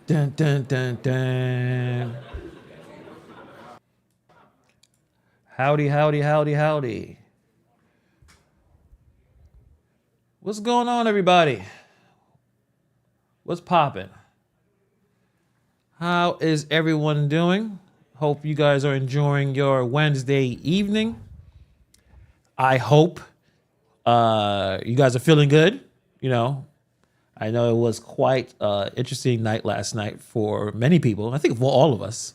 Dun, dun, dun, dun. Howdy, howdy, howdy, howdy. What's going on, everybody? What's poppin'? How is everyone doing? Hope you guys are enjoying your Wednesday evening. I hope you guys are feeling good. You know, I know it was quite interesting night last night for many people. I think for all of us.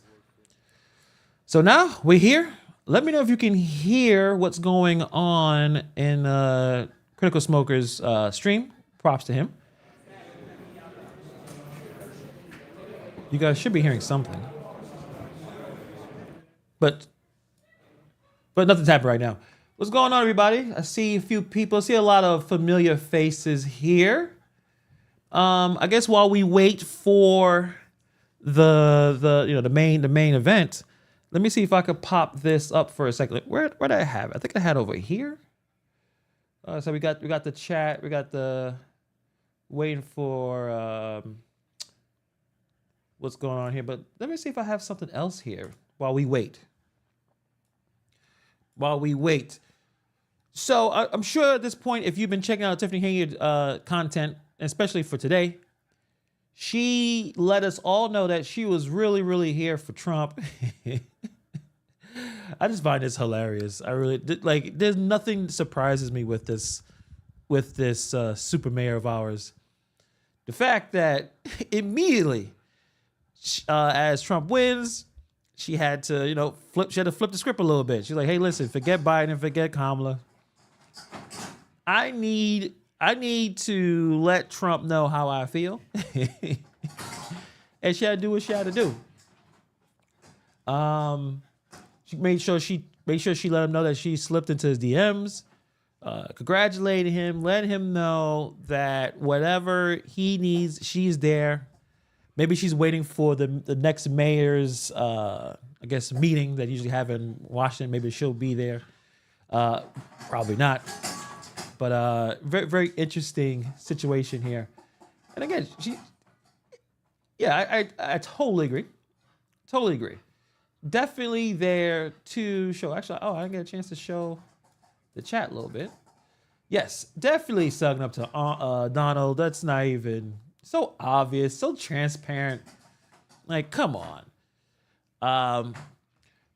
So now we're here. Let me know if you can hear what's going on in Critical Smoker's stream. Props to him. You guys should be hearing something. But nothing's happening right now. What's going on, everybody? I see a few people. I see a lot of familiar faces here. I guess while we wait for the main event, let me see if I could pop this up for a second. Where did I have it? I think I had over here. So we got the chat. We got the waiting for what's going on here. But let me see if I have something else here while we wait. So I'm sure at this point, if you've been checking out Tiffany Henyard content, especially for today, she let us all know that she was really, really here for Trump. I just find this hilarious. I really like. There's nothing that surprises me with this super mayor of ours. The fact that immediately, as Trump wins, she had to flip the script a little bit. She's like, "Hey, listen, forget Biden, forget Kamala. I need to let Trump know how I feel," and she had to do what she had to do. She made sure she let him know that she slipped into his DMs, congratulated him, let him know that whatever he needs, she's there. Maybe she's waiting for the next mayor's, meeting that usually have in Washington. Maybe she'll be there. Probably not. But very, very interesting situation here. And again, I totally agree. Totally agree. Definitely there to show. Actually, I didn't get a chance to show the chat a little bit. Yes, definitely sucking up to Donald. That's not even so obvious, so transparent. Like, come on.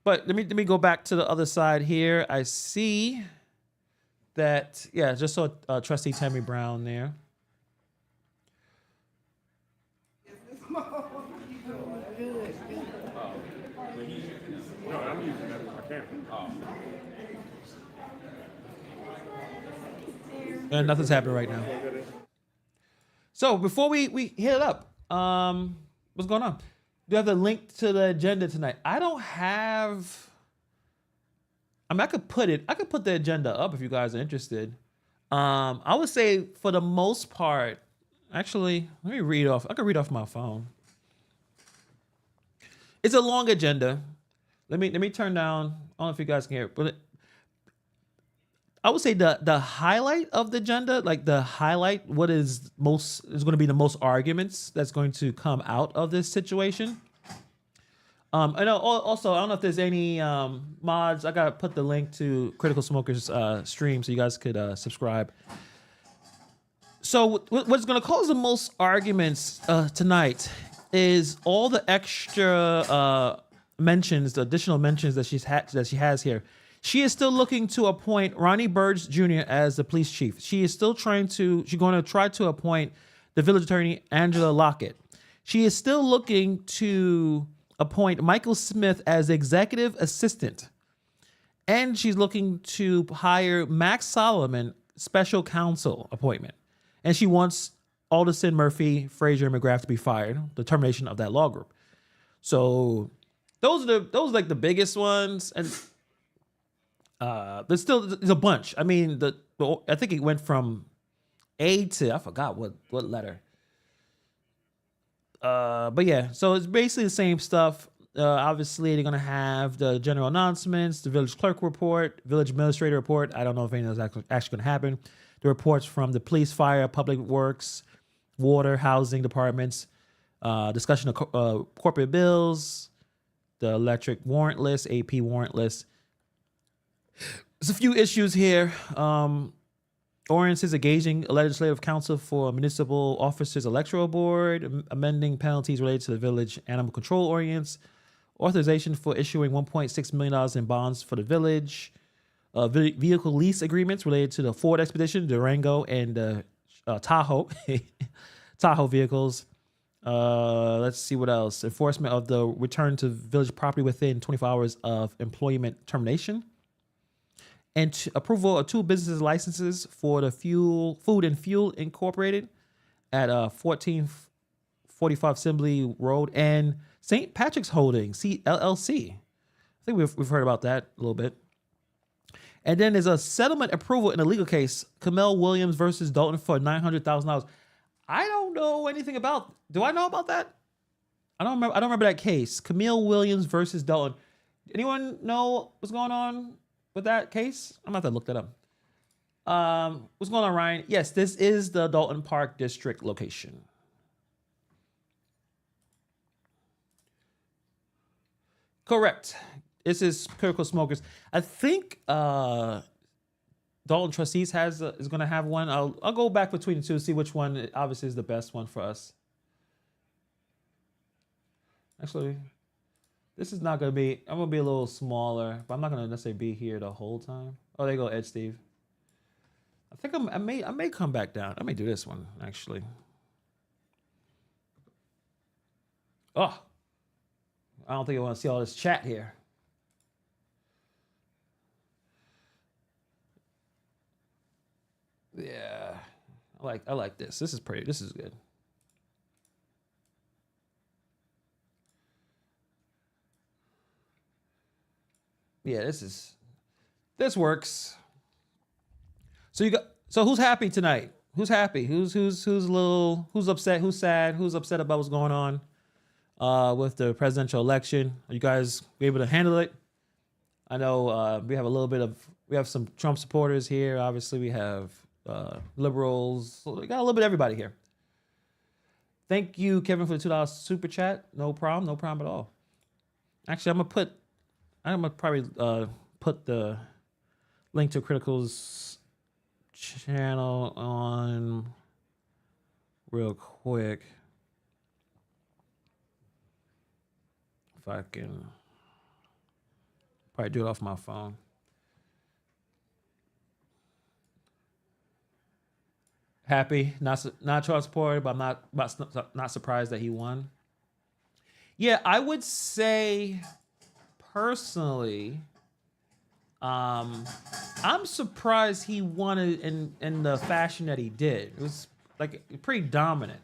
But let me go back to the other side here. I see that, just saw Trustee Tammy Brown there. And nothing's happening right now. So before we hit it up, what's going on? Do you have the link to the agenda tonight? I don't have. I could put the agenda up if you guys are interested. I would say for the most part, actually, let me read off. I can read off my phone. It's a long agenda. Let me turn down. I don't know if you guys can hear it, but I would say the highlight of the agenda, like the highlight, what is going to be the most arguments that's going to come out of this situation. I know. Also, I don't know if there's any mods. I gotta put the link to Critical Smoker's stream so you guys could subscribe. So what's going to cause the most arguments tonight is all the extra mentions, the additional mentions that she has here. She is still looking to appoint Ronnie Burge Jr. as the police chief. She's going to try to appoint the village attorney, Angela Lockett. She is still looking to appoint Michael Smith as executive assistant. And she's looking to hire Max Solomon, special counsel appointment. And she wants Alderson, Murphy, Frazier, and McGrath to be fired, the termination of that law group. So those are like the biggest ones. And there's a bunch. I mean, I think it went from A to, I forgot what letter. But yeah, so it's basically the same stuff. Obviously, they're going to have the general announcements, the village clerk report, village administrator report. I don't know if any of those actually going to happen. the reports from the police, fire, public works, water, housing departments, discussion of corporate bills, the electric warrant list, AP warrant list. There's a few issues here. Ordinances engaging a legislative council for municipal officers electoral board, amending penalties related to the village animal control ordinance, authorization for issuing $1.6 million in bonds for the village, vehicle lease agreements related to the Ford Expedition, Durango, and Tahoe, Tahoe vehicles. Let's see what else. Enforcement of the return to village property within 24 hours of employment termination. And approval of 2 business licenses for the Food and Fuel Incorporated at 1445 Assembly Road and St. Patrick's Holdings, LLC. I think we've heard about that a little bit. And then there's a settlement approval in a legal case, Camille Williams versus Dalton for $900,000. I don't know anything about. Do I know about that? I don't remember that case. Camille Williams versus Dalton. Anyone know what's going on with that case? I'm about to look that up. What's going on, Ryan? Yes, this is the Dalton Park District location. Correct. This is Critical Smokers. I think Dalton Trustees is going to have one. I'll go back between the two to see which one obviously is the best one for us. Actually, this is not going to be. I'm going to be a little smaller, but I'm not going to necessarily be here the whole time. Oh, there you go, Ed Steve. I think I may come back down. I may do this one actually. Oh, I don't think I want to see all this chat here. Yeah, I like this. This is pretty. This is good. Yeah, this works. So who's happy tonight? Who's happy? Who's upset? Who's sad? Who's upset about what's going on with the presidential election? Are you guys able to handle it? I know we have some Trump supporters here. Obviously, we have liberals. So we got a little bit of everybody here. Thank you, Kevin, for the $2 super chat. No problem at all. Actually, I'm gonna probably put the link to Critical's channel on real quick. If I can probably do it off my phone. Happy, not Trump supporter, but I'm not surprised that he won. Yeah, I would say personally, I'm surprised he won it in the fashion that he did. It was like pretty dominant.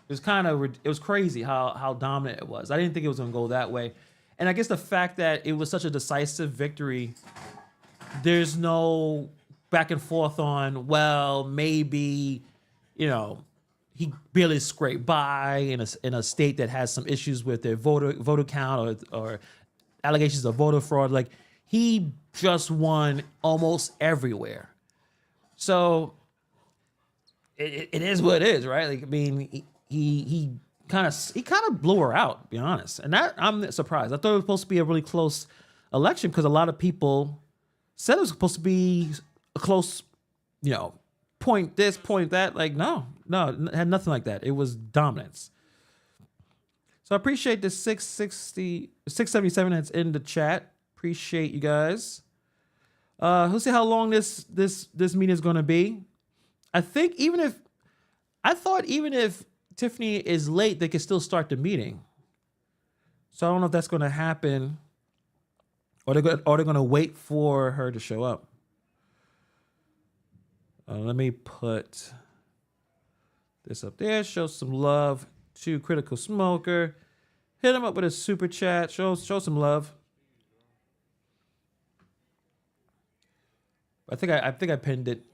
It was crazy how dominant it was. I didn't think it was gonna go that way, and I guess the fact that it was such a decisive victory, there's no back and forth on, well, maybe, he barely scraped by in a state that has some issues with their voter count or allegations of voter fraud. Like, he just won almost everywhere. So it is what it is, right? Like, I mean, he kind of blew her out, to be honest. And that, I'm surprised. I thought it was supposed to be a really close election because a lot of people said it was supposed to be a close, point this, point that. Like, no, it had nothing like that. It was dominance. So I appreciate the 677 that's in the chat. Appreciate you guys. We'll see how long this meeting is going to be. I thought even if Tiffany is late, they can still start the meeting. So I don't know if that's going to happen, or they're going to wait for her to show up. Let me put this up there. Show some love to Critical Smoker. Hit him up with a super chat. Show some love. I think I pinned it.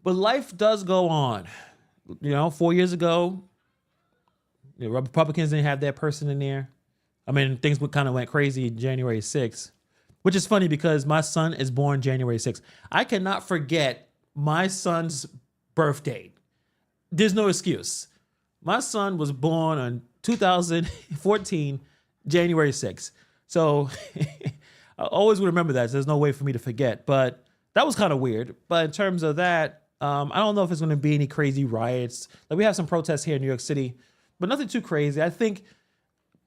But life does go on. 4 years ago, Republicans didn't have that person in there. I mean, things kind of went crazy January 6th. which is funny because my son is born January 6th. I cannot forget my son's birth date. There's no excuse. My son was born on 2014, January 6th. So I always would remember that. So there's no way for me to forget. But that was kind of weird. But in terms of that, I don't know if it's going to be any crazy riots. Like we have some protests here in New York City, but nothing too crazy. I think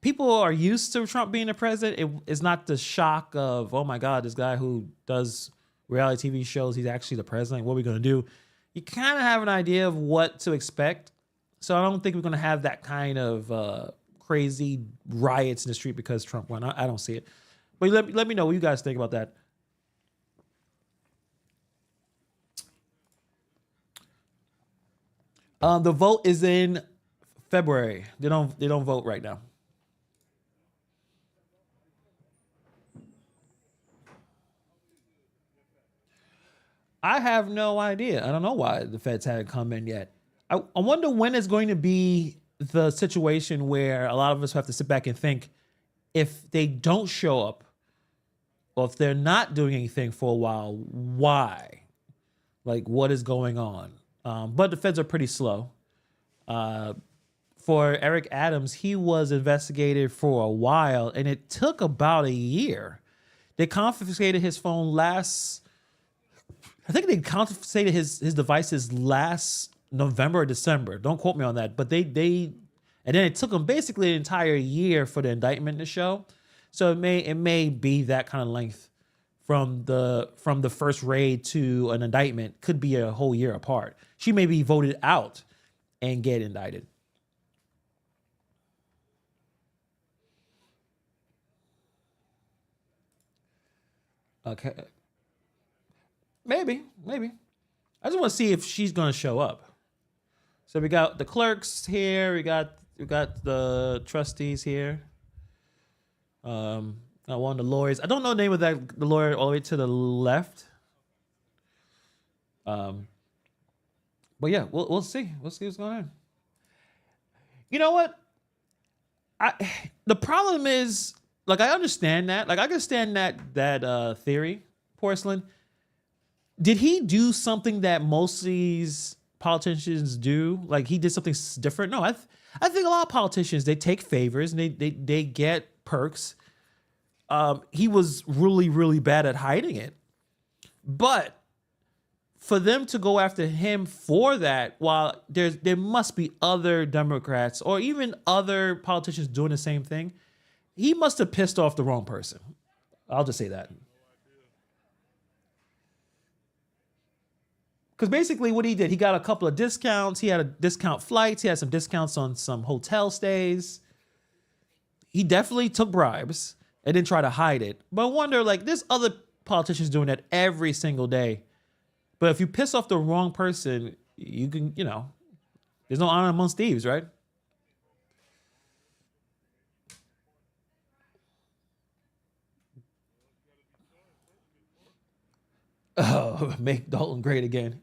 people are used to Trump being the president. It's not the shock of, oh my God, this guy who does reality TV shows, he's actually the president. What are we going to do? You kind of have an idea of what to expect. So I don't think we're going to have that kind of crazy riots in the street because Trump won. I don't see it. But let me know what you guys think about that. The vote is in February. They don't vote right now. I have no idea. I don't know why the feds haven't come in yet. I wonder when it's going to be the situation where a lot of us have to sit back and think if they don't show up or if they're not doing anything for a while, why? Like, what is going on? But the feds are pretty slow. For Eric Adams, he was investigated for a while, and it took about a year. They confiscated his phone I think they confiscated his devices last November or December. Don't quote me on that. But and then it took them basically an entire year for the indictment to show. So it may be that kind of length from the first raid to an indictment. Could be a whole year apart. She may be voted out and get indicted. Okay. Maybe. I just want to see if she's going to show up. So we got the clerks here. We got the trustees here. Got one of the lawyers. I don't know the name of the lawyer all the way to the left. Um, but yeah, we'll see. We'll see what's going on. You know what? The problem is, like, I understand that. Like, I understand that theory, Porcelain. Did he do something that most of these politicians do? Like he did something different? No, I think a lot of politicians, they take favors and they get perks. He was really, really bad at hiding it. But for them to go after him for that, while there must be other Democrats or even other politicians doing the same thing, he must have pissed off the wrong person. I'll just say that. Because basically what he did, he got a couple of discounts. He had a discount flights. He had some discounts on some hotel stays. He definitely took bribes and didn't try to hide it. But I wonder, like, there's other politicians doing that every single day. But if you piss off the wrong person, you can, there's no honor amongst thieves, right? Oh, make Dalton great again.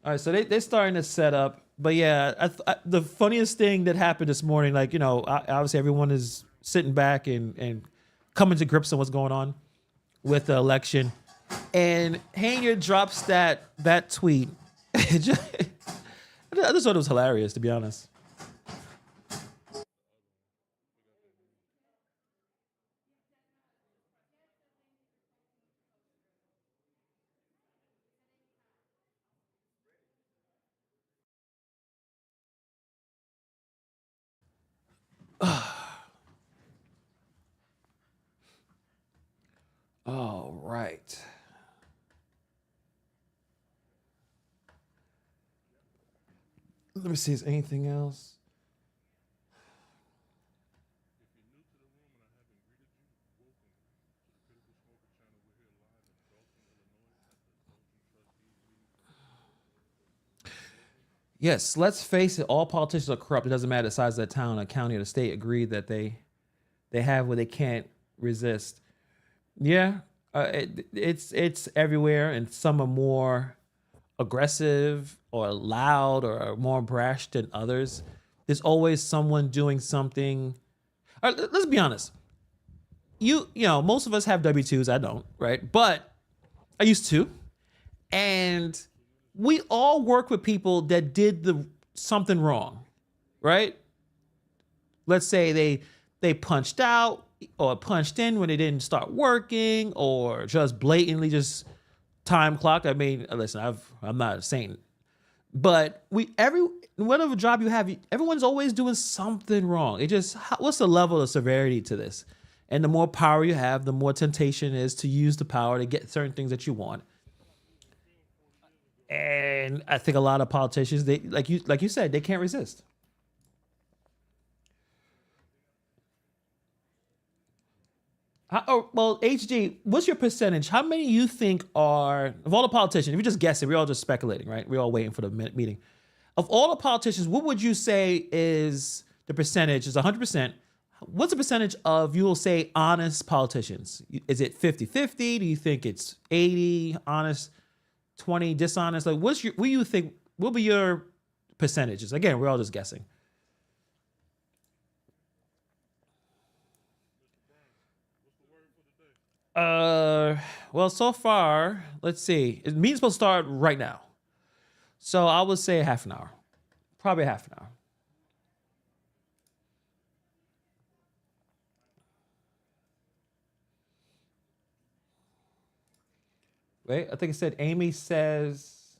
All right, so they're starting to set up. But yeah, the funniest thing that happened this morning, like, obviously everyone is sitting back and coming to grips on what's going on with the election. And Henyard drops that tweet. I just thought it was hilarious, to be honest. All right. Let me see, is anything else? Yes, let's face it, all politicians are corrupt. It doesn't matter the size of the town, a county, or the state. Agree that they have what they can't resist. Yeah, it's everywhere, and some are more aggressive or loud or more brash than others. There's always someone doing something. All right, let's be honest. most of us have W-2s. I don't, right? But I used to. And we all work with people that did something wrong, right? Let's say they punched out or punched in when they didn't start working, or just blatantly just time clock. I mean, listen, I'm not a saint, but whatever job you have, everyone's always doing something wrong. What's the level of severity to this? And the more power you have, the more temptation is to use the power to get certain things that you want. And I think a lot of politicians, they like you said, they can't resist. Well, HG, what's your percentage? How many you think are, of all the politicians, if you just guess it, we're all just speculating, right? We're all waiting for the meeting. Of all the politicians, what would you say is the percentage? Is 100%. What's the percentage of, you will say, honest politicians? Is it 50-50? Do you think it's 80 honest, 20 dishonest? Like, what do you think, what will be your percentages? Again, we're all just guessing. Well, so far, let's see. The meeting's supposed to start right now. So I would say half an hour. Probably half an hour. Wait, I think it said Amy says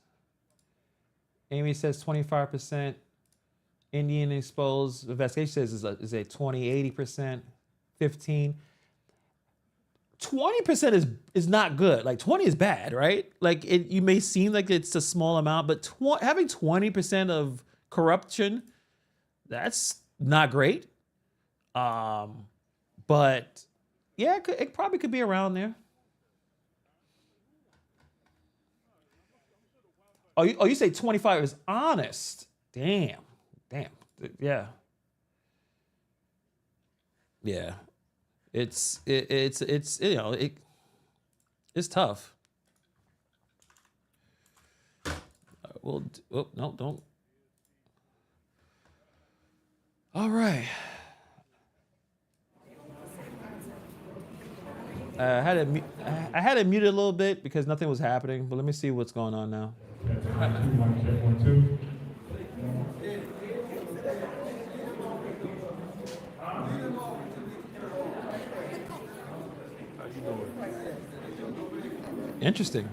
25%. Indian exposed investigation says is a 20-80%, 15. 20% is not good. Like 20 is bad, right? Like you may seem like it's a small amount, but having 20% of corruption, that's not great. But yeah, it probably could be around there. You say 25 is honest? Damn, yeah. It's tough. Well, no, don't. All right. I had it muted a little bit because nothing was happening, but let me see what's going on now. One, two. Interesting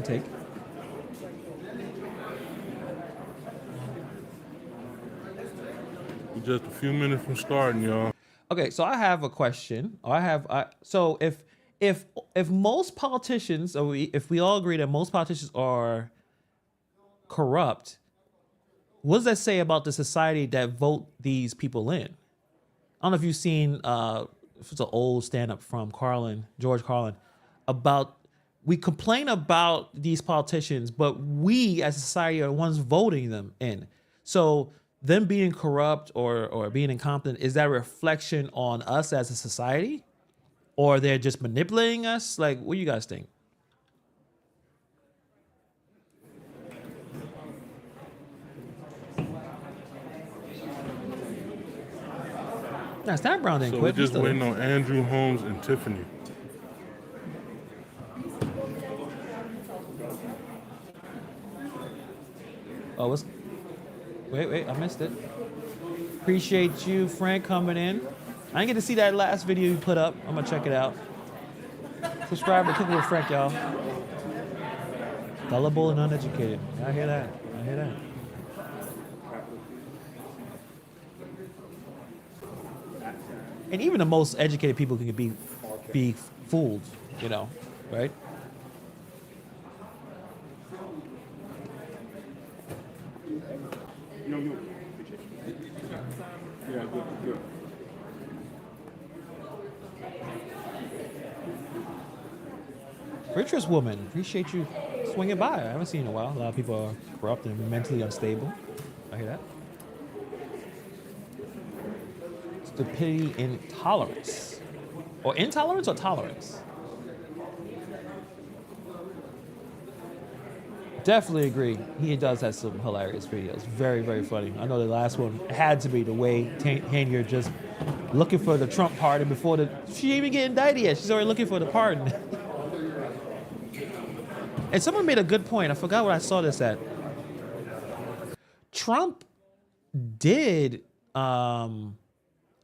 take. We're just a few minutes from starting, y'all. Okay, so I have a question. So if most politicians, or if we all agree that most politicians are corrupt, what does that say about the society that vote these people in? I don't know if you've seen if it's an old stand-up from George Carlin, about, we complain about these politicians, but we as a society are the ones voting them in. So them being corrupt or being incompetent, is that a reflection on us as a society? Or they're just manipulating us? Like, what do you guys think? Now, Stan Brown didn't So quit. we're just waiting on Andrew, Holmes, and Tiffany. Oh, wait, I missed it. Appreciate you, Frank, coming in. I didn't get to see that last video you put up. I'm gonna check it out. Subscribe to Cooking with Frank, y'all. Gullible and uneducated. I hear that. And even the most educated people can be fooled, right? Yeah, good. Richest woman, appreciate you swinging by. I haven't seen you in a while. A lot of people are corrupt and mentally unstable. I hear that. Stupidity, intolerance. Or intolerance or tolerance? Definitely agree. He does have some hilarious videos. Very, very funny. I know the last one had to be the way Henyard just looking for the Trump pardon before she didn't even get indicted yet. She's already looking for the pardon. And someone made a good point. I forgot what I saw this at. Trump did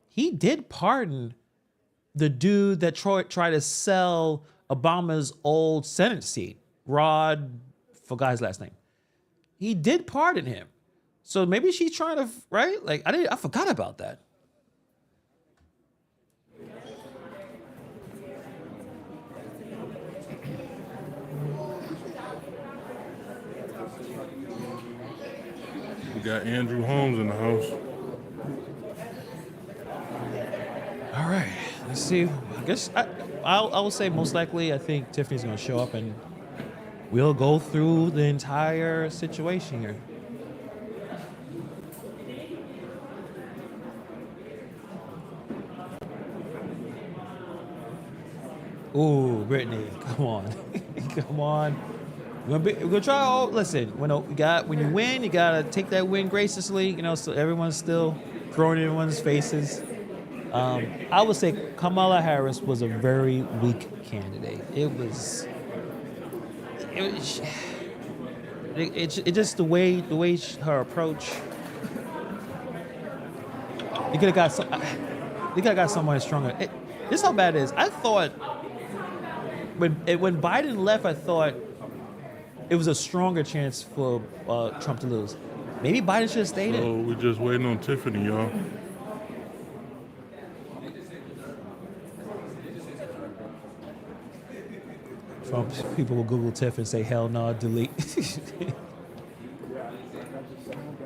he did pardon the dude that tried to sell Obama's old Senate seat, Rod, forgot his last name. He did pardon him. So maybe she's trying to, right? Like I forgot about that. We got Andrew Holmes in the house. All right, let's see. I guess I will say most likely I think Tiffany's gonna show up and we'll go through the entire situation here. Ooh, Brittany, come on, come on. We're gonna try. Listen, when you win, you gotta take that win graciously. You know, so everyone's still throwing in everyone's faces. I would say Kamala Harris was a very weak candidate. It just the way her approach. You could have got some. You could have got someone stronger. This is how bad it is. I thought when Biden left, I thought it was a stronger chance for Trump to lose. Maybe Biden should have stayed in. So we're just waiting on Tiffany, y'all. Trump people will Google Tiff and say, hell no, delete.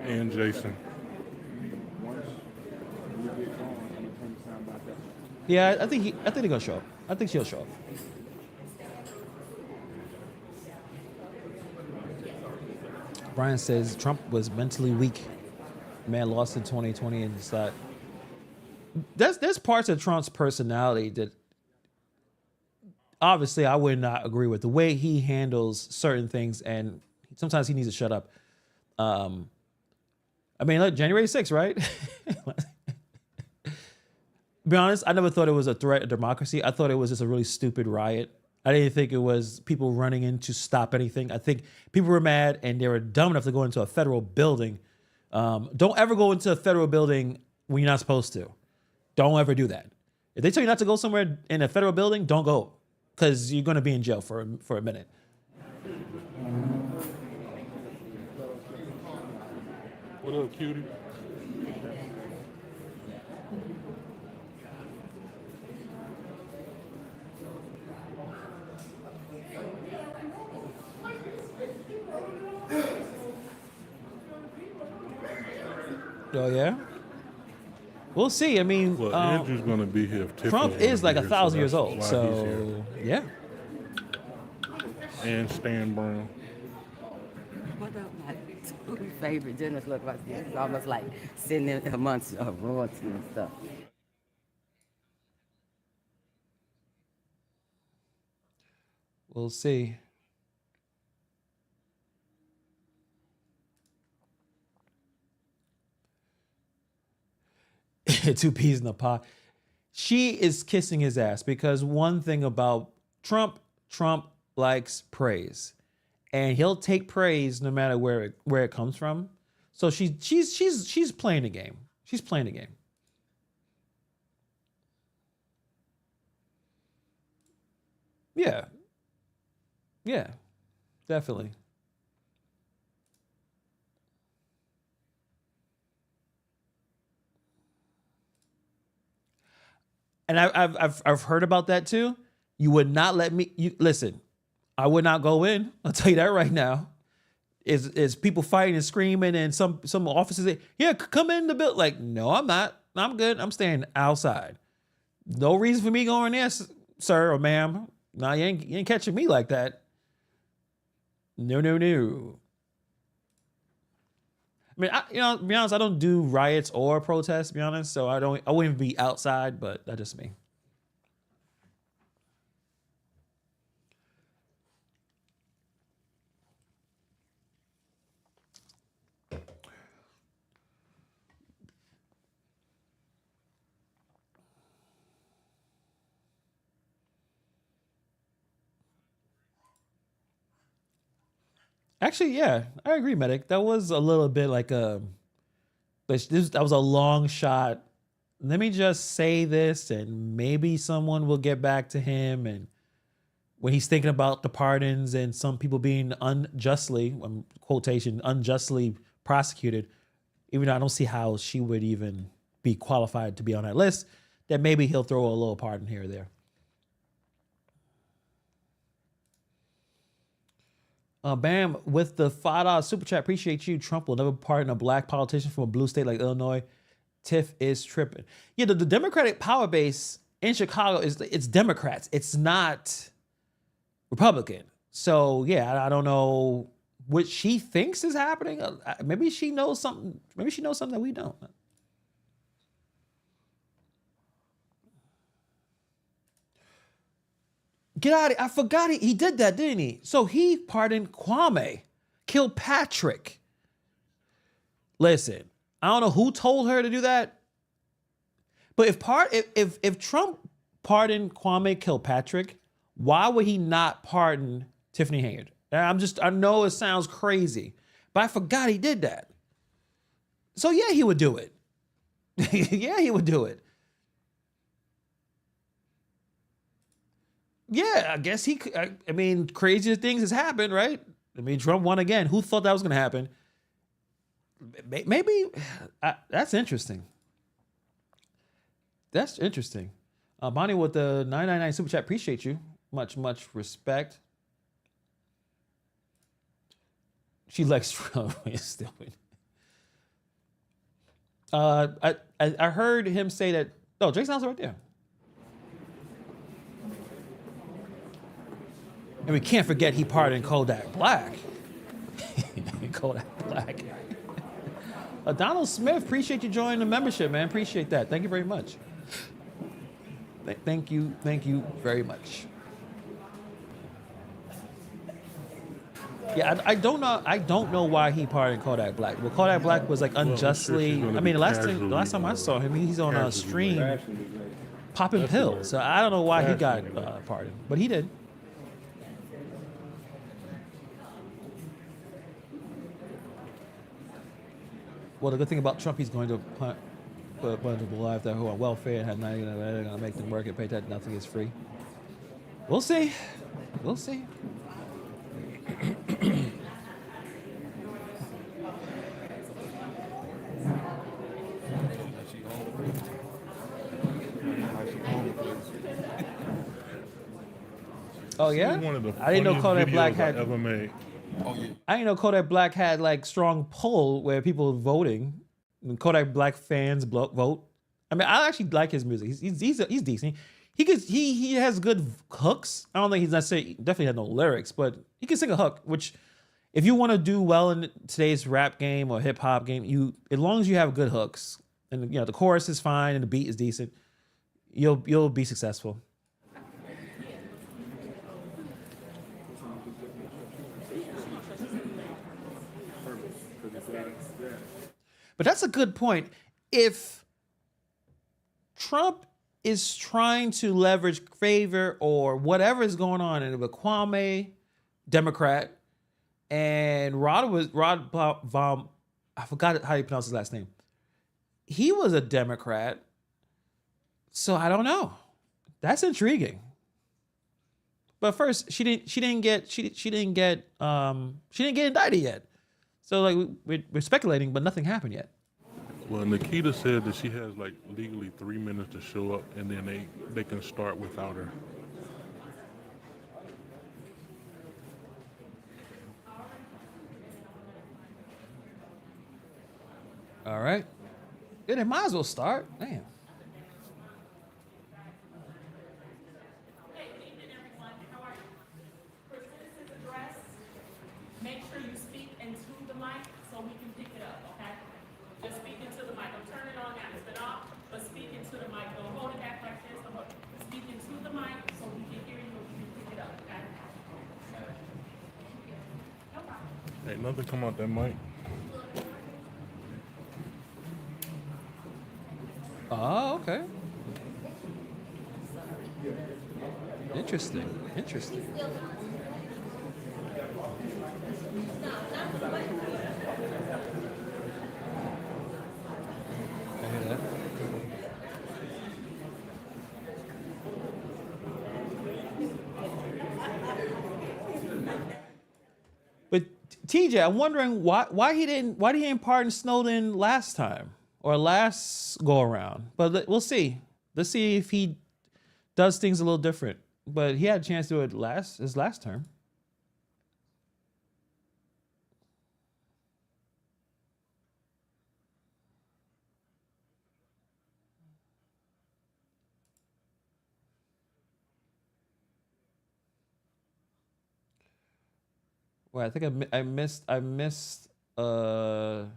And Jason. Yeah, I think they're gonna show up. I think she'll show up. Brian says Trump was mentally weak. Man lost in 2020 and decided. There's parts of Trump's personality that obviously I would not agree with. The way he handles certain things, and sometimes he needs to shut up. I mean, look, January 6th, right? Be honest, I never thought it was a threat to democracy. I thought it was just a really stupid riot. I didn't think it was people running in to stop anything. I think people were mad and they were dumb enough to go into a federal building. Don't ever go into a federal building when you're not supposed to. Don't ever do that. If they tell you not to go somewhere in a federal building, don't go, because you're going to be in jail for a minute. What up, cutie? Oh yeah, we'll see. I mean, Well, Andrew's gonna be here. If Trump Tiffany's is like gonna be 1,000 here, years so old, that's why he's so yeah. here. And Stan Brown. What up, my two favorite dinners look like this? It's almost like sitting in amongst royalty and stuff. We'll see. Two peas in a pot. She is kissing his ass because one thing about Trump likes praise, and he'll take praise no matter where it comes from. So she's playing the game. She's playing the game. Yeah. Yeah. Definitely. And I've heard about that too. You would not let me. You listen. I would not go in. I'll tell you that right now. Is people fighting and screaming, and some officers say, "Yeah, come in the building." Like, no, I'm not. I'm good. I'm staying outside. No reason for me going there, sir or ma'am. No, you ain't catching me like that. No, no, no. I mean, to be honest, I don't do riots or protests, to be honest. So I wouldn't be outside, but that's just me. Actually, yeah, I agree, Medic. That was a little bit like that was a long shot. Let me just say this, and maybe someone will get back to him. And when he's thinking about the pardons and some people being unjustly, quotation, unjustly prosecuted, even though I don't see how she would even be qualified to be on that list, that maybe he'll throw a little pardon here or there. Bam, with the $5 super chat, appreciate you. Trump will never pardon a black politician from a blue state like Illinois. Tiff is tripping. Yeah, the Democratic power base in Chicago it's Democrats. It's not Republican. So yeah, I don't know what she thinks is happening. Maybe she knows something. Maybe she knows something that we don't. Get out of here. I forgot he did that, didn't he? So he pardoned Kwame, Kilpatrick. Listen, I don't know who told her to do that, but if Trump pardoned Kwame Kilpatrick, why would he not pardon Tiffany Henyard? I know it sounds crazy, but I forgot he did that. So yeah, he would do it. Yeah, he would do it. Yeah, I guess he could. I mean, crazier things has happened, right? I mean, Trump won again. Who thought that was going to happen? Maybe that's interesting. That's interesting. Bonnie with the 999 super chat. Appreciate you. Much respect. She likes Trump. Stupid. I heard him say that. Oh, Jason House right there. And we can't forget he pardoned Kodak Black. Kodak Black. Donald Smith, appreciate you joining the membership, man. Appreciate that. Thank you very much. Thank you very much. Yeah, I don't know why he pardoned Kodak Black. Well, Kodak Black was like unjustly. I mean, the last time I saw him, he's on a stream popping pills. So I don't know why he got pardoned, but he did. Well, the good thing about Trump, he's going to put a bunch of people alive that who are on welfare and have nothing, they're going to make them work and pay that nothing is free. We'll see. We'll see. Oh yeah? I didn't know Kodak Black had ever made. I didn't know Kodak Black had like strong pull where people voting. And Kodak Black fans vote. I mean, I actually like his music. He's decent. He has good hooks. I don't think he's definitely had no lyrics, but he can sing a hook. Which, if you want to do well in today's rap game or hip hop game, as long as you have good hooks and the chorus is fine and the beat is decent, you'll be successful. But that's a good point. If Trump is trying to leverage favor or whatever is going on, and with Kwame, Democrat, and Rod Baum, I forgot how you pronounce his last name. He was a Democrat, so I don't know. That's intriguing. But first, she didn't get indicted yet. So like we're speculating, but nothing happened yet. Well, Nikita said that she has like legally 3 minutes to show up, and then they can start without her. All right. Yeah, they might as well start. Damn. Ain't nothing come out that mic. Oh, okay. Interesting. TJ, I'm wondering why he didn't pardon Snowden last time or last go around. But we'll see. Let's see if he does things a little different. But he had a chance to do it his last term. Well, I think I missed the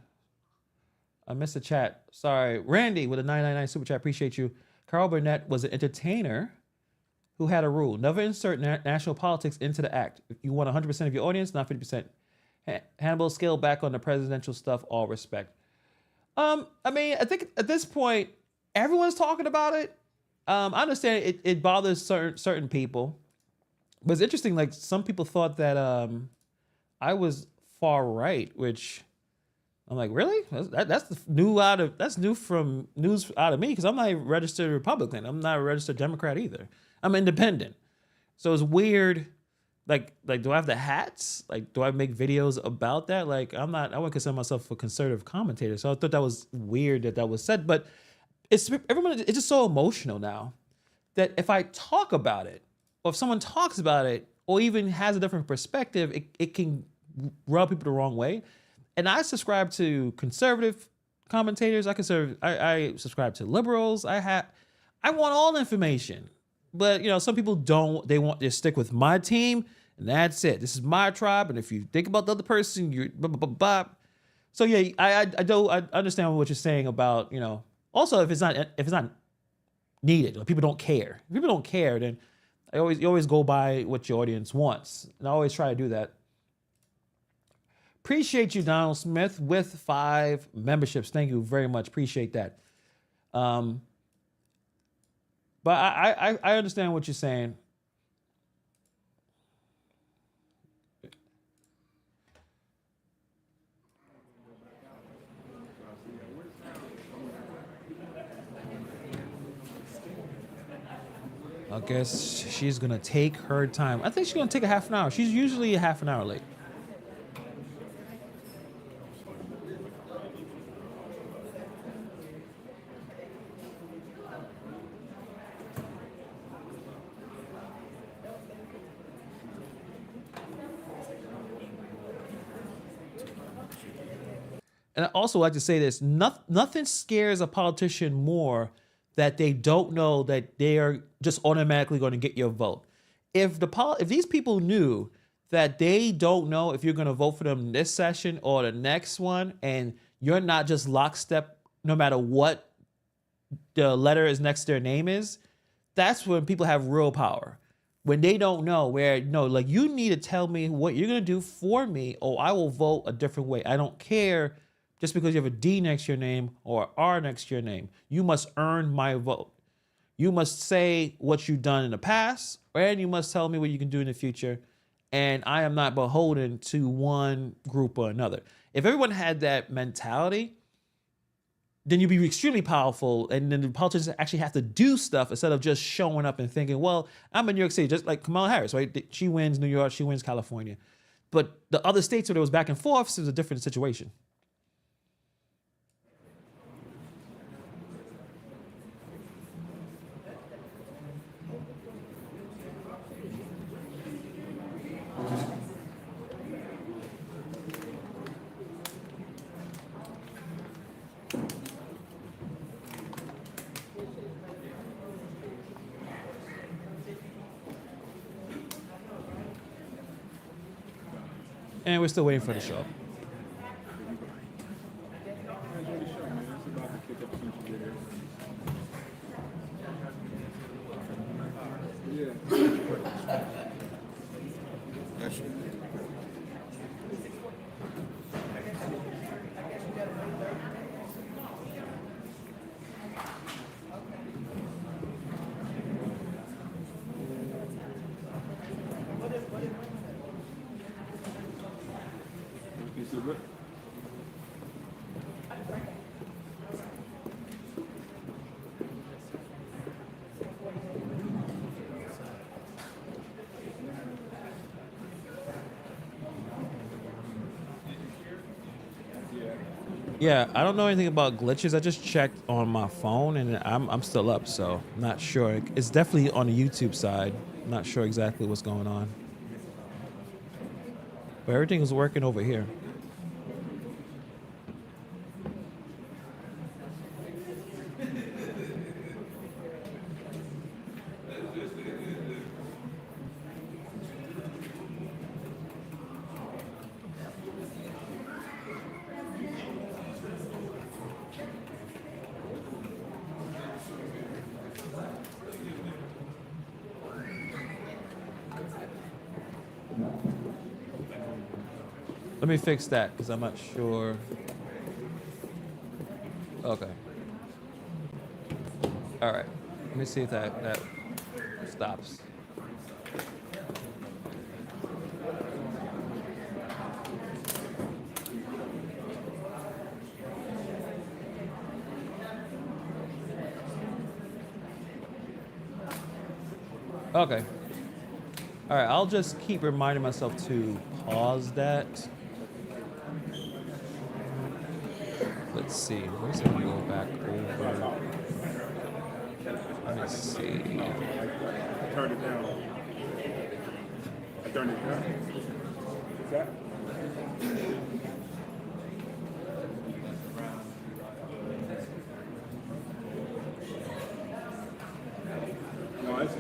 chat. Sorry, Randy with a 999 super chat. Appreciate you. Carl Burnett was an entertainer who had a rule: never insert national politics into the act. If you want 100% of your audience, not 50%. Hannibal scaled back on the presidential stuff. All respect. I mean, I think at this point, everyone's talking about it. I understand it bothers certain people, but it's interesting. Like some people thought that I was far right, which I'm like, really? That's news out of me because I'm not a registered Republican. I'm not a registered Democrat either. I'm independent. So it's weird. Like, do I have the hats? Like, do I make videos about that? Like, I wouldn't consider myself a conservative commentator. So I thought that was weird that was said. But it's just so emotional now that if I talk about it, or if someone talks about it, or even has a different perspective, it can rub people the wrong way. And I subscribe to conservative commentators. I subscribe to liberals. I want all the information. But some people don't. They want to stick with my team, and that's it. This is my tribe. And if you think about the other person, you're blah, blah, blah, blah. So yeah, I understand what you're saying about Also, if it's not needed, or people don't care. If people don't care, then you always go by what your audience wants, and I always try to do that. Appreciate you, Donald Smith, with 5 memberships. Thank you very much. Appreciate that. But I understand what you're saying. I guess she's gonna take her time. I think she's gonna take a half an hour. She's usually a half an hour late. And I also like to say this: nothing scares a politician more that they don't know that they are just automatically going to get your vote. If these people knew that they don't know if you're going to vote for them this session or the next one, and you're not just lockstep no matter what the letter is next to their name is, that's when people have real power. When they don't know like you need to tell me what you're going to do for me, or I will vote a different way. I don't care. Just because you have a D next to your name or an R next to your name, you must earn my vote. You must say what you've done in the past, and you must tell me what you can do in the future. And I am not beholden to one group or another. If everyone had that mentality, then you'd be extremely powerful. And then the politicians actually have to do stuff instead of just showing up and thinking, well, I'm in New York City, just like Kamala Harris, right? She wins New York, she wins California. But the other states where it was back and forth, it was a different situation. And we're still waiting for the show. Yeah, I don't know anything about glitches. I just checked on my phone and I'm still up, so I'm not sure. It's definitely on the YouTube side. I'm not sure exactly what's going on. But everything is working over here. Let me fix that because I'm not sure. Okay. All right. Let me see if that stops. Okay. All right. I'll just keep reminding myself to pause that. Let's see. Let me see if I can go back over. Let me see. I turned it down. I turned it down. Is that? No, it's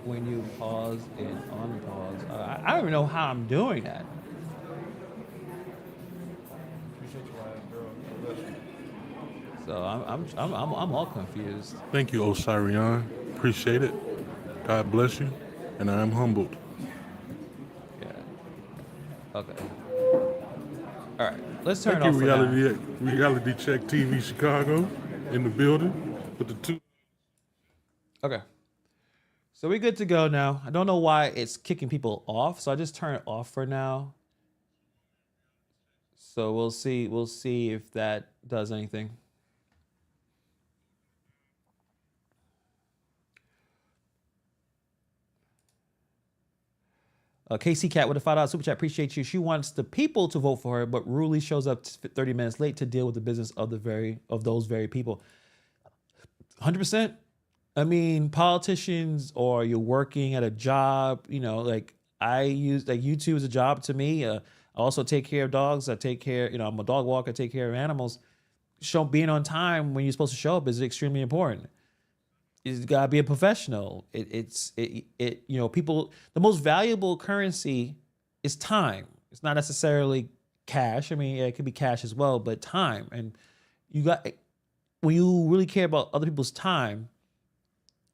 When you pause and unpause. I don't even know how I'm doing that. So I'm all confused. Thank you, Osirion. Appreciate it. God bless you, and I am humbled. Yeah. Okay. All right. Let's turn Thank it you, off for now. Reality Check TV Chicago, in the building with the two. Okay. So we're good to go now. I don't know why it's kicking people off, so I just turn it off for now. So we'll see. We'll see if that does anything. KC Cat with a $5 super chat. Appreciate you. She wants the people to vote for her, but Ruli shows up 30 minutes late to deal with the business of those very people. 100%. I mean, politicians, or you're working at a job, like YouTube is a job to me. I also take care of dogs. I take care, I'm a dog walker, I take care of animals. Being on time when you're supposed to show up is extremely important. You gotta be a professional. People, the most valuable currency is time. It's not necessarily cash. I mean, yeah, it could be cash as well, but time. And when you really care about other people's time,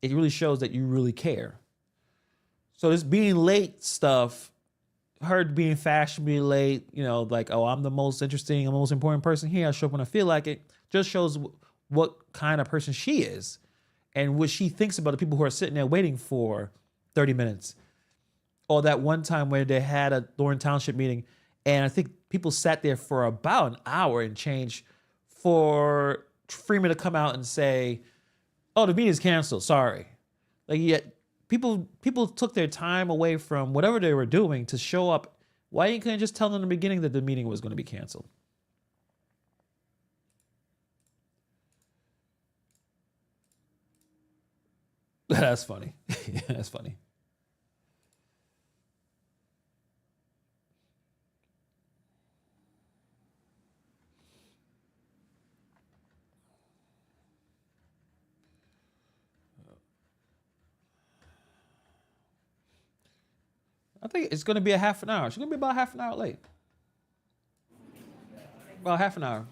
it really shows that you really care. So this being late stuff, her being fashionably late, like, oh, I'm the most interesting, I'm the most important person here, I show up when I feel like it, just shows what kind of person she is and what she thinks about the people who are sitting there waiting for 30 minutes. Or that one time where they had a Lawrence Township meeting, and I think people sat there for about an hour and change for Freeman to come out and say, oh, the meeting's canceled, sorry. Like, yet people took their time away from whatever they were doing to show up. Why you couldn't just tell them in the beginning that the meeting was going to be canceled? That's funny. That's funny. I think it's going to be a half an hour. She's going to be about half an hour late. About half an hour.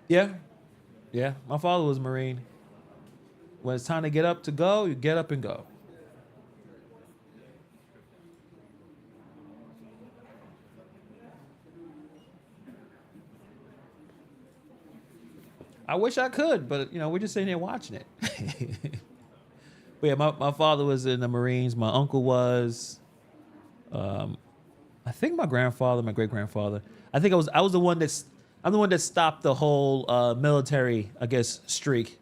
Yeah. Yeah. My father was a Marine. When it's time to get up to go, you get up and go. I wish I could, but we're just sitting here watching it. But yeah, my father was in the Marines. My uncle was. I think my grandfather, my great grandfather. I think I was the one I'm the one that stopped the whole military, I guess, streak.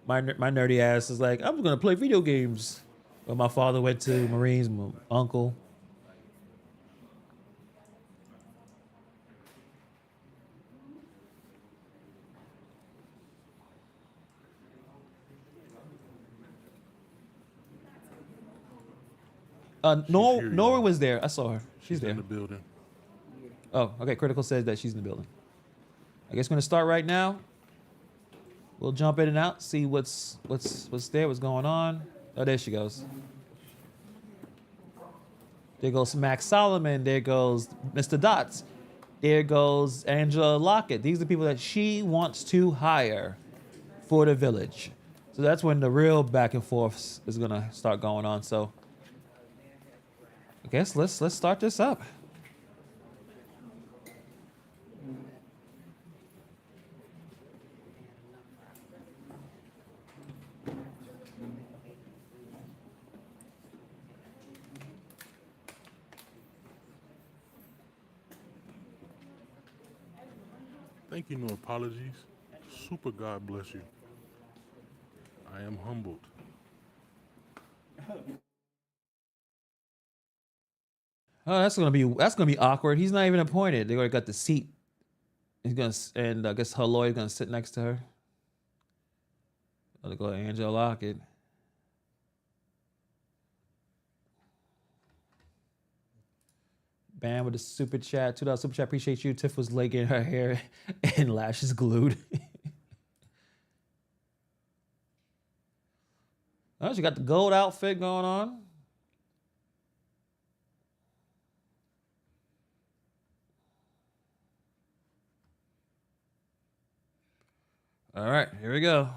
My nerdy ass is like, I'm gonna play video games. But my father went to Marines, my uncle. Nora was there. I saw her. She's there. in the building. Oh, okay. Critical says that she's in the building. I guess we're gonna start right now. We'll jump in and out, see what's there, what's going on. Oh, there she goes. There goes Max Solomon. There goes Mr. Dots. There goes Angela Lockett. These are the people that she wants to hire for the village. So that's when the real back and forth is gonna start going on. So I guess let's start this up. Thank you, no apologies. Super God bless you. I am humbled. Oh, that's gonna be awkward. He's not even appointed. They already got the seat. He's gonna, and I guess her lawyer's gonna sit next to her. Gotta go to Angela Lockett. Bam with the super chat. $2 super chat. Appreciate you. Tiff was late getting her hair and lashes glued. Oh, she got the gold outfit going on. All right, here we go.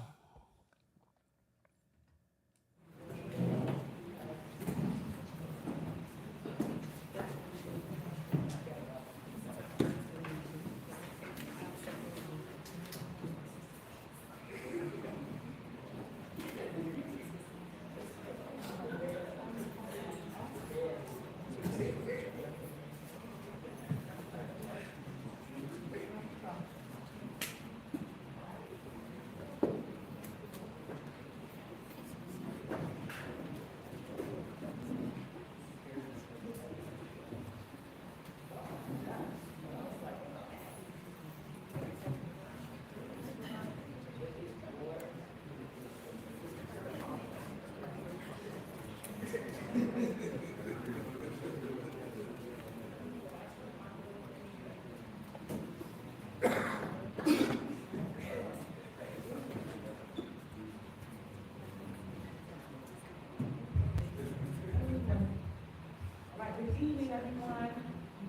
Good evening, everyone.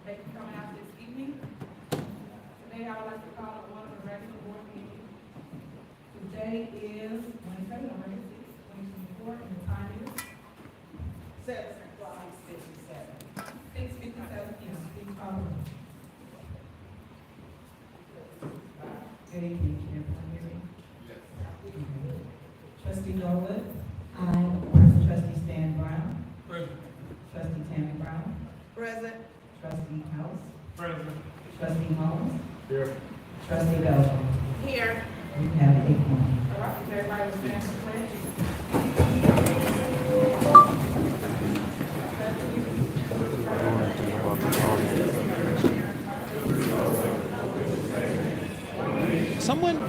Thank you for coming out this evening. Today, I would like to call up one of the regular board meetings. Today is Wednesday, November 6th, 2024, and the time is 6:57 p.m. Please call the roll. Good evening, can everyone hear me? Yes. Trustee Norwood. Aye. Trustee Stan Brown. Present. Trustee Tammy Brown. Present. Trustee House. Present. Trustee Holmes. Here. Trustee Belton. Here. We have 8 more. All right, everybody will stand for pledge.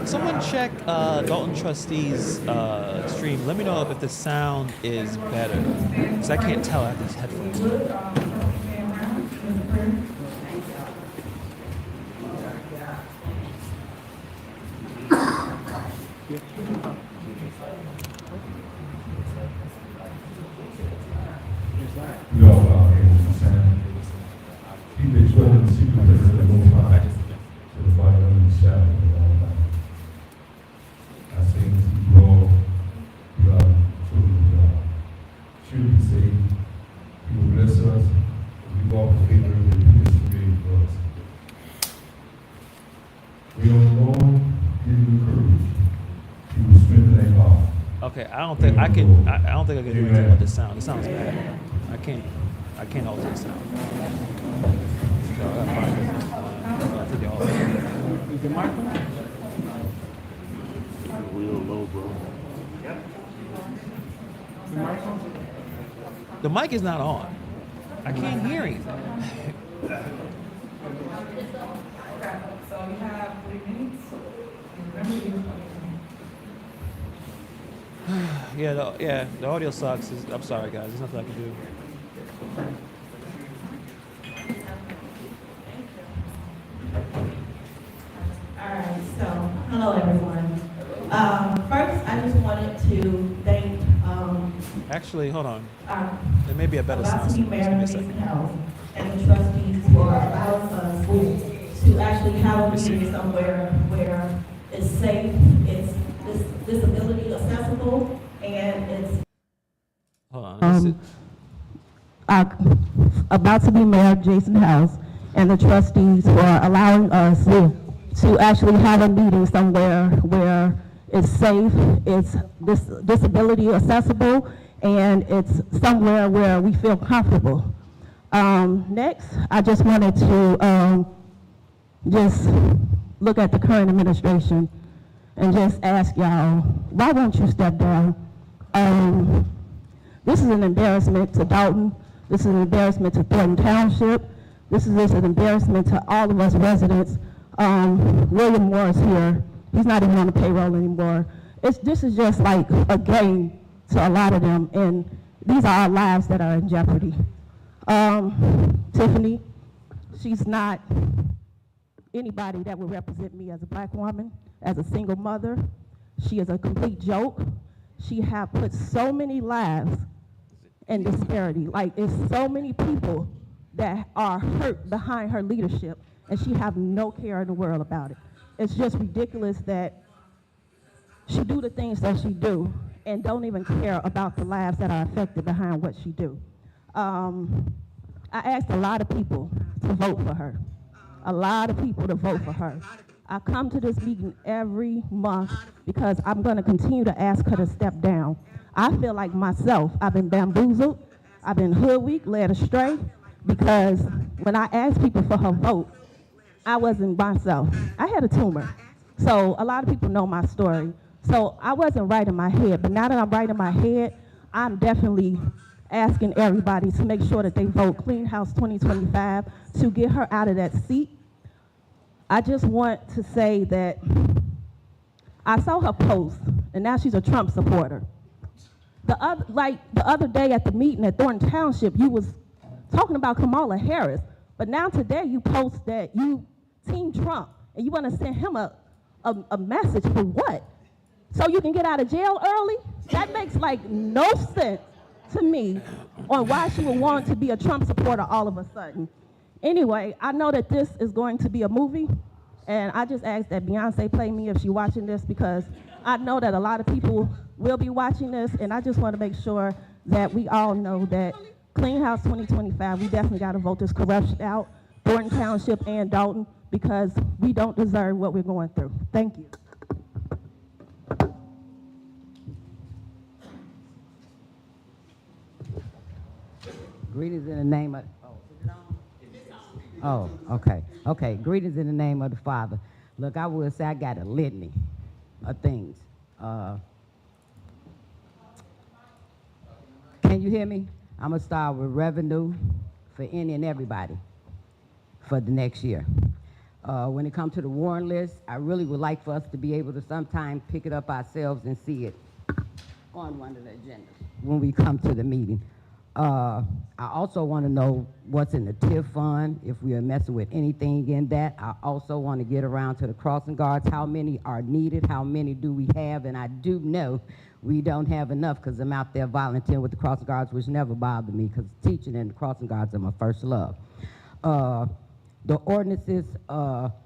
Someone check Dalton Trustees stream. Let me know if the sound is better, because I can't tell at these headphones. We all bow our heads and stand. He that dwelleth in the secret place of the Most High shall abide under the shadow of the Almighty. I say unto you all, you are children of God. Truly say, He will bless us, and we walk in favor that He has created for us. We on the Lord, give you courage. He will strengthen their heart. Okay, I don't think I can. I don't think I can do anything with the sound. It sounds bad. I can't alter the sound. So I gotta find it. I think they all. Real low, bro. The mic is not on. I can't hear anything. So you have 3 minutes. Remember you. The audio sucks. I'm sorry, guys. There's nothing I can do. All right, so, hello everyone. First, I just wanted to thank, Actually, hold on. our There may be a better about sound. to be Just give me Mayor a Jason second. House and the trustees for allowing us to actually have a meeting somewhere where it's safe, it's disability accessible, and it's Hold on. Let me see. about to be Mayor Jason House and the trustees for allowing us to actually have a meeting somewhere where it's safe, it's disability accessible, and it's somewhere where we feel comfortable. Next, I just wanted to just look at the current administration and just ask y'all, why won't you step down? This is an embarrassment to Dalton. This is an embarrassment to Thornton Township. This is an embarrassment to all of us residents. William Moore's here. He's not even on the payroll anymore. This is just like a game to a lot of them, and these are our lives that are in jeopardy. Tiffany, she's not anybody that would represent me as a black woman, as a single mother. She is a complete joke. She have put so many lives in disparity. Like, it's so many people that are hurt behind her leadership, and she have no care in the world about it. It's just ridiculous that she do the things that she do and don't even care about the lives that are affected behind what she do. I asked a lot of people to vote for her. A lot of people to vote for her. I come to this meeting every month because I'm gonna continue to ask her to step down. I feel like myself, I've been bamboozled, I've been hoodwinked, led astray, because when I asked people for her vote, I wasn't myself. I had a tumor. So a lot of people know my story. So I wasn't right in my head, but now that I'm right in my head, I'm definitely asking everybody to make sure that they vote Clean House 2025 to get her out of that seat. I just want to say that I saw her post, and now she's a Trump supporter. The other day at the meeting at Thornton Township, you was talking about Kamala Harris, but now today you post that you Team Trump, and you want to send him a message for what? So you can get out of jail early? That makes like no sense to me on why she would want to be a Trump supporter all of a sudden. Anyway, I know that this is going to be a movie, and I just ask that Beyonce play me if she's watching this, because I know that a lot of people will be watching this, and I just want to make sure that we all know that Clean House 2025, we definitely got to vote this corruption out, Thornton Township and Dalton, because we don't deserve what we're going through. Thank you. Greetings in the name of, oh, okay. Okay, greetings in the name of the Father. Look, I will say I got a litany of things. Can you hear me? I'm gonna start with revenue for any and everybody for the next year. When it comes to the warrant list, I really would like for us to be able to sometime pick it up ourselves and see it on one of the agendas when we come to the meeting. I also want to know what's in the TIF fund, if we are messing with anything in that. I also want to get around to the crossing guards, how many are needed, how many do we have, and I do know we don't have enough because I'm out there volunteering with the crossing guards, which never bothered me because teaching and the crossing guards are my first love. The ordinances,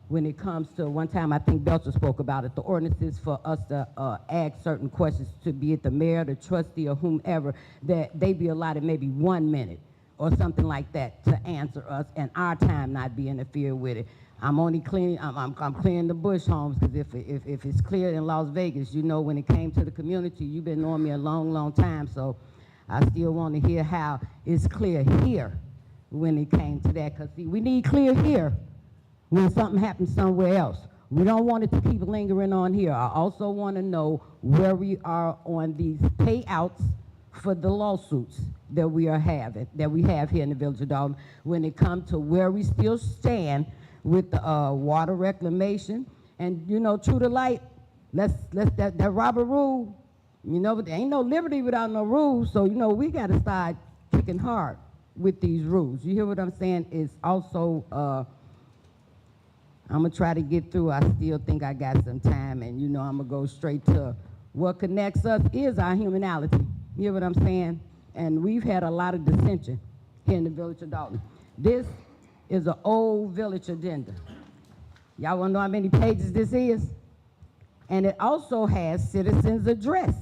when it comes to, one time I think Belcher spoke about it, the ordinances for us to ask certain questions, to be it the mayor, the trustee, or whomever, that they be allotted maybe 1 minute or something like that to answer us, and our time not be interfered with it. I'm only cleaning, I'm clearing the bush homes, because if it's clear in Las Vegas, you know, when it came to the community, you've been knowing me a long, long time, so I still want to hear how it's clear here when it came to that, because see, we need clear here when something happens somewhere else, We don't want it to keep lingering on here. I also want to know where we are on these payouts for the lawsuits that we have here in the Village of Dalton, when it comes to where we still stand with the water reclamation. And, you know, true to light, that Robert rule, you know, there ain't no liberty without no rules, so, you know, we got to start kicking hard with these rules. You hear what I'm saying? It's also, I'm going to try to get through. I still think I got some time, and, you know, I'm going to go straight to what connects us is our humanality. You hear what I'm saying? And we've had a lot of dissension here in the Village of Dalton. This is an old village agenda. Y'all want to know how many pages this is? And it also has citizens' address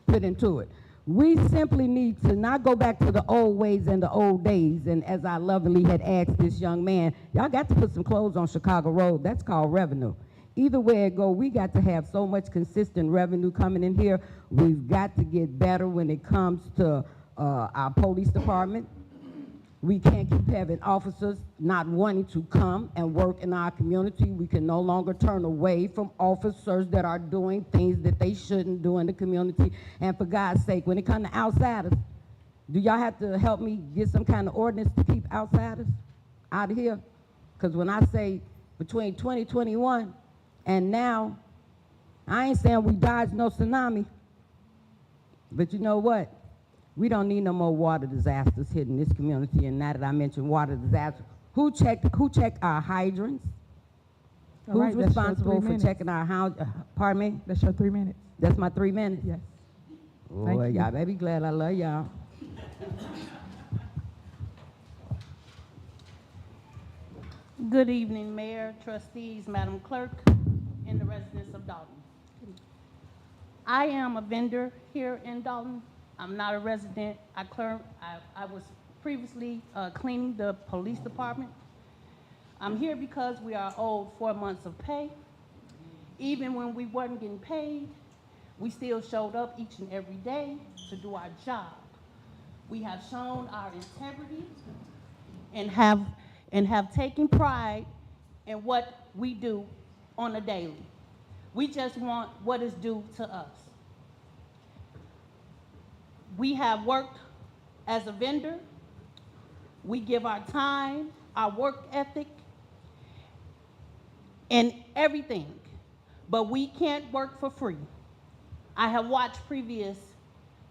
put into it. We simply need to not go back to the old ways and the old days. And as I lovingly had asked this young man, y'all got to put some clothes on Chicago Road. That's called revenue. Either way it go, we got to have so much consistent revenue coming in here. We've got to get better when it comes to our police department. We can't keep having officers not wanting to come and work in our community. We can no longer turn away from officers that are doing things that they shouldn't do in the community. And for God's sake, when it comes to outsiders, do y'all have to help me get some kind of ordinance to keep outsiders out of here? Because when I say between 2021 and now, I ain't saying we dodged no tsunami, but you know what? We don't need no more water disasters hitting this community. And now that I mentioned water disasters, who checked our hydrants? Who's responsible for checking our house? Pardon me? That's your 3 minutes. That's my 3 minutes? Yes. Boy, y'all better be glad I love y'all. Good evening, Mayor, Trustees, Madam Clerk, and the residents of Dalton. I am a vendor here in Dalton. I'm not a resident. I was previously cleaning the police department. I'm here because we are owed 4 months of pay. Even when we weren't getting paid, we still showed up each and every day to do our job. We have shown our integrity and have taken pride in what we do on a daily. We just want what is due to us. We have worked as a vendor. We give our time, our work ethic, and everything, but we can't work for free. I have watched previous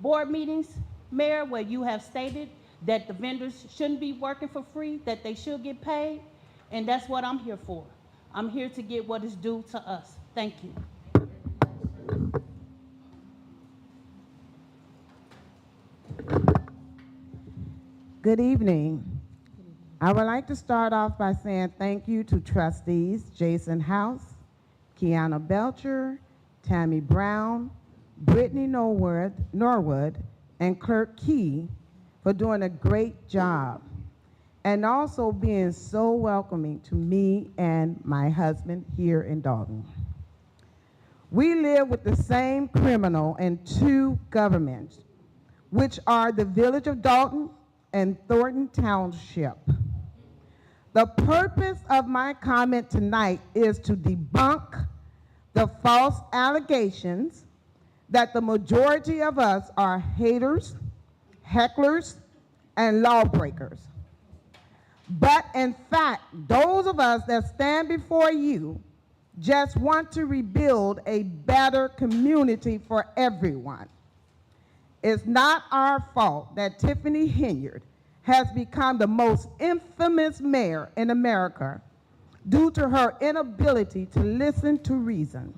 board meetings, Mayor, where you have stated that the vendors shouldn't be working for free, that they should get paid, and that's what I'm here for. I'm here to get what is due to us. Thank you. Good evening. I would like to start off by saying thank you to Trustees Jason House, Kiana Belcher, Tammy Brown, Brittany Norwood, and Clerk Key for doing a great job, and also being so welcoming to me and my husband here in Dalton. We live with the same criminal in two governments, which are the Village of Dalton and Thornton Township. The purpose of my comment tonight is to debunk the false allegations that the majority of us are haters, hecklers, and lawbreakers. But in fact, those of us that stand before you just want to rebuild a better community for everyone. It's not our fault that Tiffany Henyard has become the most infamous mayor in America due to her inability to listen to reason.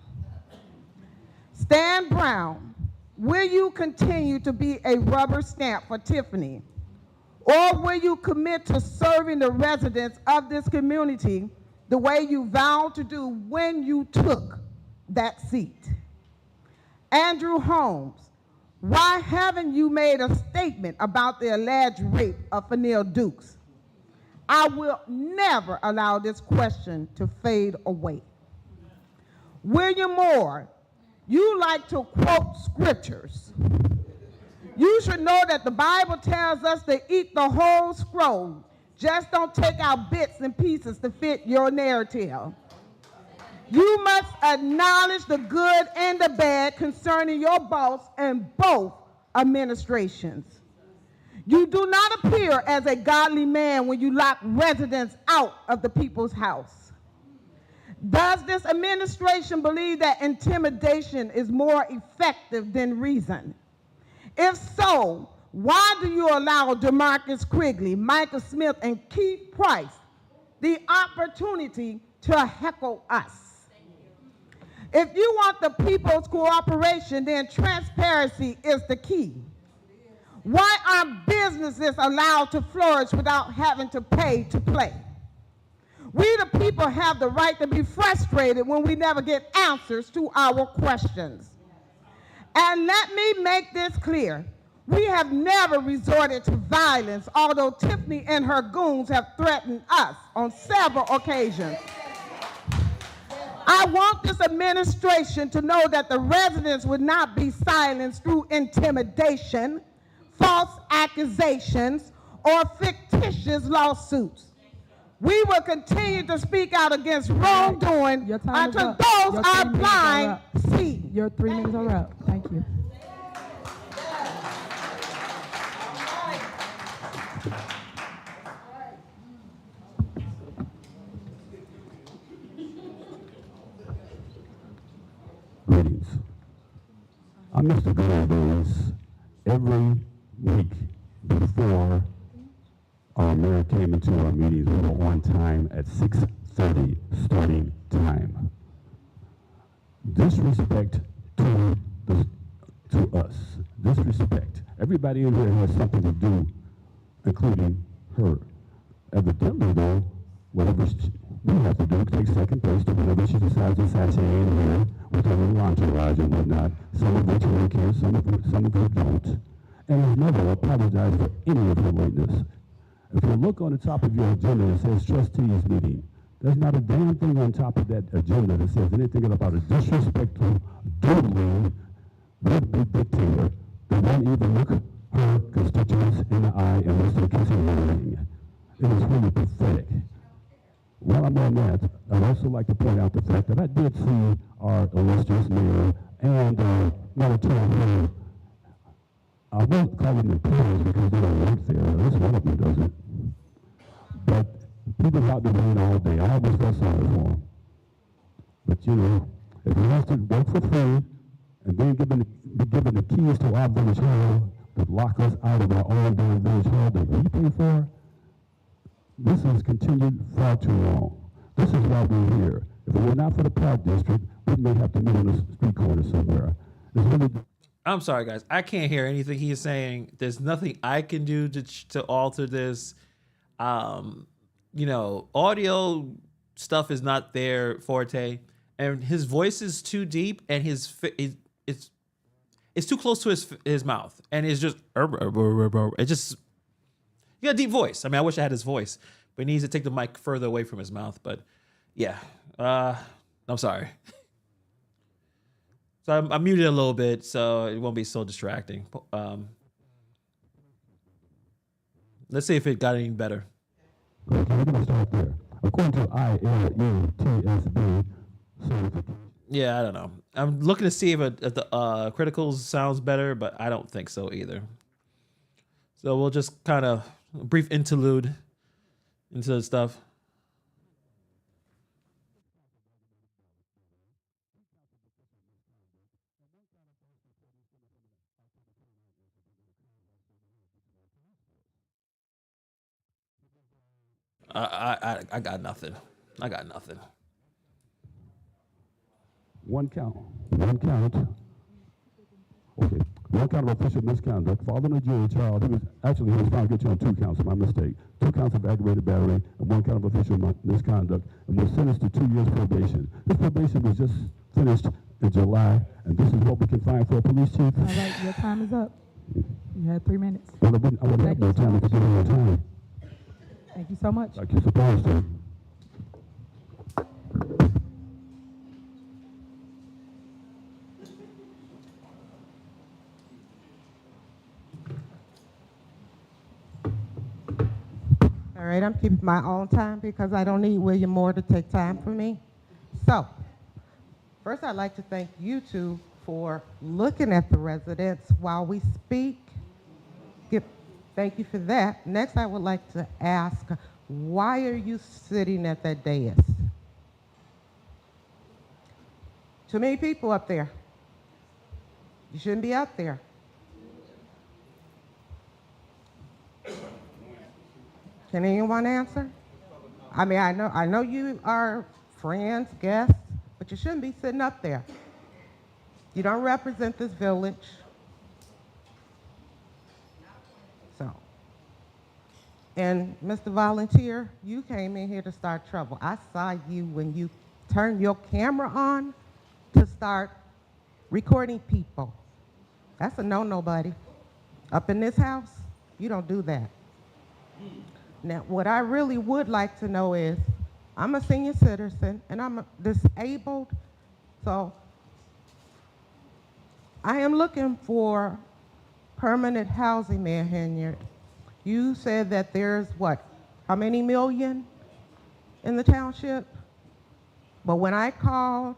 Stan Brown, will you continue to be a rubber stamp for Tiffany, or will you commit to serving the residents of this community the way you vowed to do when you took that seat? Andrew Holmes, why haven't you made a statement about the alleged rape of Fanil Dukes? I will never allow this question to fade away. William Moore, you like to quote scriptures. You should know that the Bible tells us to eat the whole scroll. Just don't take out bits and pieces to fit your narrative. You must acknowledge the good and the bad concerning your boss and both administrations. You do not appear as a godly man when you lock residents out of the people's house. Does this administration believe that intimidation is more effective than reason? If so, why do you allow DeMarcus Quigley, Michael Smith, and Keith Price the opportunity to heckle us? If you want the people's cooperation, then transparency is the key. Why are businesses allowed to flourish without having to pay to play? We the people have the right to be frustrated when we never get answers to our questions. And let me make this clear. We have never resorted to violence, although Tiffany and her goons have threatened us on several occasions. I want this administration to know that the residents would not be silenced through intimidation, false accusations, or fictitious lawsuits. We will continue to speak out against wrongdoing until those are blind see. Your 3 minutes are up. Thank you. Greetings. I miss the good old days. Every week before our mayor came into our meetings, we were on time at 6:30 starting time. Disrespect to us. Disrespect. Everybody in here has something to do, including her. Evidently, though, whatever we have to do takes second place to whatever she decides to sashay in here with her little entourage and whatnot. Some of which really care, some of her don't. And has never apologized for any of her lateness. If you look on the top of your agenda, it says trustees meeting. There's not a damn thing on top of that agenda that says anything about a disrespectful, doodling, would-be dictator that won't even look her constituents in the eye unless they're kissing her ring. It is really pathetic. While I'm on that, I'd also like to point out the fact that I did see our illustrious mayor and Mediterranean. I won't call them employees because they don't work there. At least one of them doesn't. But people out there rain all day. I always felt sorry for them. But you know, if he has to work for free and then be given the keys to our village hall that lock us out of our own damn village hall that we pay for, this has continued far too long. This is why we're here. If it were not for the Park District, we may have to meet on a street corner somewhere. It's really. I'm sorry, guys. I can't hear anything he is saying. There's nothing I can do to alter this. You know, audio stuff is not their forte, and his voice is too deep, and it's too close to his mouth, and it's just it just. He got a deep voice. I mean, I wish I had his voice, but he needs to take the mic further away from his mouth. But yeah, I'm sorry. So I muted a little bit so it won't be so distracting. Let's see if it got any better. Okay, we're going to start there. According to ILUTSB certification. Yeah, I don't know. I'm looking to see if the criticals sounds better, but I don't think so either. So we'll just kind of brief interlude into the stuff. I got nothing. I got nothing. One count. Okay. One count of official misconduct. Following a jury trial, he was found guilty on 2 counts, my mistake. 2 counts of aggravated battery and 1 count of official misconduct, and was sentenced to 2 years probation. His probation was just finished in July, and this is what we can find for a police chief. All right, your time is up. You had 3 minutes. Well, I wouldn't have no time if I didn't have no time. Thank you so much. Like you're supposed to. All right, I'm keeping my own time because I don't need William Moore to take time from me. So, First, I'd like to thank you two for looking at the residents while we speak. Thank you for that. Next, I would like to ask, why are you sitting at that dais? Too many people up there. You shouldn't be up there. Can anyone answer? I mean, I know you are friends, guests, but you shouldn't be sitting up there. You don't represent this village. So, and Mr. Volunteer, you came in here to start trouble. I saw you when you turned your camera on to start recording people. That's a no-no, buddy. Up in this house, you don't do that. Now, what I really would like to know is, I'm a senior citizen and I'm disabled, so I am looking for permanent housing, Mayor Henyard. You said that there's what, how many million in the township? But when I called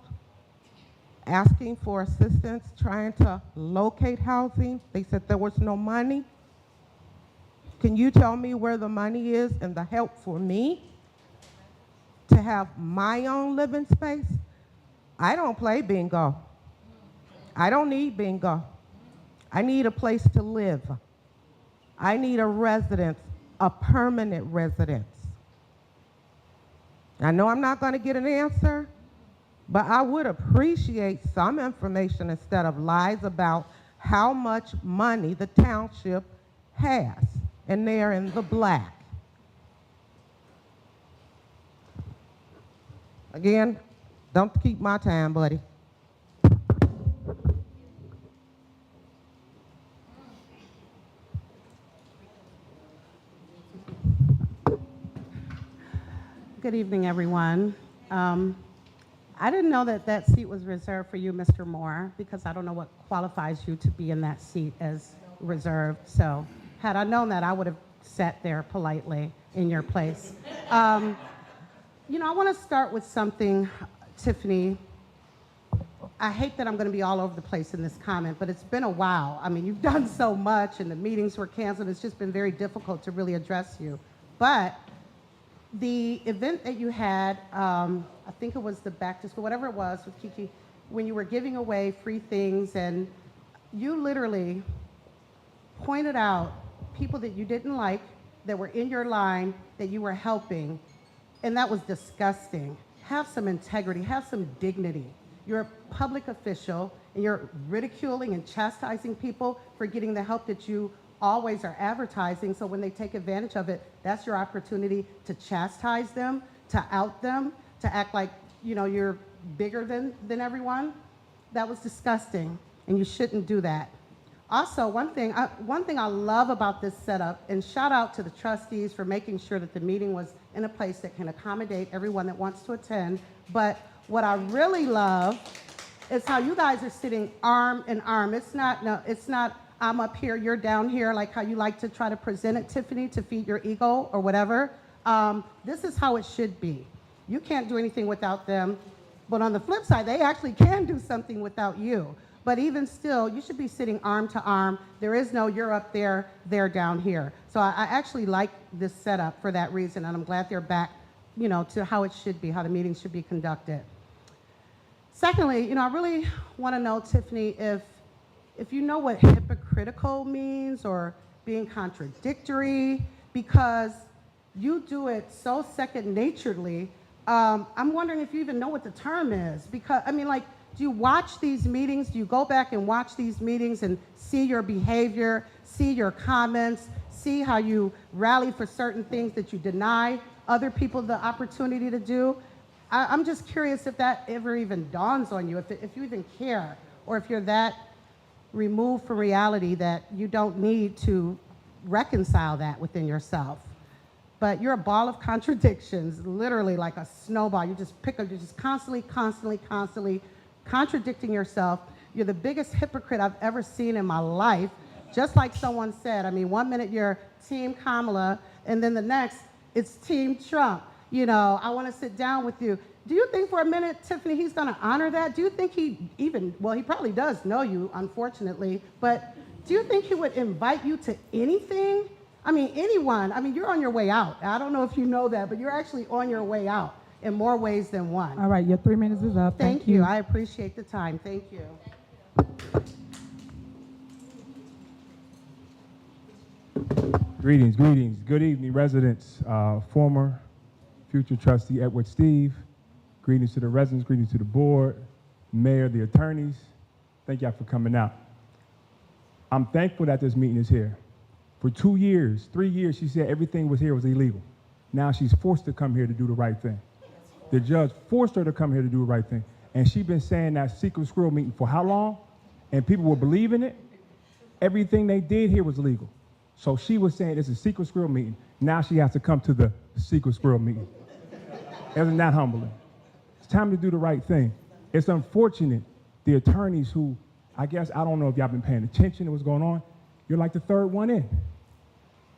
asking for assistance trying to locate housing, they said there was no money. Can you tell me where the money is and the help for me to have my own living space? I don't play bingo. I don't need bingo. I need a place to live. I need a residence, a permanent residence. I know I'm not going to get an answer, but I would appreciate some information instead of lies about how much money the township has, and they're in the black. Again, don't keep my time, buddy. Good evening, everyone. I didn't know that that seat was reserved for you, Mr. Moore, because I don't know what qualifies you to be in that seat as reserved. So had I known that, I would have sat there politely in your place. You know, I want to start with something, Tiffany. I hate that I'm going to be all over the place in this comment, but it's been a while. I mean, you've done so much, and the meetings were canceled. It's just been very difficult to really address you. But the event that you had, I think it was the back to school, whatever it was with Kiki, when you were giving away free things, and you literally pointed out people that you didn't like, that were in your line, that you were helping, and that was disgusting. Have some integrity, have some dignity. You're a public official, and you're ridiculing and chastising people for getting the help that you always are advertising, so when they take advantage of it, that's your opportunity to chastise them, to out them, to act like, you know, you're bigger than everyone. That was disgusting, and you shouldn't do that. Also, one thing I love about this setup, and shout out to the trustees for making sure that the meeting was in a place that can accommodate everyone that wants to attend, but what I really love is how you guys are sitting arm in arm. It's not I'm up here, you're down here, like how you like to try to present it, Tiffany, to feed your ego or whatever. This is how it should be. You can't do anything without them, but on the flip side, they actually can do something without you. But even still, you should be sitting arm to arm. There is no you're up there, they're down here. So I actually like this setup for that reason, and I'm glad they're back, you know, to how it should be, how the meeting should be conducted. Secondly, you know, I really want to know, Tiffany, if you know what hypocritical means or being contradictory, because you do it so second-naturedly. I'm wondering if you even know what the term is, because, I mean, like, do you watch these meetings? Do you go back and watch these meetings and see your behavior, see your comments, see how you rally for certain things that you deny other people the opportunity to do? I'm just curious if that ever even dawns on you, if you even care, or if you're that removed from reality that you don't need to reconcile that within yourself. But you're a ball of contradictions, literally like a snowball. You just pick up, you're just constantly contradicting yourself. You're the biggest hypocrite I've ever seen in my life. Just like someone said, I mean, one minute you're Team Kamala, and then the next, it's Team Trump. You know, I want to sit down with you. Do you think for a minute, Tiffany, he's going to honor that? Do you think he even, well, he probably does know you, unfortunately, but do you think he would invite you to anything? I mean, anyone. I mean, you're on your way out. I don't know if you know that, but you're actually on your way out in more ways than one. All right, your 3 minutes is up. Thank you. I appreciate the time. Thank you. Greetings, greetings. Good evening, residents. Former, future trustee Edward Steve. Greetings to the residents, greetings to the board, mayor, the attorneys. Thank y'all for coming out. I'm thankful that this meeting is here. For 2 years, 3 years, she said everything was here was illegal. Now she's forced to come here to do the right thing. The judge forced her to come here to do the right thing. And she's been saying that secret squirrel meeting for how long? And people were believing it. Everything they did here was legal. So she was saying it's a secret squirrel meeting. Now she has to come to the secret squirrel meeting. Isn't that humbling? It's time to do the right thing. It's unfortunate the attorneys who, I guess, I don't know if y'all been paying attention to what's going on. You're like the third one in.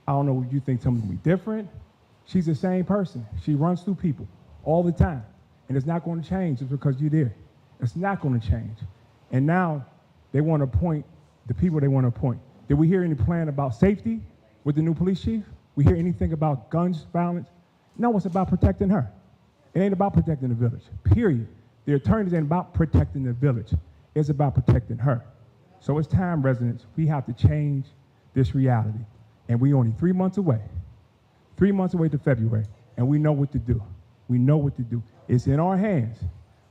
I don't know if you think something will be different. She's the same person. She runs through people all the time. And it's not going to change just because you're there. It's not going to change. And now they want to appoint the people they want to appoint. Did we hear any plan about safety with the new police chief? We hear anything about guns, violence? No, it's about protecting her. It ain't about protecting the village, period. The attorneys ain't about protecting the village. It's about protecting her. So it's time, residents, we have to change this reality. And we only 3 months away. 3 months away to February, and we know what to do. We know what to do. It's in our hands.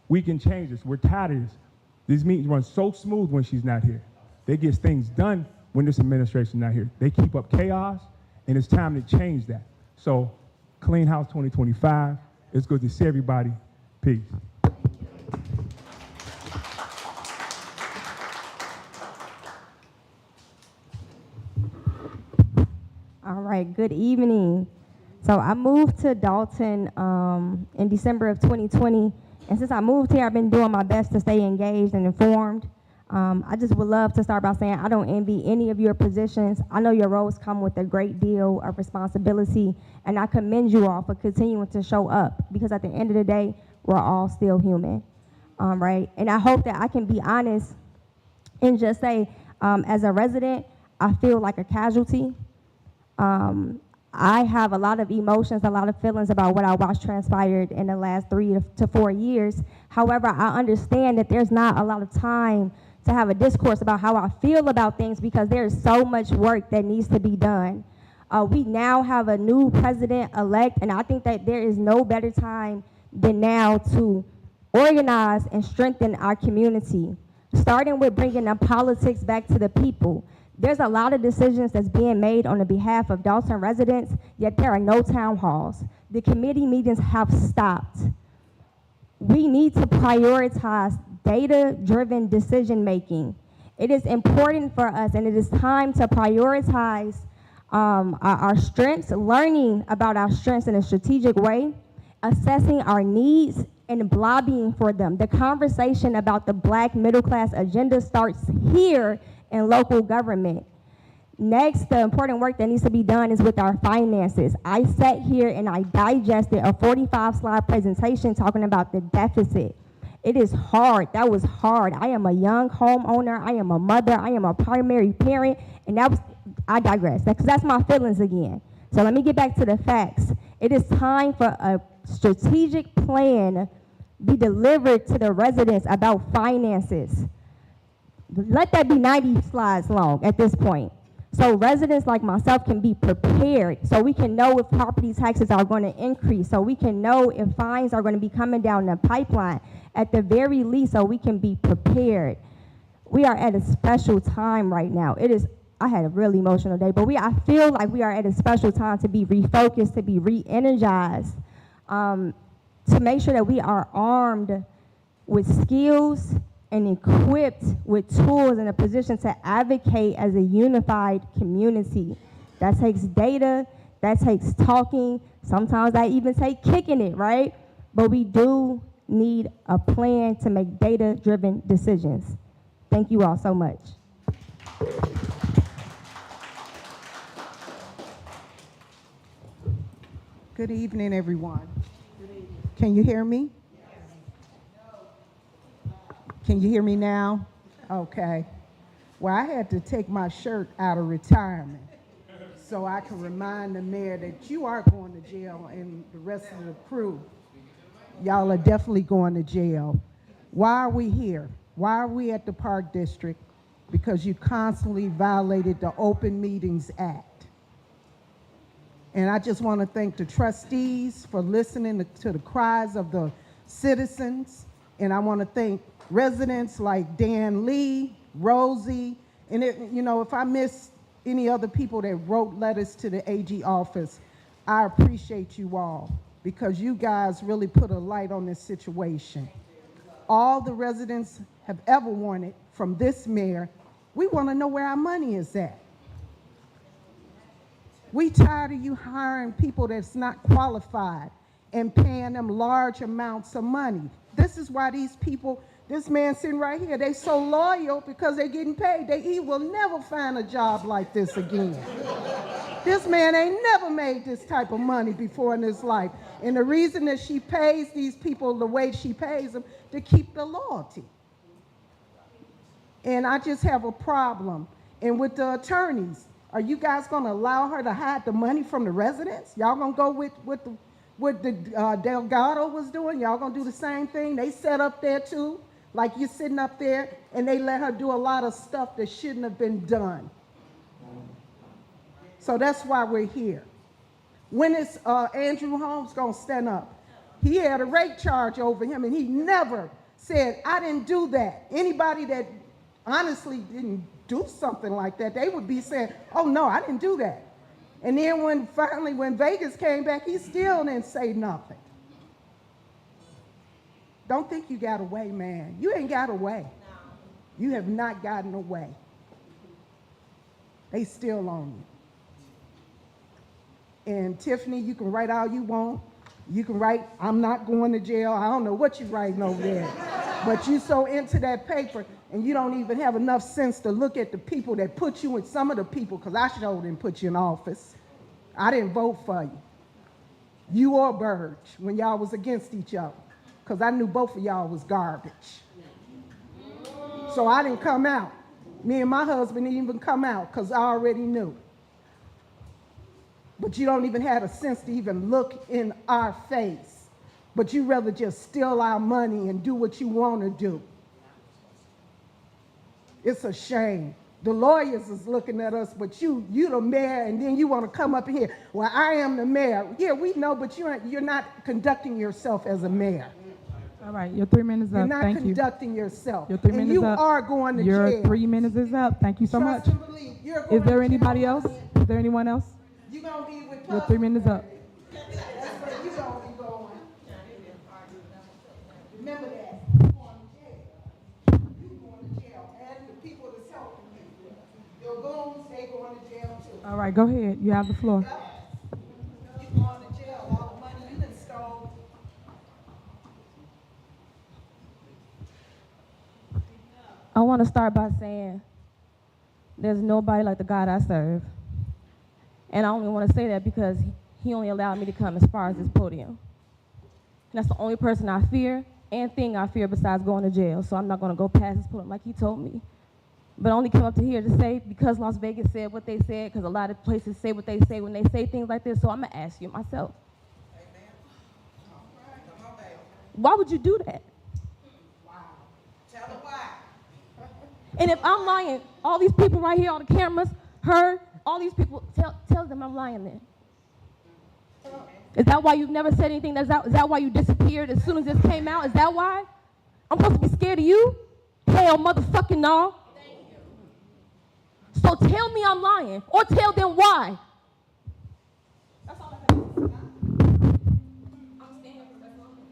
We can change this. We're tired of this. These meetings run so smooth when she's not here. They get things done when this administration not here. They keep up chaos, and it's time to change that. So, Clean House 2025. It's good to see everybody. Peace. All right, good evening. So I moved to Dalton in December of 2020, and since I moved here, I've been doing my best to stay engaged and informed. I just would love to start by saying I don't envy any of your positions. I know your roles come with a great deal of responsibility, and I commend you all for continuing to show up, because at the end of the day, we're all still human, right? And I hope that I can be honest and just say, as a resident, I feel like a casualty. I have a lot of emotions, a lot of feelings about what I watched transpired in the last 3 to 4 years. However, I understand that there's not a lot of time to have a discourse about how I feel about things, because there's so much work that needs to be done. We now have a new president-elect, and I think that there is no better time than now to organize and strengthen our community, starting with bringing the politics back to the people. There's a lot of decisions that's being made on the behalf of Dalton residents, yet there are no town halls. The committee meetings have stopped. We need to prioritize data-driven decision-making. It is important for us, and it is time to prioritize our strengths, learning about our strengths in a strategic way, assessing our needs, and lobbying for them. The conversation about the Black middle-class agenda starts here in local government. Next, the important work that needs to be done is with our finances. I sat here and I digested a 45-slide presentation talking about the deficit. It is hard. That was hard. I am a young homeowner. I am a mother. I am a primary parent. And I digress, because that's my feelings again. So let me get back to the facts. It is time for a strategic plan be delivered to the residents about finances. Let that be 90 slides long at this point. So residents like myself can be prepared, so we can know if property taxes are going to increase, so we can know if fines are going to be coming down the pipeline, at the very least, so we can be prepared. We are at a special time right now. I had a really emotional day, but I feel like we are at a special time to be refocused, to be re-energized, to make sure that we are armed with skills and equipped with tools in a position to advocate as a unified community. That takes data, that takes talking, sometimes that even takes kicking it, right? But we do need a plan to make data-driven decisions. Thank you all so much. Good evening, everyone. Can you hear me? Can you hear me now? Okay. Well, I had to take my shirt out of retirement so I can remind the mayor that you are going to jail and the rest of the crew. Y'all are definitely going to jail. Why are we here? Why are we at the Park District? Because you constantly violated the Open Meetings Act. And I just want to thank the trustees for listening to the cries of the citizens. And I want to thank residents like Dan Lee, Rosie, and if I miss any other people that wrote letters to the AG office, I appreciate you all because you guys really put a light on this situation. All the residents have ever wanted from this mayor, we want to know where our money is at. We tired of you hiring people that's not qualified and paying them large amounts of money. This is why these people, this man sitting right here, they so loyal because they're getting paid. He will never find a job like this again. This man ain't never made this type of money before in his life. And the reason that she pays these people the way she pays them, to keep the loyalty. And I just have a problem. And with the attorneys, are you guys gonna allow her to hide the money from the residents? Y'all gonna go with what the Delgado was doing? Y'all gonna do the same thing? They set up there too, like you're sitting up there, and they let her do a lot of stuff that shouldn't have been done. So that's why we're here. When is Andrew Holmes gonna stand up? He had a rape charge over him, and he never said, I didn't do that. Anybody that honestly didn't do something like that, they would be saying, oh no, I didn't do that. And then when Vegas came back, he still didn't say nothing. Don't think you got away, man. You ain't got away. You have not gotten away. They still on you. And Tiffany, you can write all you want. You can write, I'm not going to jail. I don't know what you're writing over there. But you so into that paper, and you don't even have enough sense to look at the people that put you in, some of the people, because I sure didn't put you in office. I didn't vote for you. You or Burge, when y'all was against each other, because I knew both of y'all was garbage. So I didn't come out. Me and my husband didn't even come out, because I already knew. But you don't even have a sense to even look in our face. But you rather just steal our money and do what you want to do. It's a shame. The lawyers is looking at us, but you the mayor, and then you want to come up in here. Well, I am the mayor. Yeah, we know, but you're not conducting yourself as a mayor. All right, your 3 minutes up. You're not Thank you. conducting yourself. Your 3 and minutes you up. are going to Your jail. 3 minutes is up. Thank you so much. Trust and believe, you're going Is there to anybody jail. else? Is there anyone else? You're going to be with Your 3 minutes up. That's where you're going to be going. Remember that. You're going to jail. You're going to jail. And the people that's helping you. Your goons, they going to jail too. All right, go ahead. You have the floor. You're going to jail. All the money you done stole. I want to start by saying there's nobody like the God I serve. And I only want to say that because he only allowed me to come as far as this podium. And that's the only person I fear and thing I fear besides going to jail. So I'm not going to go past this podium like he told me. But I only come up to here to say, because Las Vegas said what they said, because a lot of places say what they say when they say things like this, so I'm going to ask you myself. Amen. All right. Come on, baby. Why would you do that? Wow. Tell them why. And if I'm lying, all these people right here, all the cameras, her, all these people, tell them I'm lying then. Is that why you've never said anything? Is that why you disappeared as soon as this came out? Is that why? I'm supposed to be scared of you? Hell, motherfucking no. So tell me I'm lying, or tell them why. That's all I can do. I'm standing for that moment.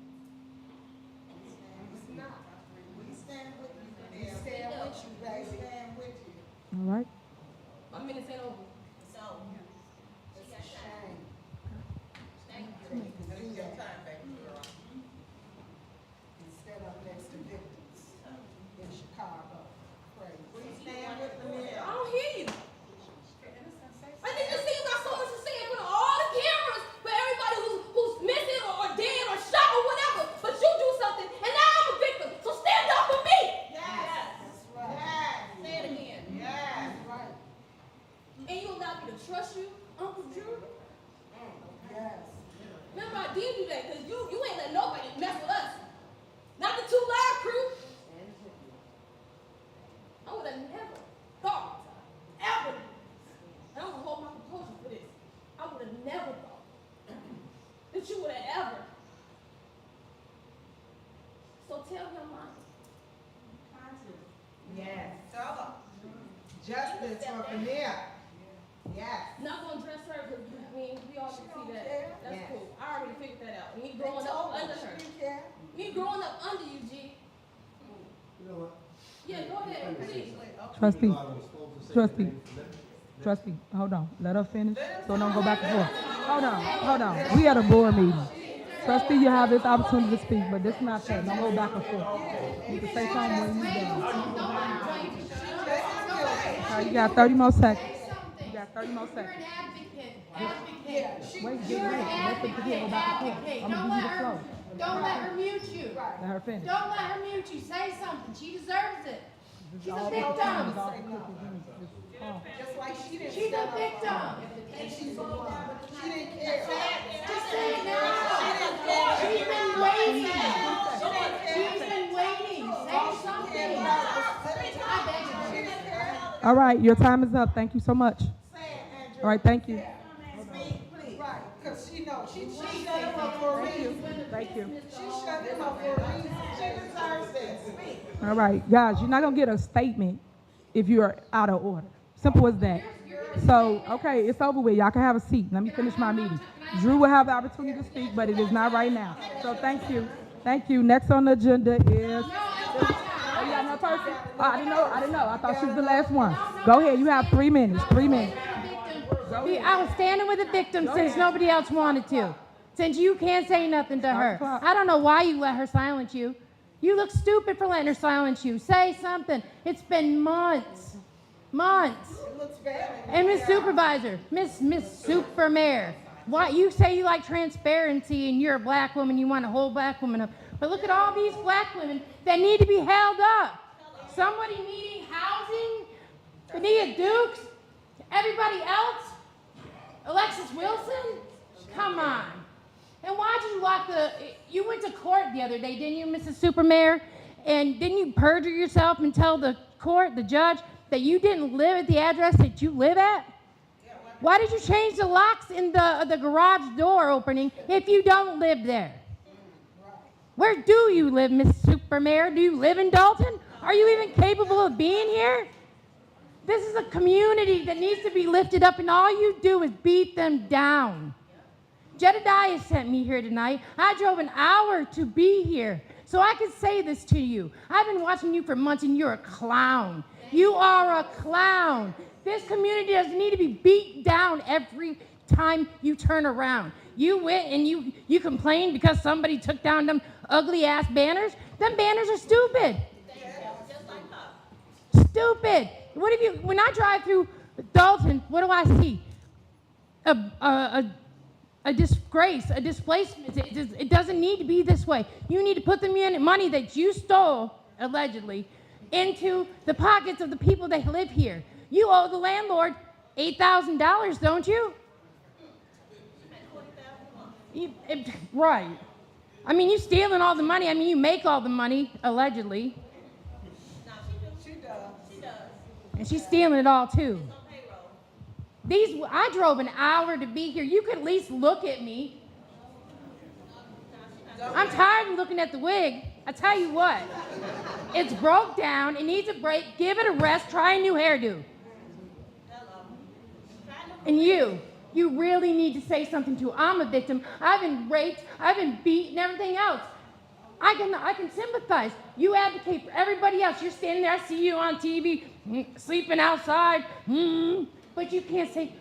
We stand with you. We stand with you, baby. We stand with you. All right. My minute's ain't over. It's a shame. Thank you. Give your time back, girl. Instead of next to victims in Chicago. Crazy. We stand with the mayor. I don't hear you. I think you see tell him mine. Yes. Justice for Vanilla. Yes. Not gonna dress her because we all can see that. That's Yes. cool. I already figured that out. Me growing up under her. Me growing up under you, G. Yeah, go ahead, please. Trustee, hold on. Let her finish, so don't go back and forth. Hold on. We at a board meeting. Trustee, you have this opportunity to speak, but this is not fair. Don't go back and forth. You can say something when you're done. All right, you got 30 more seconds. You got 30 more seconds. Wait, let the kid go back and forth. I'm gonna give you the floor. Don't let her mute you. Let her finish. Don't let her mute you. Say something. She deserves it. She's a All victim. Just like she didn't. She's a victim. She didn't care. Just say it now. She's been waiting. She's been waiting. Say something. I beg you. All right, your time is up. Thank you so much. All right, thank you. Right, because she knows. She shut him up for a reason. Thank you. She shut him up for a reason. She deserves this. All right, guys, you're not gonna get a statement if you're out of order. Simple as that. So, okay, it's over with. Y'all can have a seat. Let me finish my meeting. Drew will have the opportunity to speak, but it is not right now. So thank you. Thank you. Next on the agenda is. Oh, you got another person? Oh, I didn't know. I thought she was the last one. Go ahead. You have 3 minutes. 3 minutes. I was standing with the victim since nobody else wanted to. Since you can't say nothing to her. I don't know why you let her silence you. You look stupid for letting her silence you. Say something. It's been months. Months. And Miss Supervisor, Miss Super Mayor, why you say you like transparency and you're a black woman, you want a whole black woman up. But look at all these black women that need to be held up. Somebody needing housing, Tania Dukes, everybody else, Alexis Wilson, come on. And why'd you lock you went to court the other day, didn't you, Mrs. Super Mayor? And didn't you perjure yourself and tell the court, the judge, that you didn't live at the address that you live at? Why did you change the locks in the garage door opening if you don't live there? Where do you live, Miss Super Mayor? Do you live in Dalton? Are you even capable of being here? This is a community that needs to be lifted up, and all you do is beat them down. Jedediah sent me here tonight. I drove an hour to be here, so I can say this to you. I've been watching you for months, and you're a clown. You are a clown. This community doesn't need to be beat down every time you turn around. You went and you complained because somebody took down them ugly-ass banners. Them banners are stupid. Stupid. When I drive through Dalton, what do I see? A disgrace, a displacement. It doesn't need to be this way. You need to put the money that you stole, allegedly, into the pockets of the people that live here. You owe the landlord $8,000, don't you? Right. I mean, you stealing all the money. I mean, you make all the money, allegedly. She does. And she's stealing it all, too. I drove an hour to be here. You could at least look at me. I'm tired of looking at the wig. I tell you what. It's broke down. It needs a break. Give it a rest. Try a new hairdo. And you really need to say something too. I'm a victim. I've been raped. I've been beat and everything else. I can sympathize. You advocate for everybody else. You're standing there. I see you on TV, sleeping outside. But you can't say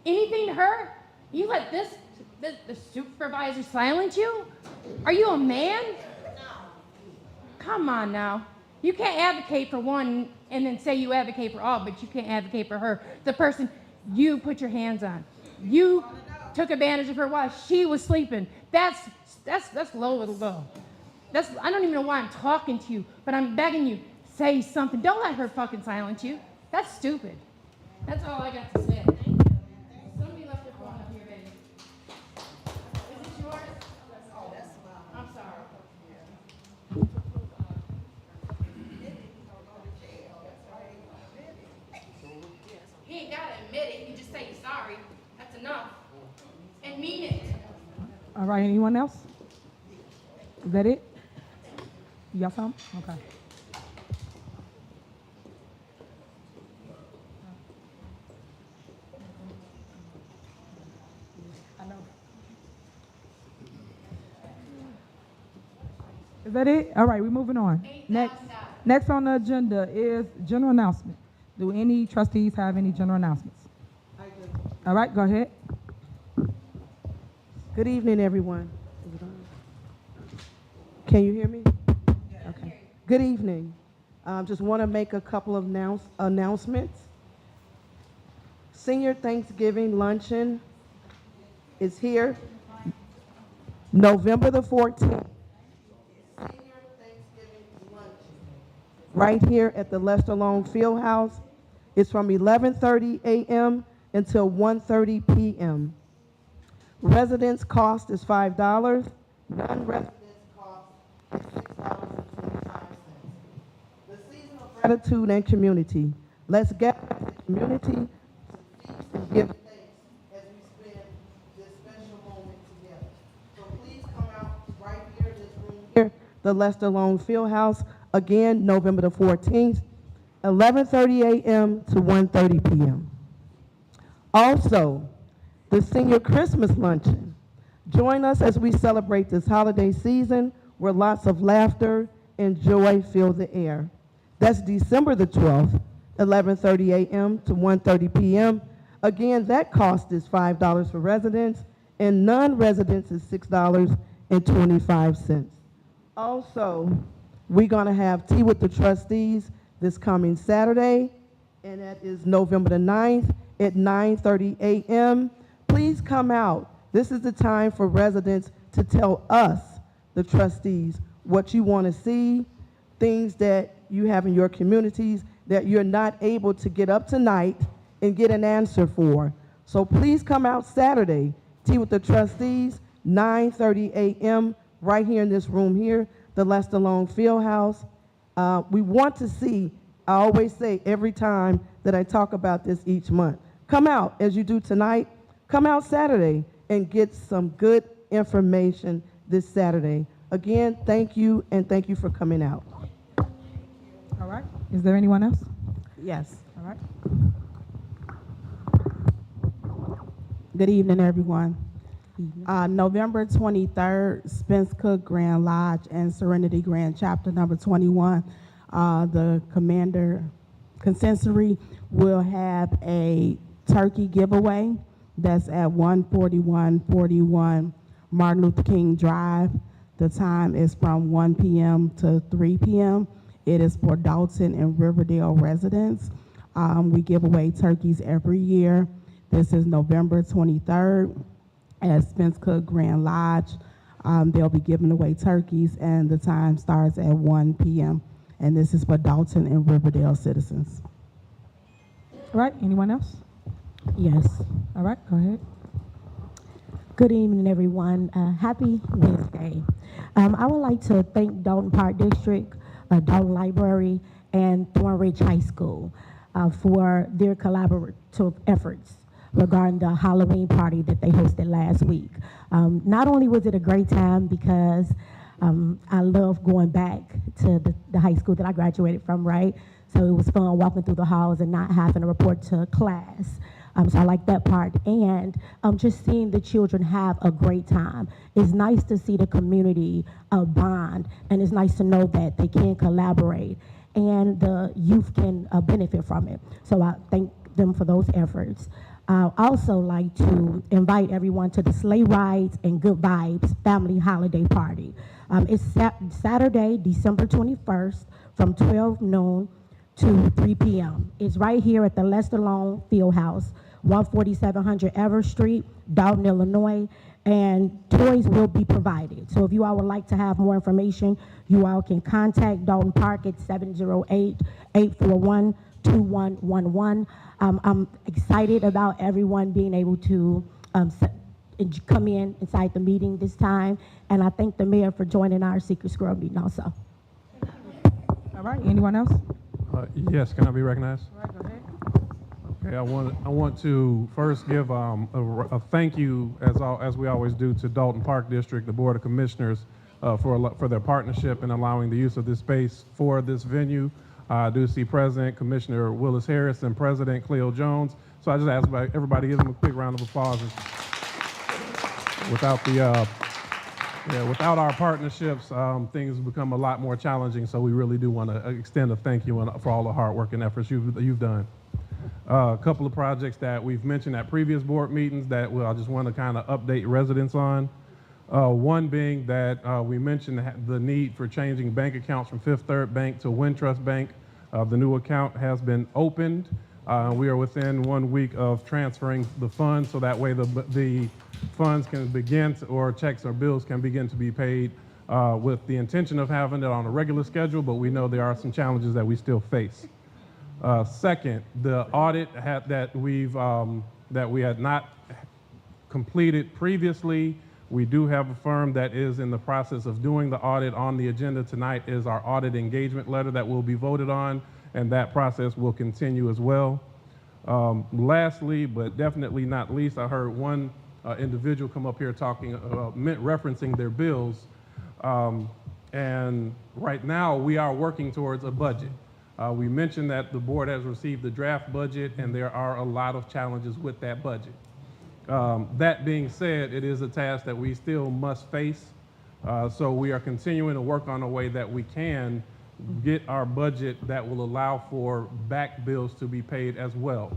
anything to her? You let the supervisor silence you? Are you a man? No. Come on now. You can't advocate for one and then say you advocate for all, but you can't advocate for her, the person you put your hands on. You took advantage of her while she was sleeping. That's low of the low. I don't even know why I'm talking to you, but I'm begging you, say something. Don't let her fucking silence you. That's stupid. That's all I got to say. Somebody left their phone up here, baby. Is this yours? Oh, that's mine. I'm sorry. He ain't got to admit it. You just say you're sorry. That's enough. And mean it. All right, anyone else? Is that it? You got something? Okay. Is that it? All right, we're moving on. Next on the agenda is general announcement. Do any trustees have any general announcements? I do. All right, go ahead. Good evening, everyone. Is it on? Can you hear me? Okay. Good evening. Just want to make a couple of announcements. Senior Thanksgiving luncheon is here, November the 14th. Senior Thanksgiving luncheon, right here at the Lester Long Fieldhouse. It's from 11:30 a.m. until 1:30 p.m. Residence cost is $5. Non-residence cost is $6.25. The season of gratitude and community. Let's gather as a community to feast and give thanks as we spend this special moment together. So please come out right here in this room here, the Lester Long Fieldhouse, again, November the 14th, 11:30 a.m. to 1:30 p.m. Also, the Senior Christmas Luncheon. Join us as we celebrate this holiday season where lots of laughter and joy fill the air. That's December the 12th, 11:30 a.m. to 1:30 p.m. Again, that cost is $5 for residents, and non-residents is $6.25. Also, we're going to have tea with the trustees this coming Saturday, and that is November the 9th at 9:30 a.m. Please come out. This is the time for residents to tell us, the trustees, what you want to see, things that you have in your communities that you're not able to get up tonight and get an answer for. So please come out Saturday, tea with the trustees, 9:30 a.m., right here in this room here, the Lester Long Fieldhouse. We want to see, I always say every time that I talk about this each month, come out as you do tonight. Come out Saturday and get some good information this Saturday. Again, thank you, and thank you for coming out. All right. Is there anyone else? Yes. All right. Good evening, everyone. November 23rd, Spence Cook Grand Lodge and Serenity Grand Chapter number 21, the Commander Consensory will have a turkey giveaway. That's at 14141 Martin Luther King Drive. The time is from 1 p.m. to 3 p.m. It is for Dalton and Riverdale residents. We give away turkeys every year. This is November 23rd at Spence Cook Grand Lodge. They'll be giving away turkeys, and the time starts at 1 p.m. And this is for Dalton and Riverdale citizens. All right. Anyone else? Yes. All right. Go ahead. Good evening, everyone. Happy Wednesday. I would like to thank Dalton Park District, Dalton Library, and Thornridge High School for their collaborative efforts regarding the Halloween party that they hosted last week. Not only was it a great time because I love going back to the high school that I graduated from, right? So it was fun walking through the halls and not having to report to class. So I like that part. And just seeing the children have a great time. It's nice to see the community bond, and it's nice to know that they can collaborate and the youth can benefit from it. So I thank them for those efforts. I also like to invite everyone to the Sleigh Rides and Good Vibes Family Holiday Party. It's Saturday, December 21st from 12 noon to 3 p.m. It's right here at the Lester Long Fieldhouse, 14700 Everett Street, Dalton, Illinois, and toys will be provided. So if you all would like to have more information, you all can contact Dalton Park at 708-841-2111. I'm excited about everyone being able to come inside the meeting this time, and I thank the mayor for joining our Secret Squirrel meeting also. All right. Anyone else? Yes, can I be recognized? All right. Go ahead. Okay, I want to first give a thank you, as we always do, to Dalton Park District, the Board of Commissioners, for their partnership in allowing the use of this space for this venue. I do see President Commissioner Willis Harris and President Cleo Jones. So I just ask everybody to give them a quick round of applause. Without our partnerships, things become a lot more challenging. So we really do want to extend a thank you for all the hard work and efforts you've done. A couple of projects that we've mentioned at previous board meetings that I just want to kind of update residents on. One being that we mentioned the need for changing bank accounts from Fifth Third Bank to Wintrust Bank. The new account has been opened. We are within 1 week of transferring the funds, so that way the funds can begin or checks or bills can begin to be paid with the intention of having it on a regular schedule, but we know there are some challenges that we still face. Second, the audit that we had not completed previously. We do have a firm that is in the process of doing the audit. On the agenda tonight is our audit engagement letter that will be voted on, and that process will continue as well. Lastly, but definitely not least, I heard one individual come up here referencing their bills. And right now we are working towards a budget. We mentioned that the board has received the draft budget, and there are a lot of challenges with that budget. That being said, it is a task that we still must face. So we are continuing to work on a way that we can get our budget that will allow for back bills to be paid as well.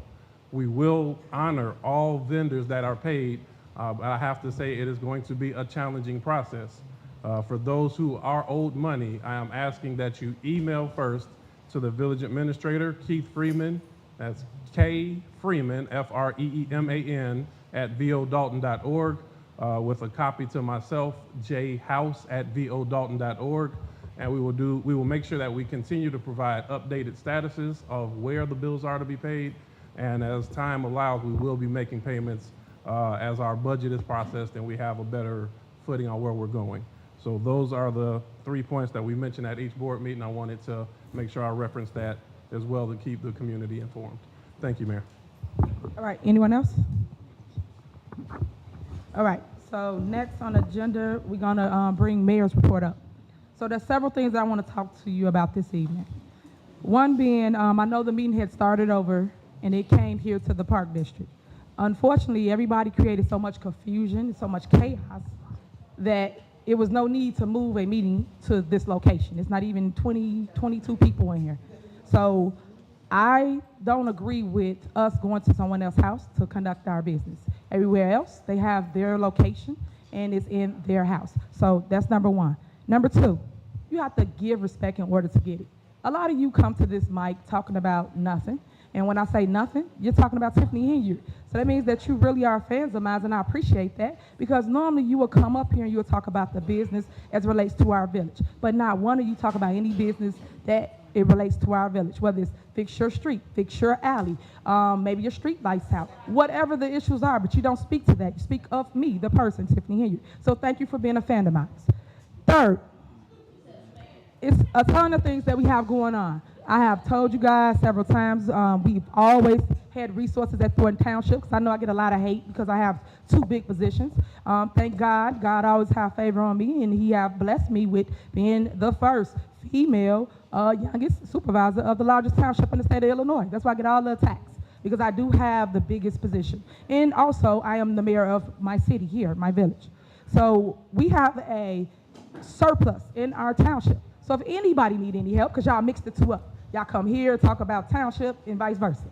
We will honor all vendors that are paid, but I have to say it is going to be a challenging process. For those who are owed money, I am asking that you email first to the village administrator, Keith Freeman, that's K Freeman, Freeman, at vodalton.org, with a copy to myself, jhouse@vodalton.org. And we will make sure that we continue to provide updated statuses of where the bills are to be paid. And as time allows, we will be making payments as our budget is processed and we have a better footing on where we're going. So those are the 3 points that we mentioned at each board meeting. I wanted to make sure I referenced that as well to keep the community informed. Thank you, Mayor. All right, anyone else? All right, so next on the agenda, we're gonna bring Mayor's report up. So there's several things I want to talk to you about this evening. One being, I know the meeting had started over and it came here to the Park District. Unfortunately, everybody created so much confusion, so much chaos, that it was no need to move a meeting to this location. It's not even 22 people in here. So I don't agree with us going to someone else's house to conduct our business. Everywhere else, they have their location and it's in their house. So that's number one. Number two, you have to give respect in order to get it. A lot of you come to this mic talking about nothing. And when I say nothing, you're talking about Tiffany Henyard. So that means that you really are fans of mine, and I appreciate that, because normally you will come up here and you'll talk about the business as it relates to our village. But not one of you talk about any business that it relates to our village, whether it's fix your street, fix your alley, maybe your street lights out, whatever the issues are, but you don't speak to that. You speak of me, the person, Tiffany Henyard. So thank you for being a fan of mine. Third, it's a ton of things that we have going on. I have told you guys several times, we've always had resources at Thornton Township, because I know I get a lot of hate because I have 2 big positions. Thank God, God always have favor on me, and he have blessed me with being the first female youngest supervisor of the largest township in the state of Illinois. That's why I get all the attacks, because I do have the biggest position. And also, I am the mayor of my city here, my village. So we have a surplus in our township. So if anybody need any help, because y'all mixed the two up, y'all come here, talk about township, and vice versa.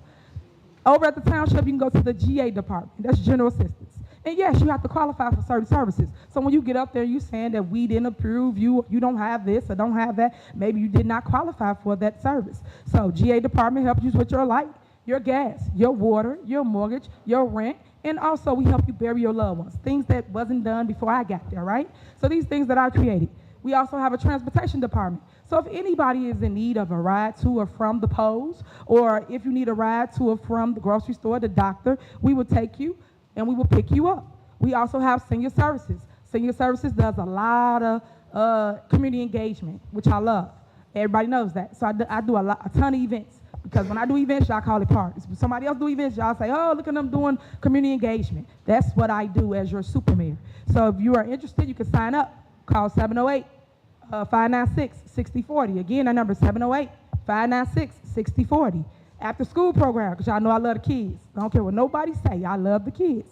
Over at the township, you can go to the GA department. That's general assistance. And yes, you have to qualify for certain services. So when you get up there, you saying that we didn't approve, you don't have this or don't have that, maybe you did not qualify for that service. So GA department helps you with your light, your gas, your water, your mortgage, your rent, and also we help you bury your loved ones, things that wasn't done before I got there, right? So these things that I created. We also have a transportation department. So if anybody is in need of a ride to or from the polls, or if you need a ride to or from the grocery store, the doctor, we will take you and we will pick you up. We also have senior services. Senior services does a lot of community engagement, which I love. Everybody knows that. So I do a ton of events, because when I do events, y'all call it parties. When somebody else do events, y'all say, oh, look at them doing community engagement. That's what I do as your super mayor. So if you are interested, you can sign up. call 708-596-6040. Again, that number is 708-596-6040. After school program, because y'all know I love the kids. I don't care what nobody say, I love the kids.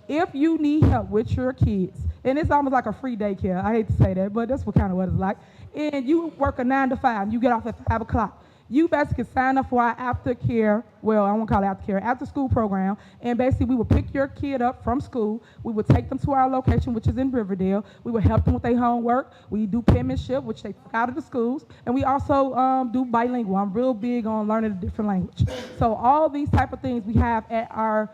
If you need help with your kids, and it's almost like a free daycare, I hate to say that, but that's what it's like, and you work a 9 to 5, and you get off at 5 o'clock, you basically sign up for our aftercare, well, I won't call it aftercare, after school program, and basically we will pick your kid up from school, we will take them to our location, which is in Riverdale, we will help them with their homework, we do penmanship, which they took out of the schools, and we also do bilingual. I'm real big on learning a different language. So all these type of things we have at our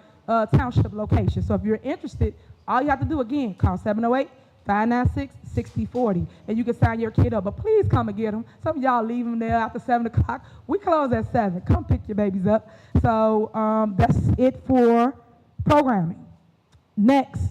township location. So if you're interested, all you have to do, again, call 708-596-6040, and you can sign your kid up. But please come and get them. Some of y'all leave them there after 7 o'clock. We close at 7. Come pick your babies up. So that's it for programming. Next,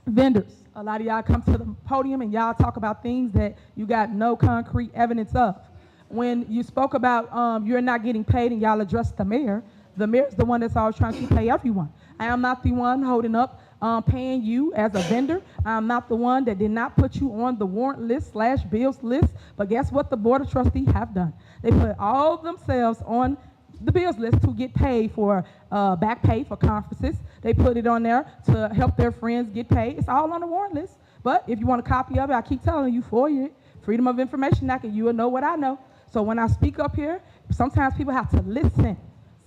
vendors. A lot of y'all come to the podium and y'all talk about things that you got no concrete evidence of. When you spoke about you're not getting paid and y'all addressed the mayor is the one that's always trying to pay everyone. I am not the one holding up paying you as a vendor. I'm not the one that did not put you on the warrant list / bills list. But guess what the Board of Trustees have done? They put all of themselves on the bills list to get paid for back pay for conferences. They put it on there to help their friends get paid. It's all on the warrant list. But if you want a copy of it, I keep telling you, for you, Freedom of Information Act, and you will know what I know. So when I speak up here, sometimes people have to listen.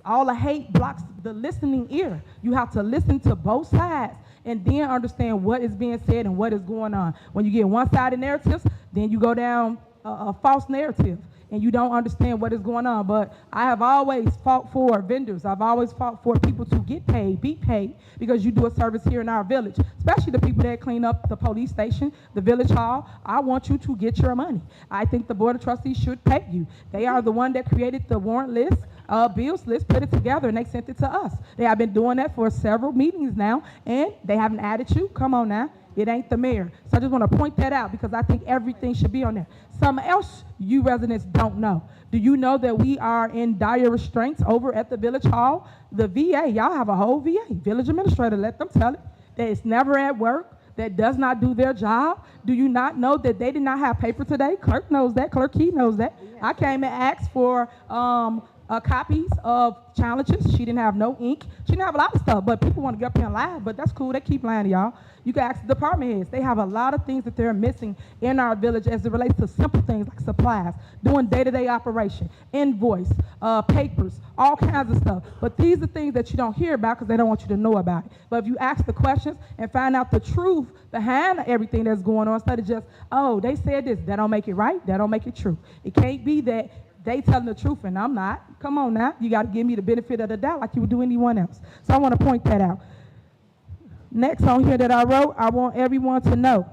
All the hate blocks the listening ear. You have to listen to both sides and then understand what is being said and what is going on. When you get one-sided narratives, then you go down a false narrative and you don't understand what is going on. But I have always fought for vendors. I've always fought for people to get paid, be paid, because you do a service here in our village, especially the people that clean up the police station, the village hall. I want you to get your money. I think the Board of Trustees should pay you. They are the one that created the warrant list, bills list, put it together, and they sent it to us. They have been doing that for several meetings now, and they haven't added you. Come on now. It ain't the mayor. So I just want to point that out because I think everything should be on there. Something else you residents don't know. Do you know that we are in dire restraints over at the village hall? The VA, y'all have a whole VA, village administrator, let them tell it, that it's never at work, that does not do their job. Do you not know that they did not have paper today? Clerk knows that, Clerk Key knows that. I came and asked for copies of challenges. She didn't have no ink. She didn't have a lot of stuff, but people want to get up here and lie, but that's cool. They keep lying to y'all. You can ask the department heads. They have a lot of things that they're missing in our village as it relates to simple things like supplies, doing day-to-day operation, invoice, papers, all kinds of stuff. But these are things that you don't hear about because they don't want you to know about it. But if you ask the questions and find out the truth behind everything that's going on, instead of just, oh, they said this, that don't make it right, that don't make it true. It can't be that they telling the truth and I'm not. Come on now. You got to give me the benefit of the doubt like you would do anyone else. So I want to point that out. Next on here that I wrote, I want everyone to know,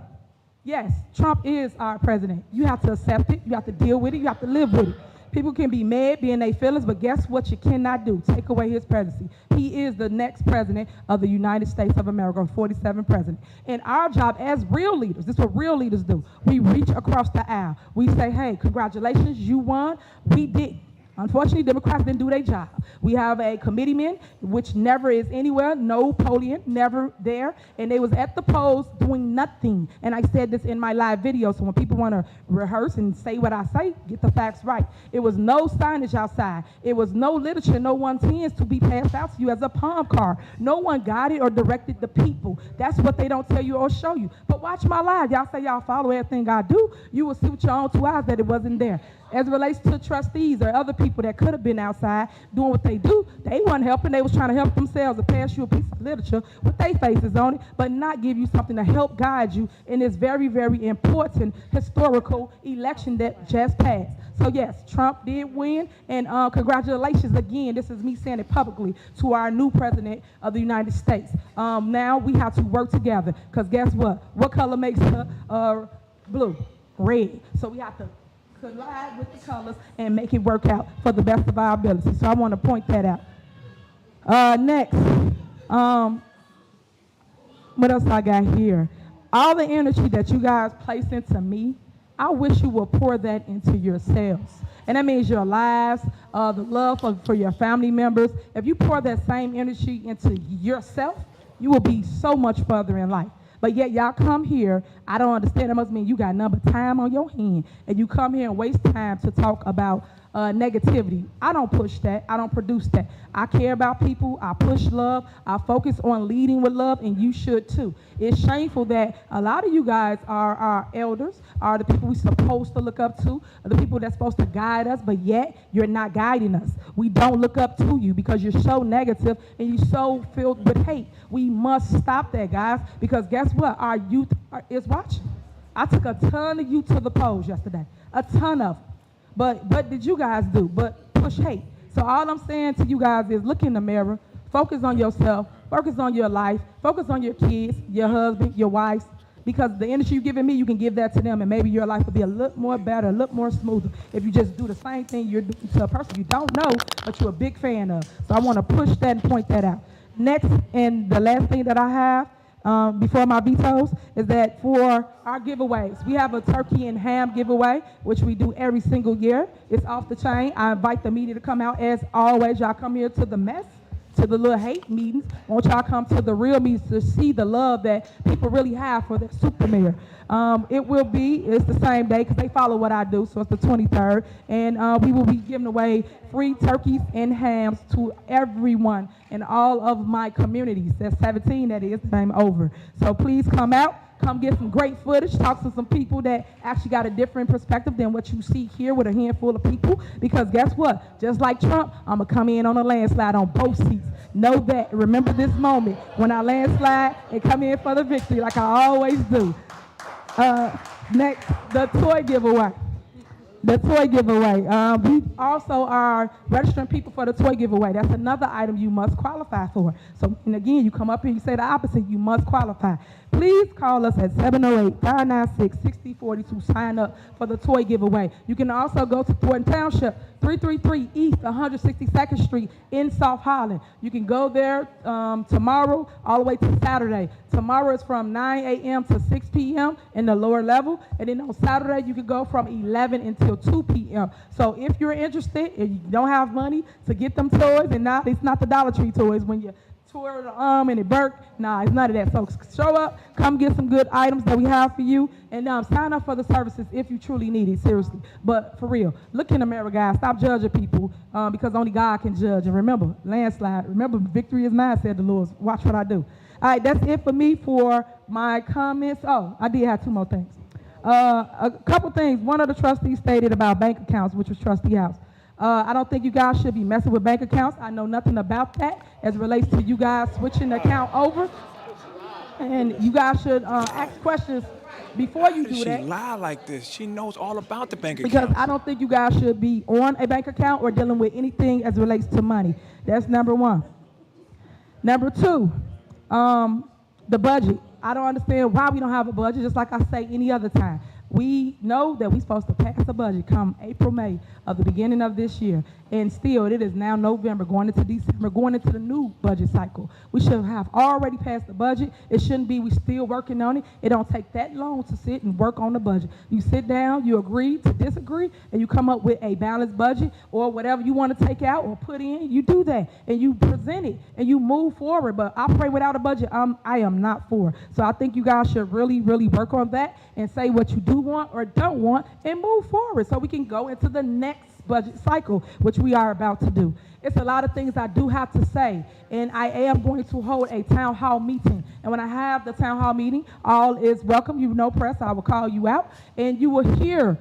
yes, Trump is our president. You have to accept it. You have to deal with it. You have to live with it. People can be mad, be in their feelings, but guess what you cannot do? Take away his presidency. He is the next president of the United States of America, 47th president. And our job as real leaders, this is what real leaders do. We reach across the aisle. We say, hey, congratulations, you won. We didn't. Unfortunately, Democrats didn't do their job. We have a committeeman, which never is anywhere, no polling, never there, and they was at the polls doing nothing. And I said this in my live video, so when people want to rehearse and say what I say, get the facts right. It was no signage outside. It was no literature, no 110s to be passed out to you as a palm card. No one guided or directed the people. That's what they don't tell you or show you. But watch my live. Y'all say y'all follow everything I do. You will see with your own 2 eyes that it wasn't there. As it relates to trustees or other people that could have been outside doing what they do, they weren't helping. They was trying to help themselves and pass you a piece of literature with their faces on it, but not give you something to help guide you in this very, very important historical election that just passed. So yes, Trump did win, and congratulations again. This is me saying it publicly to our new president of the United States. Now we have to work together, because guess what? What color makes blue? Red. So we have to collide with the colors and make it work out for the best of our ability. So I want to point that out. Next, what else I got here? All the energy that you guys place into me, I wish you would pour that into yourselves. And that means your lives, the love for your family members. If you pour that same energy into yourself, you will be so much further in life. But yet y'all come here, I don't understand, that must mean you got none but time on your hand, and you come here and waste time to talk about negativity. I don't push that. I don't produce that. I care about people. I push love. I focus on leading with love, and you should too. It's shameful that a lot of you guys are our elders, are the people we're supposed to look up to, are the people that's supposed to guide us, but yet you're not guiding us. We don't look up to you because you're so negative and you're so filled with hate. We must stop that, guys, because guess what? Our youth is watching. I took a ton of youth to the polls yesterday, a ton of them. But what did you guys do? But push hate. So all I'm saying to you guys is look in the mirror, focus on yourself, focus on your life, focus on your kids, your husband, your wives, because the energy you're giving me, you can give that to them, and maybe your life will be a little more better, a little more smoother if you just do the same thing you're doing to a person you don't know, but you're a big fan of. So I want to push that and point that out. Next, and the last thing that I have, before my vetoes, is that for our giveaways, we have a turkey and ham giveaway, which we do every single year. It's off the chain. I invite the media to come out as always. Y'all come here to the mess, to the little hate meetings. Won't y'all come to the real meetings to see the love that people really have for their super mayor? It's the same day because they follow what I do, so it's the 23rd, and we will be giving away free turkeys and hams to everyone in all of my communities. That's 17, that is, I'm over. So please come out. Come get some great footage, talk to some people that actually got a different perspective than what you see here with a handful of people. Because guess what? Just like Trump, I'm going to come in on a landslide on both seats. Know that. Remember this moment when I landslide and come in for the victory like I always do. Next, the toy giveaway. The toy giveaway. We also are registering people for the toy giveaway. That's another item you must qualify for. So, and again, you come up here, you say the opposite, you must qualify. Please call us at 708-596-6042. Sign up for the toy giveaway. You can also go to Thornton Township, 333 East 162nd Street in South Holland. You can go there tomorrow all the way to Saturday. Tomorrow is from 9 a.m. to 6 p.m. in the lower level. And then on Saturday, you can go from 11 until 2 p.m. So if you're interested and you don't have money to get them toys, and it's not the Dollar Tree toys when you tore the arm and it burnt. Nah, it's none of that. So show up, come get some good items that we have for you, and sign up for the services if you truly need it, seriously. But for real, look in the mirror, guys. Stop judging people because only God can judge. And remember, landslide. Remember, victory is mine, said the Lord. Watch what I do. All right, that's it for me for my comments. Oh, I did have two more things. A couple things. One of the trustees stated about bank accounts, which was Trustee House. I don't think you guys should be messing with bank accounts. I know nothing about that as it relates to you guys switching the account over. And you guys should ask questions before you do that. She lie like this? She knows all about the bank account. Because I don't think you guys should be on a bank account or dealing with anything as it relates to money. That's number one. Number two, the budget. I don't understand why we don't have a budget, just like I say any other time. We know that we're supposed to pass a budget come April, May of the beginning of this year. And still, it is now November, going into December, going into the new budget cycle. We should have already passed the budget. It shouldn't be we still working on it. It don't take that long to sit and work on the budget. You sit down, you agree to disagree, and you come up with a balanced budget or whatever you want to take out or put in. You do that, and you present it, and you move forward. But operate without a budget, I am not for. So I think you guys should really, really work on that and say what you do want or don't want and move forward so we can go into the next budget cycle, which we are about to do. It's a lot of things I do have to say, and I am going to hold a town hall meeting. And when I have the town hall meeting, all is welcome. You know, press, I will call you out, and you will hear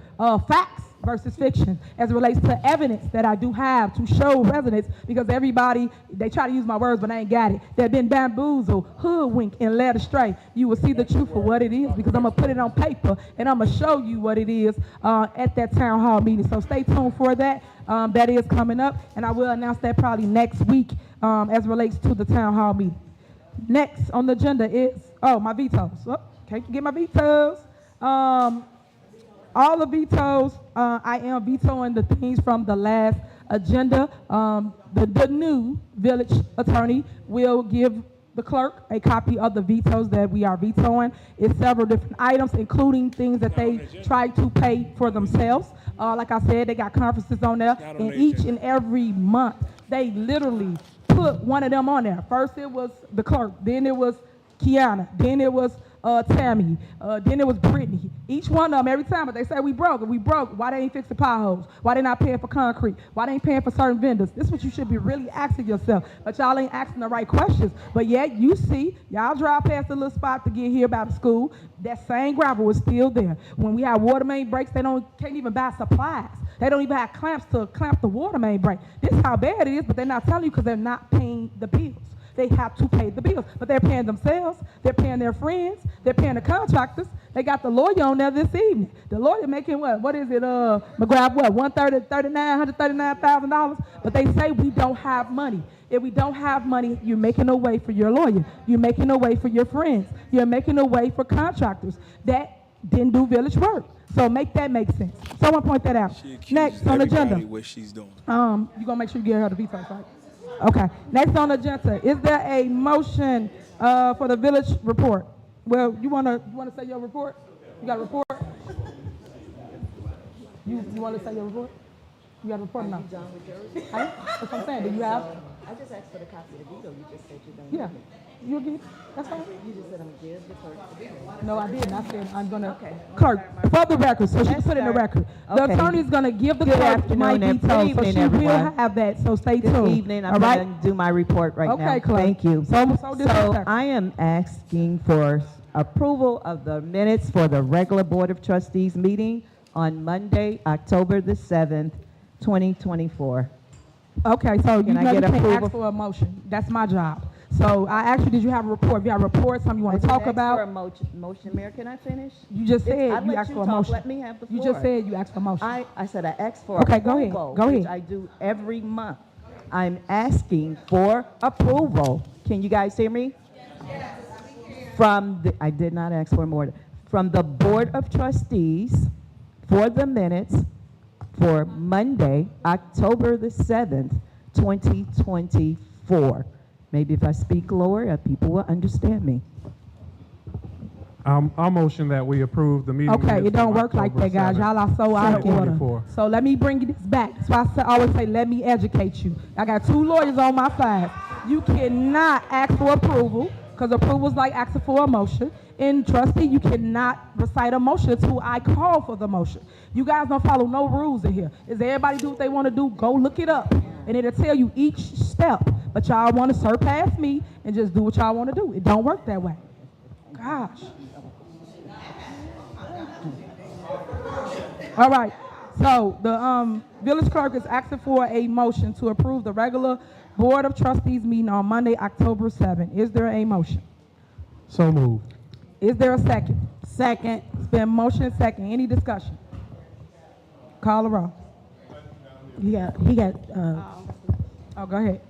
facts versus fiction as it relates to evidence that I do have to show residents, because everybody, they try to use my words, but I ain't got it. They've been bamboozled, hoodwinked, and led astray. You will see the truth for what it is, because I'm going to put it on paper, and I'm going to show you what it is at that town hall meeting. So stay tuned for that. That is coming up, and I will announce that probably next week as it relates to the town hall meeting. Next on the agenda is, my vetoes. Oh, can't forget my vetoes. All the vetoes, I am vetoing the things from the last agenda. The new village attorney will give the clerk a copy of the vetoes that we are vetoing. It's several different items, including things that they try to pay for themselves. Like I said, they got conferences on there, and each and every month, they literally put one of them on there. First it was the clerk, then it was Kiana, then it was Tammy, then it was Brittany. Each one of them, every time, but they say we broke. If we broke, why they ain't fixing potholes? Why they not paying for concrete? Why they ain't paying for certain vendors? This is what you should be really asking yourself. But y'all ain't asking the right questions. But yet you see, y'all drive past the little spot to get here by the school. That same gravel is still there. When we have water main breaks, they can't even buy supplies. They don't even have clamps to clamp the water main break. This is how bad it is, but they're not telling you because they're not paying the bills. They have to pay the bills, but they're paying themselves, they're paying their friends, they're paying the contractors. They got the lawyer on there this evening. The lawyer making what? What is it, McGrath, what, $139,000? But they say we don't have money. If we don't have money, you're making a way for your lawyer. You're making a way for your friends. You're making a way for contractors that didn't do village work. So make that make sense. Someone point that out. Next on the agenda. What she's doing. You're going to make sure you get her the veto, right? Okay. Next on the agenda, is there a motion for the village report? Well, you wanna say your report? You got a report? You want to say your report? You got a report or not? That's what I'm saying. Do you have? I just asked for the copy of the veto. You just said you're going Yeah. You'll give? That's fine. You just said I'm going to give the clerk the veto. No, I didn't. I said I'm going to. Okay. Clerk, for the record, so she can put in the record. The Okay. attorney is going to give the Good clerk my afternoon, veto, so evening, she will everyone. have that, so stay Good tuned. evening. I'm All right? going to do my report right now. Okay, clerk. Thank you. So I am asking for approval of the minutes for the regular Board of Trustees meeting on Monday, October the 7th, 2024. Okay, so you Can I know you get can't approval? ask for a motion. That's my job. So I asked you, did you have a report? If you have a report, something you want to talk about? For a motion, Mayor, can I finish? You just said I you let asked you for a talk. motion. Let me have the floor. You just said you asked for a motion. I said I asked for Okay, go ahead. approval, Go which ahead. I do every month. I'm asking for approval. Can you guys hear me? Yes. I did not ask for more. From the Board of Trustees for the minutes for Monday, October the 7th, 2024. Maybe if I speak lower, people will understand me. I'll motion that we approve the meeting. Okay, minutes it don't from work like that, October guys. Y'all are so out of 2024. order. So let me bring this back. That's why I always say, let me educate you. I got two lawyers on my side. You cannot ask for approval, because approval is like asking for a motion. In trustee, you cannot recite a motion until I call for the motion. You guys don't follow no rules in here. Is everybody do what they want to do? Go look it up, and it'll tell you each step. But y'all want to surpass me and just do what y'all want to do. It don't work that way. Gosh. All right. So the village clerk is asking for a motion to approve the regular Board of Trustees meeting on Monday, October 7th. Is there a motion? So moved. Is there a second? Second. It's been motion and second. Any discussion? Call the roll. He got, Oh, go ahead.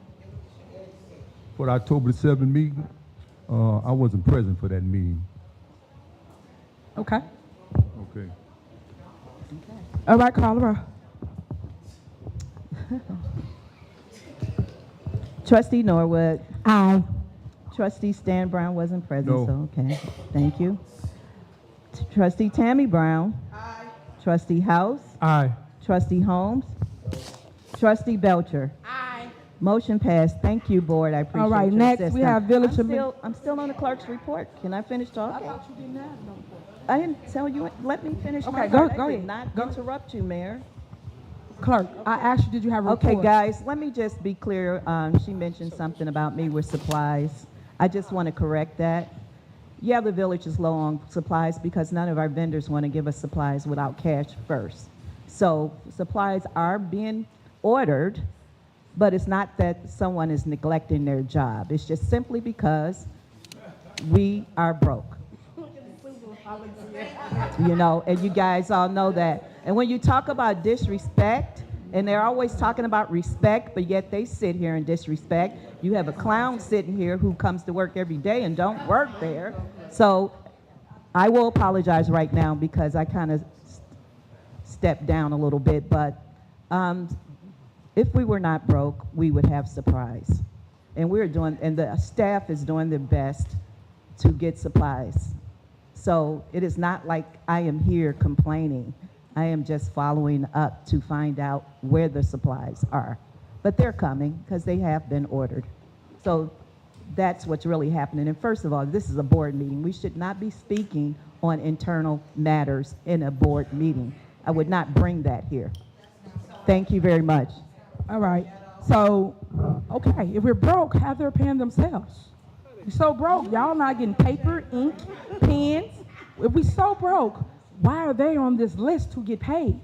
For the October 7th meeting, I wasn't present for that meeting. Okay. Okay. All right, call the roll. Trustee Norwood. Aye. Trustee Stan Brown wasn't present, No. so okay. Thank you. Trustee Tammy Brown. Aye. Trustee House. Aye. Trustee Holmes. Trustee Belcher. Aye. Motion passed. Thank you, board. I appreciate All right, your next we assistance. have village I'm still on the clerk's report. Can I finish talking? I thought you didn't have no. I didn't tell you. Let me finish my Okay, go part. I did ahead. not Go. interrupt you, Mayor. Clerk, I asked you, did you have a report? Okay, guys, let me just be clear. She mentioned something about me with supplies. I just want to correct that. Yeah, the village is low on supplies because none of our vendors want to give us supplies without cash first. So supplies are being ordered, but it's not that someone is neglecting their job. It's just simply because we are broke. You know, and you guys all know that. And when you talk about disrespect, and they're always talking about respect, but yet they sit here and disrespect. You have a clown sitting here who comes to work every day and don't work there. So I will apologize right now because I kind of stepped down a little bit, but if we were not broke, we would have supplies. And the staff is doing their best to get supplies. So it is not like I am here complaining. I am just following up to find out where the supplies are. But they're coming because they have been ordered. So That's what's really happening. And first of all, this is a board meeting. We should not be speaking on internal matters in a board meeting. I would not bring that here. Thank you very much. All right. So, okay, if we're broke, how they're paying themselves? We're so broke, y'all not getting paper, ink, pens. If we so broke, why are they on this list to get paid?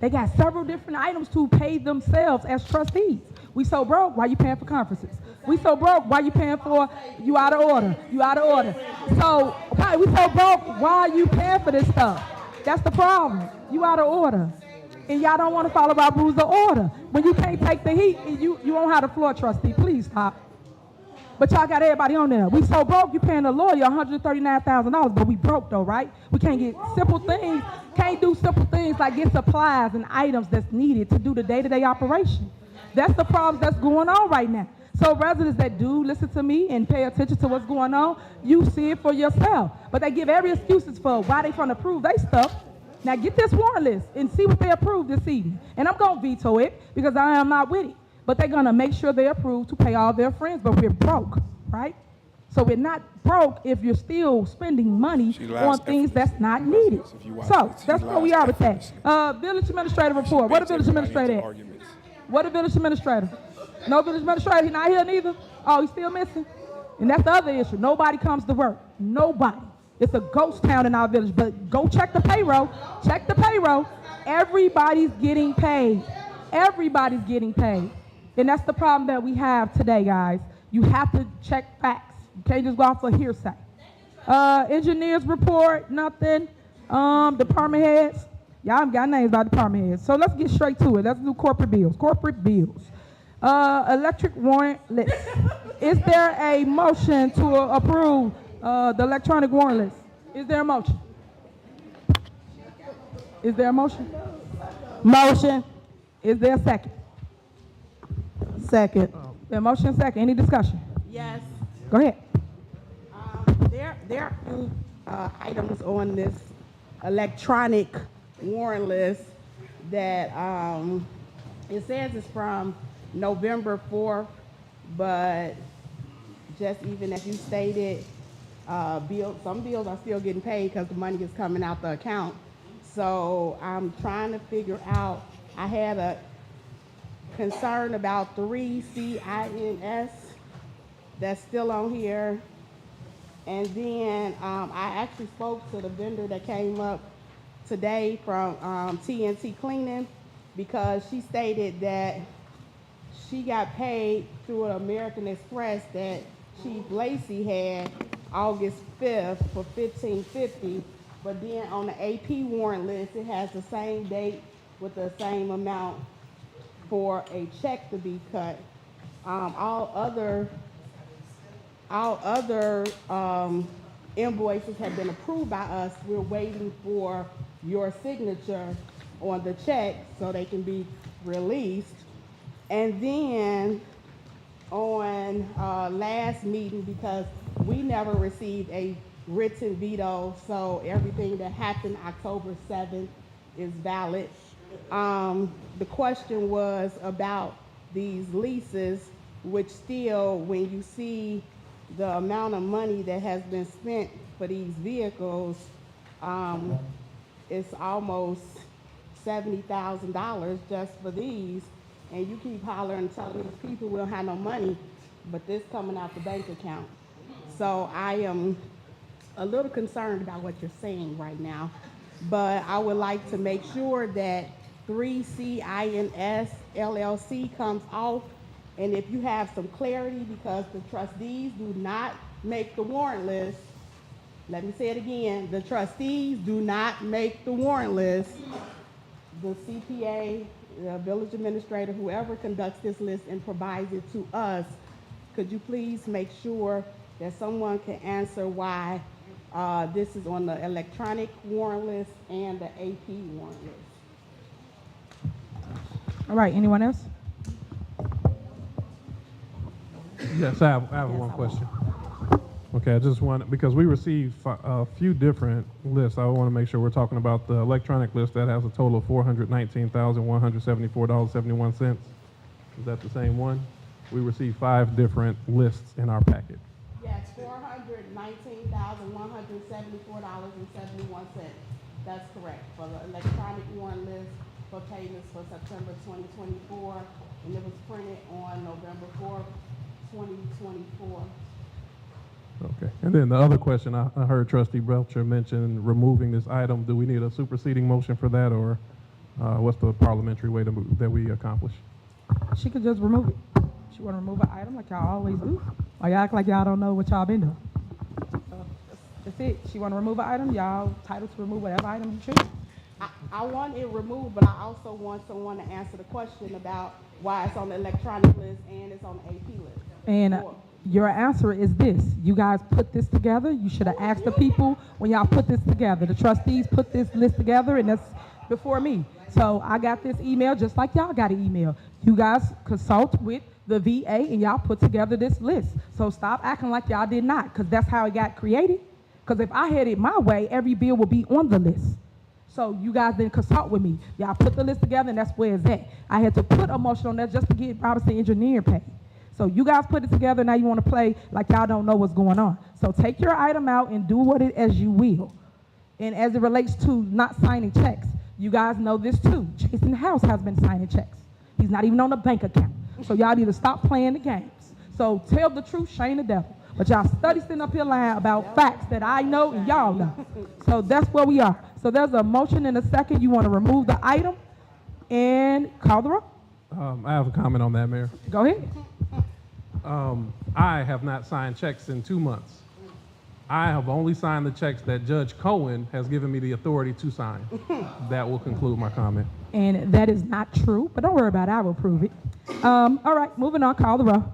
They got several different items to pay themselves as trustees. We so broke, why you paying for conferences? We so broke, why you paying for, you out of order, you out of order. So, okay, we so broke, why you paying for this stuff? That's the problem. You out of order. And y'all don't want to follow our rules of order. When you can't take the heat, you won't have the floor, trustee. Please stop. But y'all got everybody on there. We so broke, you paying the lawyer $139,000, but we broke though, right? We can't get simple things, can't do simple things like get supplies and items that's needed to do the day-to-day operation. That's the problem that's going on right now. So residents that do listen to me and pay attention to what's going on, you see it for yourself. But they give every excuses for why they trying to prove they stuff. Now get this warrant list and see what they approve this evening. And I'm going to veto it because I am not with it. But they're going to make sure they approve to pay all their friends, but we're broke, right? So we're not broke if you're still spending money on things that's not needed. So that's where we are with that. Village administrator report. What a village administrator at? What a village administrator? No village administrator, he's not here neither. Oh, he's still missing. And that's the other issue. Nobody comes to work. Nobody. It's a ghost town in our village, but go check the payroll. Check the payroll. Everybody's getting paid. Everybody's getting paid. And that's the problem that we have today, guys. You have to check facts. You can't just go off of hearsay. Engineers report, nothing. Department heads. Y'all haven't got names by department heads. So let's get straight to it. Let's do corporate bills. Corporate bills. Electric warrant list. Is there a motion to approve the electronic warrant list? Is there a motion? Is there a motion? Motion. Is there a second? Second. The motion second. Any discussion? Yes. Go ahead. There are items on this electronic warrant list that it says it's from November 4th, but just even as you stated, some bills are still getting paid because the money is coming out the account. So I'm trying to figure out, I had a concern about 3 CINS that's still on here. And then I actually spoke to the vendor that came up today from TNT Cleaning, because she stated that she got paid through an American Express that Chief Lacey had August 5th for $15.50, but then on the AP warrant list, it has the same date with the same amount for a check to be cut. All other invoices have been approved by us. We're waiting for your signature on the check so they can be released. And then on last meeting, because we never received a written veto, so everything that happened October 7th is valid. The question was about these leases, which still, when you see the amount of money that has been spent for these vehicles, it's almost $70,000 just for these. And you keep hollering and telling these people we don't have no money, but this coming out the bank account. So I am a little concerned about what you're saying right now, but I would like to make sure that 3CINS LLC comes off. And if you have some clarity, because the trustees do not make the warrant list, let me say it again, the trustees do not make the warrant list. The CPA, the village administrator, whoever conducts this list and provides it to us, could you please make sure that someone can answer why this is on the electronic warrant list and the AP warrant list? All right, anyone else? Yes, I have one question. Okay, I just want, because we received a few different lists, I want to make sure we're talking about the electronic list that has a total of $419,174.71. Is that the same one? We received 5 different lists in our packet. Yes, $419,174.71. That's correct, for the electronic warrant list for payments for September 2024, and it was printed on November 4th, 2024. Okay. And then the other question, I heard Trustee Belcher mention removing this item. Do we need a superseding motion for that, or what's the parliamentary way to move, that we accomplish? She could just remove it. She want to remove an item like y'all always do. Or y'all act like y'all don't know what y'all been doing. That's it. She want to remove an item. Y'all entitled to remove whatever item you choose. I want it removed, but I also want someone to answer the question about why it's on the electronic list and it's on the AP list. And your answer is this. You guys put this together. You should have asked the people when y'all put this together. The trustees put this list together, and that's before me. So I got this email just like y'all got an email. You guys consult with the VA, and y'all put together this list. So stop acting like y'all did not, because that's how it got created. Because if I had it my way, every bill would be on the list. So you guys didn't consult with me. Y'all put the list together, and that's where it's at. I had to put a motion on that just to get Robinson Engineer paid. So you guys put it together, now you want to play like y'all don't know what's going on. So take your item out and do what it as you will. And as it relates to not signing checks, you guys know this too. Jason House has been signing checks. He's not even on a bank account. So y'all need to stop playing the games. So tell the truth, shame the devil. But y'all study sitting up here lying about facts that I know and y'all know. So that's where we are. So there's a motion in a second. You want to remove the item and call the roll. I have a comment on that, Mayor. Go ahead. I have not signed checks in 2 months. I have only signed the checks that Judge Cohen has given me the authority to sign. That will conclude my comment. And that is not true, but don't worry about it. I will prove it. All right, moving on. Call the roll.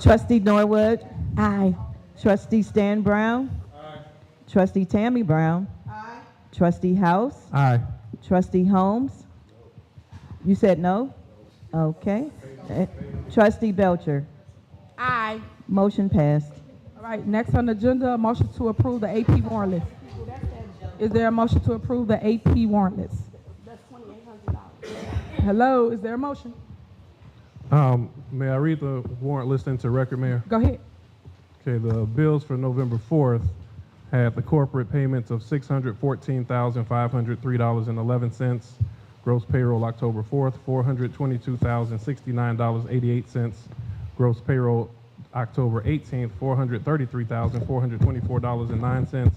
Trustee Norwood. Aye. Trustee Stan Brown. Aye. Trustee Tammy Brown. Aye. Trustee House. Aye. Trustee Holmes. You said no? Okay. Trustee Belcher. Aye. Motion passed. All right, next on the agenda, a motion to approve the AP warrant list. Is there a motion to approve the AP warrant list? That's $2,800. Hello, is there a motion? May I read the warrant list into record, Mayor? Go ahead. Okay, the bills for November 4th had the corporate payments of $614,503.11. Gross payroll October 4th, $422,069.88. Gross payroll October 18th, $433,424.09.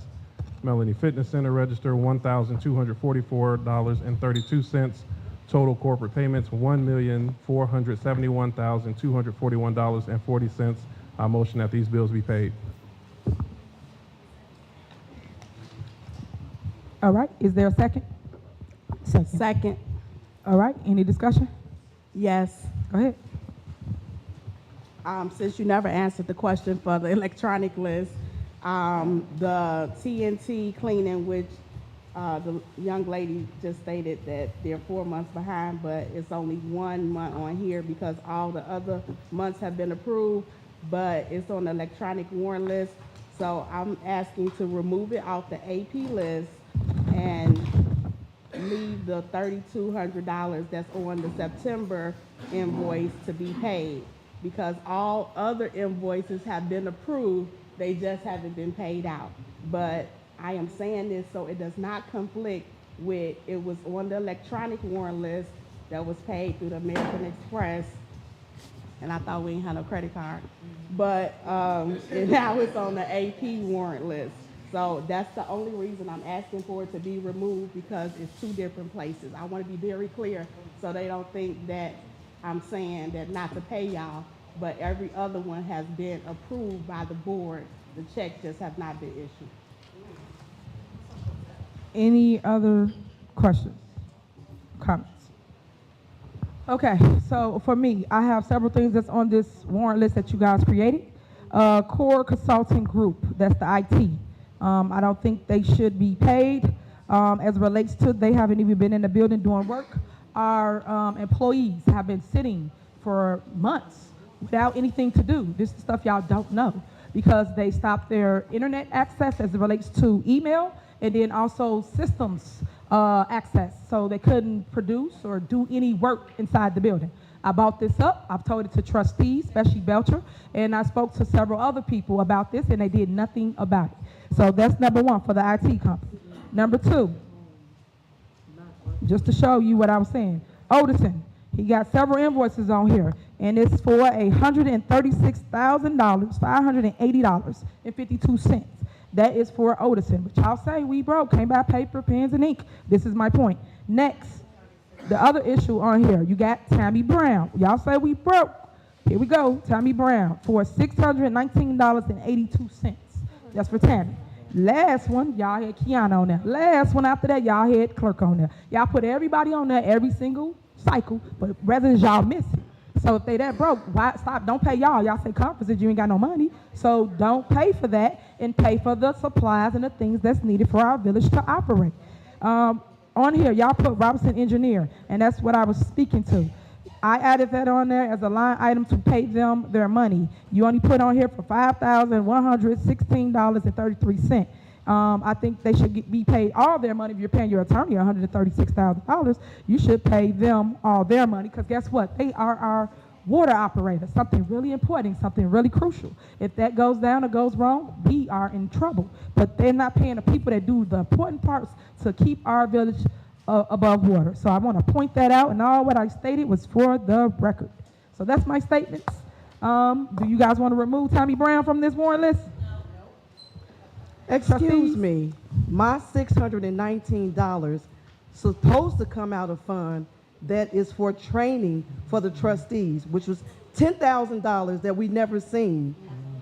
Melanie Fitness Center register, $1,244.32. Total corporate payments, $1,471,241.40. I motion that these bills be paid. All right, is there a second? Second. All right, any discussion? Yes. Go ahead. Since you never answered the question for the electronic list, the TNT cleaning, which the young lady just stated that they're 4 months behind, but it's only 1 month on here because all the other months have been approved, but it's on the electronic warrant list. So I'm asking to remove it off the AP list and leave the $3,200 that's on the September invoice to be paid, because all other invoices have been approved, they just haven't been paid out. But I am saying this so it does not conflict with, it was on the electronic warrant list that was paid through the American Express, and I thought we ain't had no credit card, but and now it's on the AP warrant list. So that's the only reason I'm asking for it to be removed, because it's 2 different places. I want to be very clear so they don't think that I'm saying that not to pay y'all, but every other one has been approved by the board. The check just have not been issued. Any other questions, comments? Okay, so for me, I have several things that's on this warrant list that you guys created. Core Consulting Group, that's the IT. I don't think they should be paid as it relates to, they haven't even been in the building doing work. Our employees have been sitting for months without anything to do. This is stuff y'all don't know, because they stopped their internet access as it relates to email, and then also systems access, so they couldn't produce or do any work inside the building. I brought this up. I've told it to trustees, especially Belcher, and I spoke to several other people about this, and they did nothing about it. So that's number one for the IT company. Number two, just to show you what I was saying, Odison, he got several invoices on here, and it's for $136,000, $580.52. That is for Odison. But y'all say we broke, can't buy paper, pens, and ink. This is my point. Next, the other issue on here, you got Tammy Brown. Y'all say we broke. Here we go, Tammy Brown for $619.82. That's for Tammy. Last one, y'all had Kiana on there. Last one after that, y'all had Clerk on there. Y'all put everybody on there every single cycle, but residents, y'all miss it. So if they that broke, why stop? Don't pay y'all. Y'all say conferences, you ain't got no money. So don't pay for that and pay for the supplies and the things that's needed for our village to operate. On here, y'all put Robinson Engineer, and that's what I was speaking to. I added that on there as a line item to pay them their money. You only put on here for $5,116.33. I think they should be paid all their money. If you're paying your attorney $136,000, you should pay them all their money, because guess what? They are our water operator, something really important, something really crucial. If that goes down or goes wrong, we are in trouble. But they're not paying the people that do the important parts to keep our village above water. So I want to point that out, and all what I stated was for the record. So that's my statements. Do you guys want to remove Tammy Brown from this warrant list? Excuse me, my $619 supposed to come out of fund that is for training for the trustees, which was $10,000 that we never seen.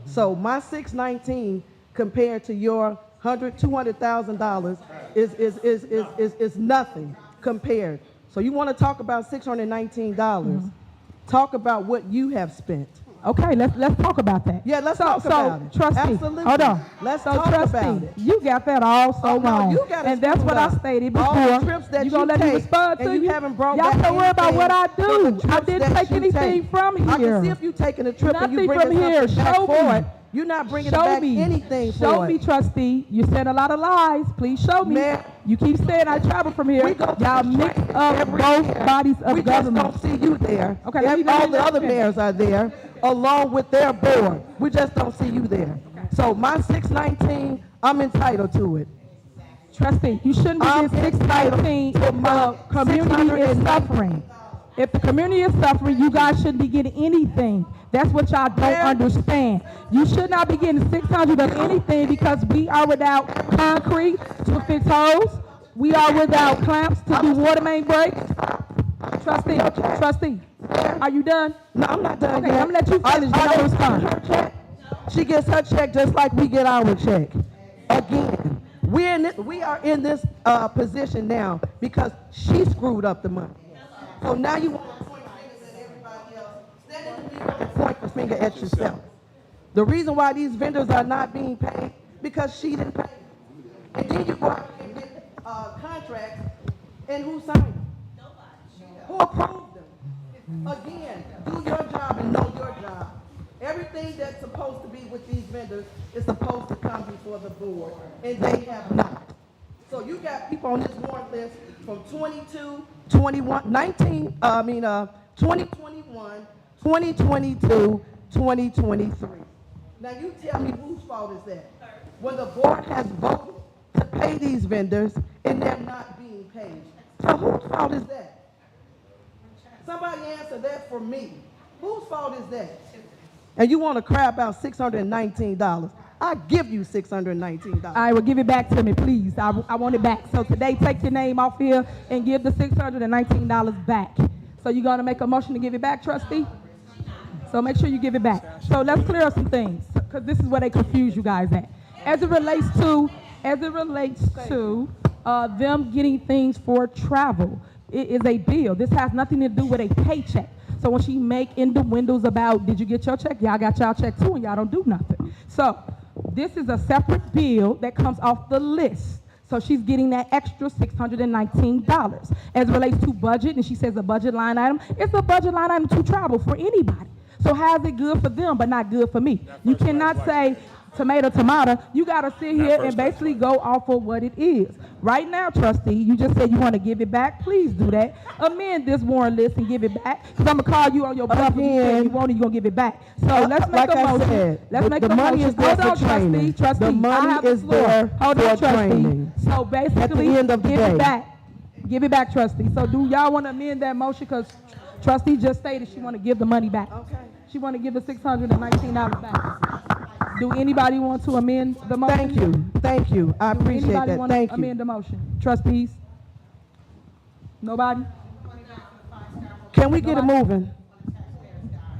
So my $619 compared to your $200,000 is nothing compared. So you want to talk about $619? Talk about what you have spent. Okay, let's talk about that. Yeah, let's talk about it. Trustee, Absolutely. hold on. Let's talk about it. You got that all so wrong. You got and that's what I stated before. All the trips that you gonna let me respond to and you haven't brought Y'all back don't worry about what I do. anything I from the didn't trips take that you anything from here. I can see if you taking a trip and you Nothing bringing from here. something back Show for me. it. You're not bringing Show back me. anything for Show it. me, trustee. You said a lot of lies. Please show me. Ma'am, you keep saying I travel from here. Y'all mix up both bodies of government. We just don't see you there. Okay, all the other mayors are there, along with their board. We just don't see you there. So my $619, I'm entitled to it. Trustee, you shouldn't be getting $619 if the community is suffering. If the community is suffering, you guys shouldn't be getting anything. That's what y'all don't understand. You should not be getting $600 of anything, because we are without concrete to fix holes. We are without clamps to do water main breaks. Trustee, are you done? No, I'm not done okay, yet. I'm gonna let you finish, then I'm gonna respond. She gets her check just like we get our check. Again, we are in this position now because she screwed up the money. So now you want to point fingers at everybody else. Stand in the mirror and point the finger at yourself. The reason why these vendors are not being paid, because she didn't pay them. And then you go out and get contracts, and who signed them? Nobody. Who approved them? Again, do your job and know your job. Everything that's supposed to be with these vendors is supposed to come before the board, and they have not. So you got people on this warrant list from 2021, 2022, 2023. Now you tell me whose fault is that? When the board has voted to pay these vendors and they're not being paid. So whose fault is that? Somebody answer that for me. Whose fault is that? And you want to cry about $619. I give you $619. All right, well, give it back to me, please. I want it back. So today, take your name off here and give the $619 back. So you're going to make a motion to give it back, trustee? So make sure you give it back. So let's clear up some things, because this is where they confuse you guys at. As it relates to them getting things for travel, it is a bill. This has nothing to do with a paycheck. So when she make innuendos about, did you get your check? Y'all got y'all check too, and y'all don't do nothing. So this is a separate bill that comes off the list. So she's getting that extra $619. As it relates to budget, and she says a budget line item, it's a budget line item to travel for anybody. So how is it good for them but not good for me? You cannot say tomato. You got to sit here and basically go off of what it is. Right now, trustee, you just said you want to give it back. Please do that. Amend this warrant list and give it back. Because I'm going to call you on your bluff if you say you want it, you're going to give it back. So let's make a motion. Let's make a motion. money is there for training. Trustee, The money is there for training. So basically, At the end of the give day. it back. Give it back, trustee. So do y'all want to amend that motion? Because trustee just stated she want to give the money back. Okay. She want to give the $619 back. Do anybody want to amend the motion? Thank you. I appreciate Anybody that. want Thank to you. amend the motion? Trustees? Nobody? Can we get it moving?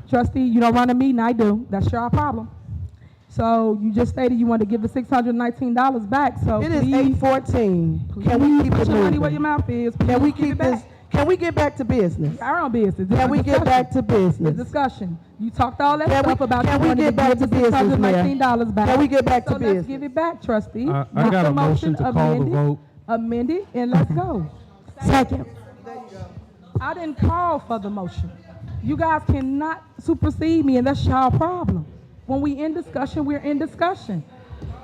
Trustee, you don't run a meeting, I do. That's your problem. So you just stated you want to give the $619 back, so It is please. 8:14. Can we keep Put it your money where your moving? mouth is. Can we Please give keep it back. this? Can we get back to business? Our own business. Can we get back to business? Discussion. You talked all that Can we- stuff about can you we wanting get to back give to the business, Mayor? $619 back. Can we get back to So let's business? give it back, trustee. I Make got the a motion to call the amend it, vote. Amend it, and let's go. Second. I didn't call for the motion. You guys cannot supersede me, and that's y'all problem. When we in discussion, we're in discussion.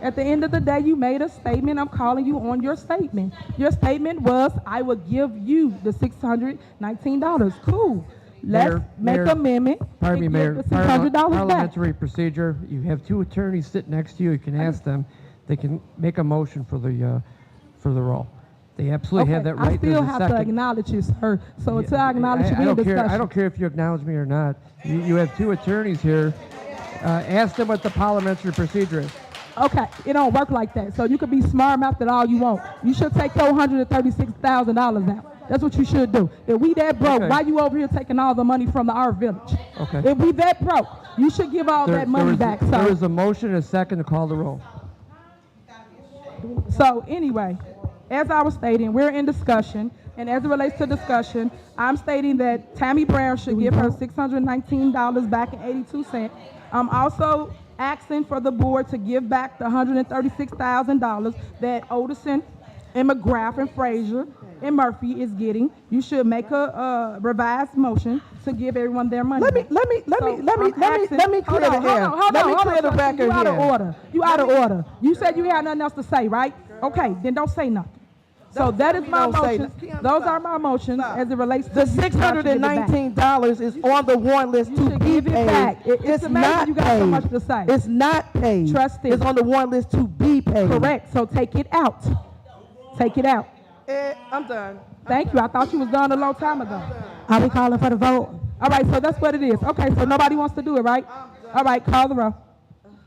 At the end of the day, you made a statement. I'm calling you on your statement. Your statement was, I will give you the $619. Cool. Let's make Mayor, amendment Pardon me, and Mayor. give the $600 back. Parliamentary procedure, you have two attorneys sitting next to you, you can ask them, they can make a motion for the roll. They absolutely have that right. I still There's a have to second. acknowledge you, sir. So until I acknowledge you, I we in don't care. discussion. I don't care if you acknowledge me or not. You have two attorneys here. Ask them what the parliamentary procedure is. Okay, it don't work like that. So you could be smart mouth that all you want. You should take your $136,000 out. That's what you should do. If we that broke, Okay. why you over here taking all the money from our village? Okay. If we that broke, you should give all that money back. There So, is a motion and a second to call the roll. so anyway, as I was stating, we're in discussion. And as it relates to discussion, I'm stating that Tammy Brown should give her $619 back and 82 cents. I'm also asking for the board to give back the $136,000 that Odison and McGrath and Frazier and Murphy is getting. You should make a revised motion to give everyone their money. Let me clear the air. Let me clear the record You out of here. order. You out of order. You said you had nothing else to say, right? Okay, then don't say nothing. So that is my don't say motion. nothing. Those are my motions as it relates to The $619 is on the warrant list to be give it paid. back. It's amazing not you got so paid. much to say. It's not paid. Trustee. It's on the warrant list to be paid. Correct. So take it out. Take it out. I'm done. Thank you. I thought you was done a long time ago. Are we calling for the vote? All right, so that's what it is. Okay, so nobody wants to do it, right? All right, call the roll.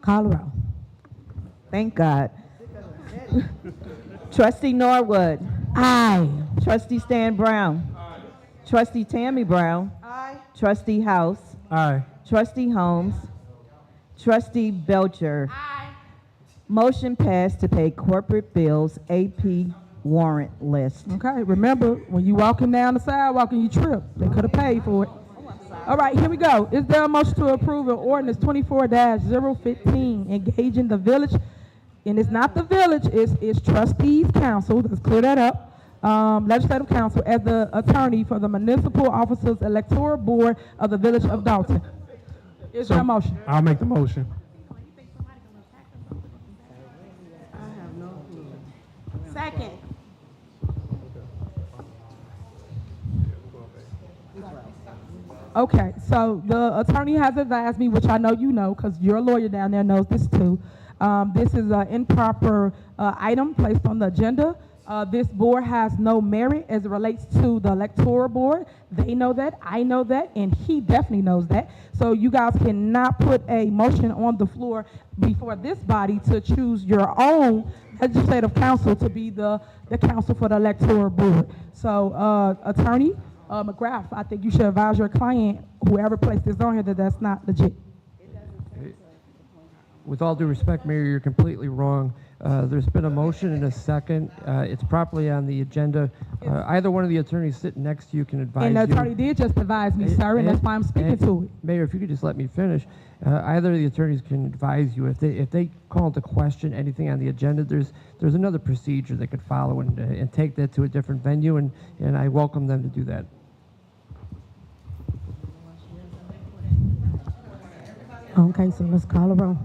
Call the roll. Thank God. Trustee Norwood. Aye. Trustee Stan Brown. Trustee Tammy Brown. Aye. Trustee House. Aye. Trustee Holmes. Trustee Belcher. Aye. Motion passed to pay corporate bills, AP warrant list. Okay, remember, when you walking down the sidewalk and you trip, they could have paid for it. All right, here we go. Is there a motion to approve an ordinance 24-015, engaging the village? And it's not the village, it's trustees council, let's clear that up. Legislative council as the attorney for the municipal officers electoral board of the village of Dalton. Is there a motion? I'll make the motion. Second. Okay, so the attorney has advised me, which I know you know, because you're a lawyer down there, knows this too. This is an improper item placed on the agenda. This board has no merit as it relates to the electoral board. They know that, I know that, and he definitely knows that. So you guys cannot put a motion on the floor before this body to choose your own legislative counsel to be the counsel for the electoral board. So Attorney McGrath, I think you should advise your client, whoever placed this on here, that that's not legit. With all due respect, Mayor, you're completely wrong. There's been a motion and a second. It's properly on the agenda. Either one of the attorneys sitting next to you can advise And the you. attorney did just advise me, sir, and that's why I'm speaking to it. Mayor, if you could just let me finish. Either of the attorneys can advise you. If they call into question anything on the agenda, there's another procedure they could follow and take that to a different venue, and I welcome them to do that. Okay, so let's call the roll.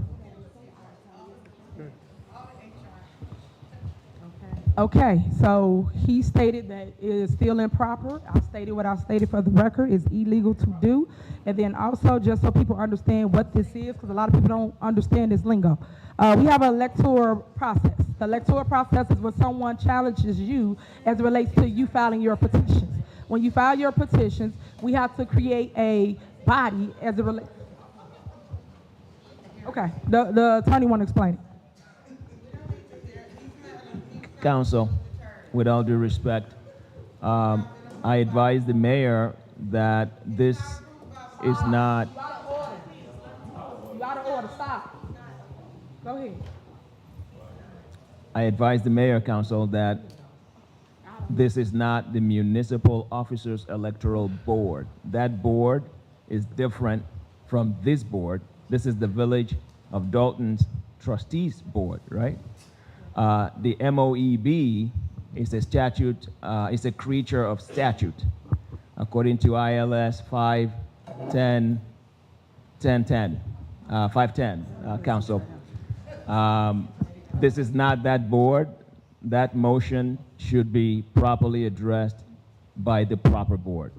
Okay, so he stated that it is still improper. I stated what I stated for the record, is illegal to do. And then also, just so people understand what this is, because a lot of people don't understand this lingo. We have an electoral process. The electoral process is when someone challenges you as it relates to you filing your petitions. When you file your petitions, we have to create a body as it relates. Okay, the attorney want to explain it. Council, with all due respect, I advise the mayor that this is not. You out of order, stop. Go ahead. I advise the mayor, council, that this is not the municipal officers electoral board. That board is different from this board. This is the Village of Dalton's trustees board, right? The MOEB is a statute, is a creature of statute, according to ILS 510, 510, Council. This is not that board. That motion should be properly addressed by the proper board.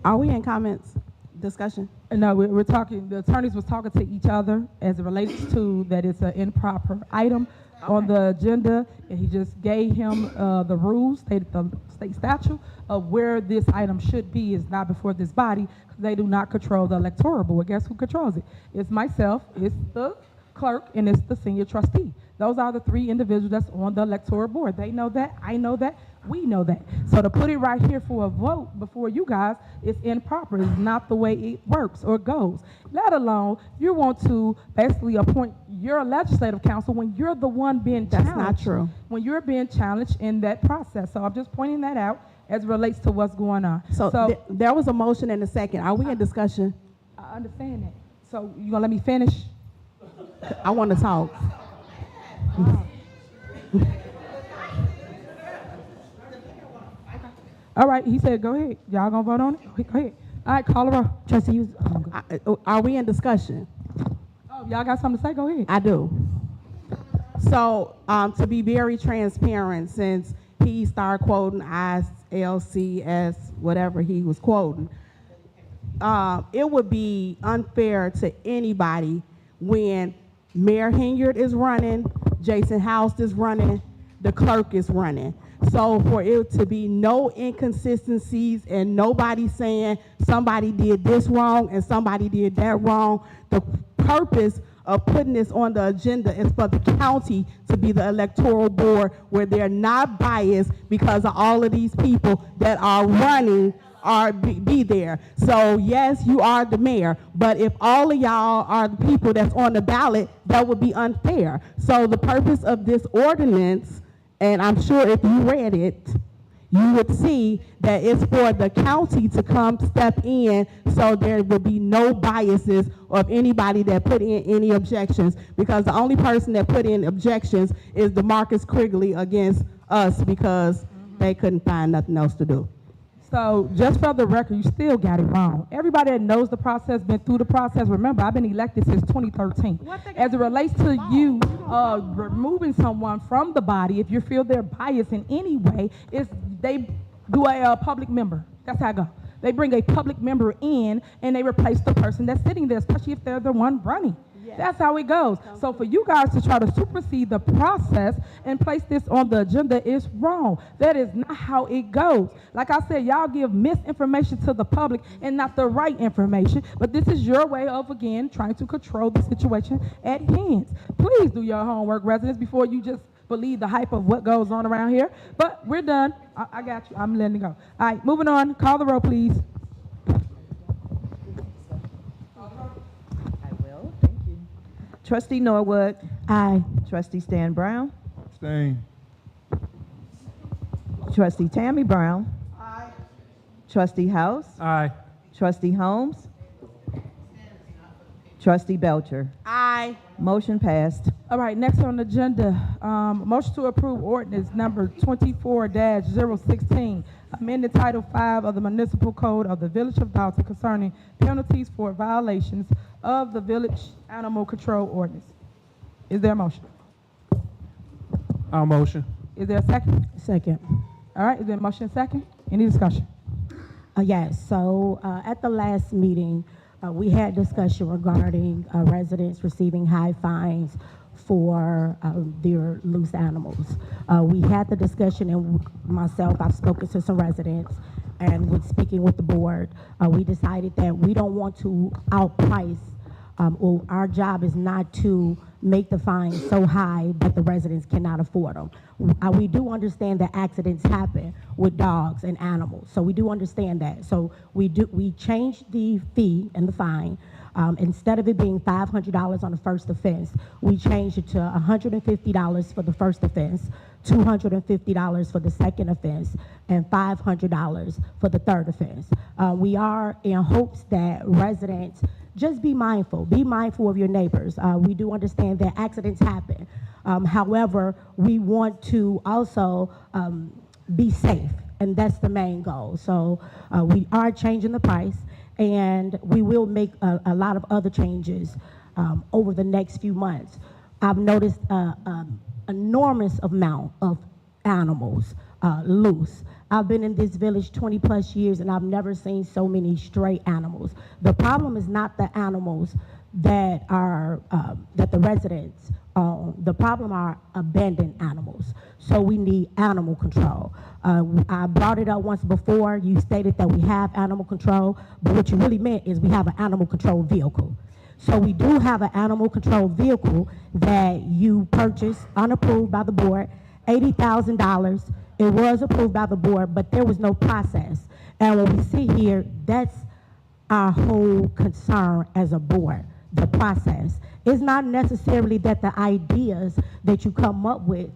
Are we in comments, discussion? No, we're talking, the attorneys was talking to each other as it relates to that it's an improper item on the agenda, and he just gave him the rules, stated the state statute of where this item should be is not before this body, because they do not control the electoral board. Guess who controls it? It's myself, it's the clerk, and it's the senior trustee. Those are the three individuals that's on the electoral board. They know that, I know that, we know that. So to put it right here for a vote before you guys is improper. It's not the way it works or goes. Let alone you want to basically appoint your legislative council when you're the one being challenged. That's not true. When you're being challenged in that process. So I'm just pointing that out as it relates to what's going on. So there was a motion and a second. Are we in discussion? I understand that. So you gonna let me finish? I want to talk. All right, he said, go ahead. Y'all gonna vote on it? Go ahead. All right, call her up. Trustee, are we in discussion? Oh, y'all got something to say? Go ahead. I do. So, to be very transparent, since he started quoting ILCS, whatever he was quoting, it would be unfair to anybody when Mayor Henyard is running, Jason House is running, the clerk is running. So for it to be no inconsistencies and nobody saying somebody did this wrong and somebody did that wrong, the purpose of putting this on the agenda is for the county to be the electoral board where they're not biased because of all of these people that are running be there. So yes, you are the mayor, but if all of y'all are the people that's on the ballot, that would be unfair. So the purpose of this ordinance, and I'm sure if you read it, you would see that it's for the county to come step in so there would be no biases of anybody that put in any objections, because the only person that put in objections is DeMarcus Quigley against us because they couldn't find nothing else to do. So just for the record, you still got it wrong. Everybody that knows the process, been through the process, remember, I've been elected since 2013. As it relates to you removing someone from the body, if you feel they're biased in any way, they do a public member. That's how I go. They bring a public member in and they replace the person that's sitting there, especially if they're the one running. Yes. That's how it goes. So for you guys to try to supersede the process and place this on the agenda is wrong. That is not how it goes. Like I said, y'all give misinformation to the public and not the right information. But this is your way of, again, trying to control the situation at hand. Please do your homework, residents, before you just believe the hype of what goes on around here. But we're done. I got you. I'm letting it go. All right, moving on. Call the roll, please. Trustee Norwood. Aye. Trustee Stan Brown. Abstain. Trustee Tammy Brown. Aye. Trustee House. Aye. Trustee Holmes. Trustee Belcher. Aye. Motion passed. All right, next on the agenda, motion to approve ordinance number 24-016, amended Title 5 of the Municipal Code of the Village of Dalton concerning penalties for violations of the Village Animal Control Ordinance. Is there a motion? I'll motion. Is there a second? Second. All right, is there a motion second? Any discussion? Yes, so at the last meeting, we had discussion regarding residents receiving high fines for their loose animals. We had the discussion, and myself, I've spoken to some residents, and with speaking with the board, we decided that we don't want to outprice, or our job is not to make the fines so high that the residents cannot afford them. We do understand that accidents happen with dogs and animals, so we do understand that. So we changed the fee and the fine. Instead of it being $500 on the first offense, we changed it to $150 for the first offense, $250 for the second offense, and $500 for the third offense. We are in hopes that residents just be mindful of your neighbors. We do understand that accidents happen. However, we want to also be safe, and that's the main goal. So we are changing the price, and we will make a lot of other changes over the next few months. I've noticed an enormous amount of animals loose. I've been in this village 20 plus years, and I've never seen so many stray animals. The problem is not the animals that are that the residents own. The problem are abandoned animals. So we need animal control. I brought it up once before. You stated that we have animal control, but what you really meant is we have an animal control vehicle. So we do have an animal control vehicle that you purchased unapproved by the board, $80,000. It was approved by the board, but there was no process. And what we see here, that's our whole concern as a board, the process. It's not necessarily that the ideas that you come up with,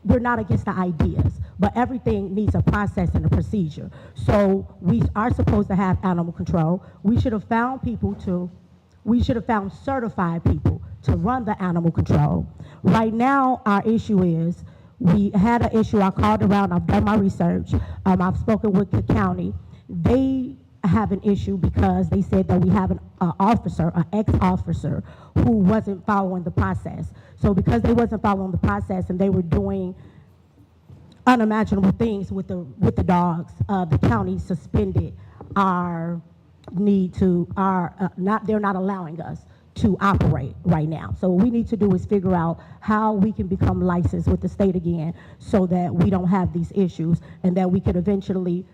we're not against the ideas, but everything needs a process and a procedure. So we are supposed to have animal control. We should have found certified people to run the animal control. Right now, our issue is, we had an issue, I called around, I've done my research, I've spoken with the county. They have an issue because they said that we have an ex-officer who wasn't following the process. So because they wasn't following the process and they were doing unimaginable things with the dogs, the county suspended our need to, they're not allowing us to operate right now. So what we need to do is figure out how we can become licensed with the state again so that we don't have these issues, and that we could eventually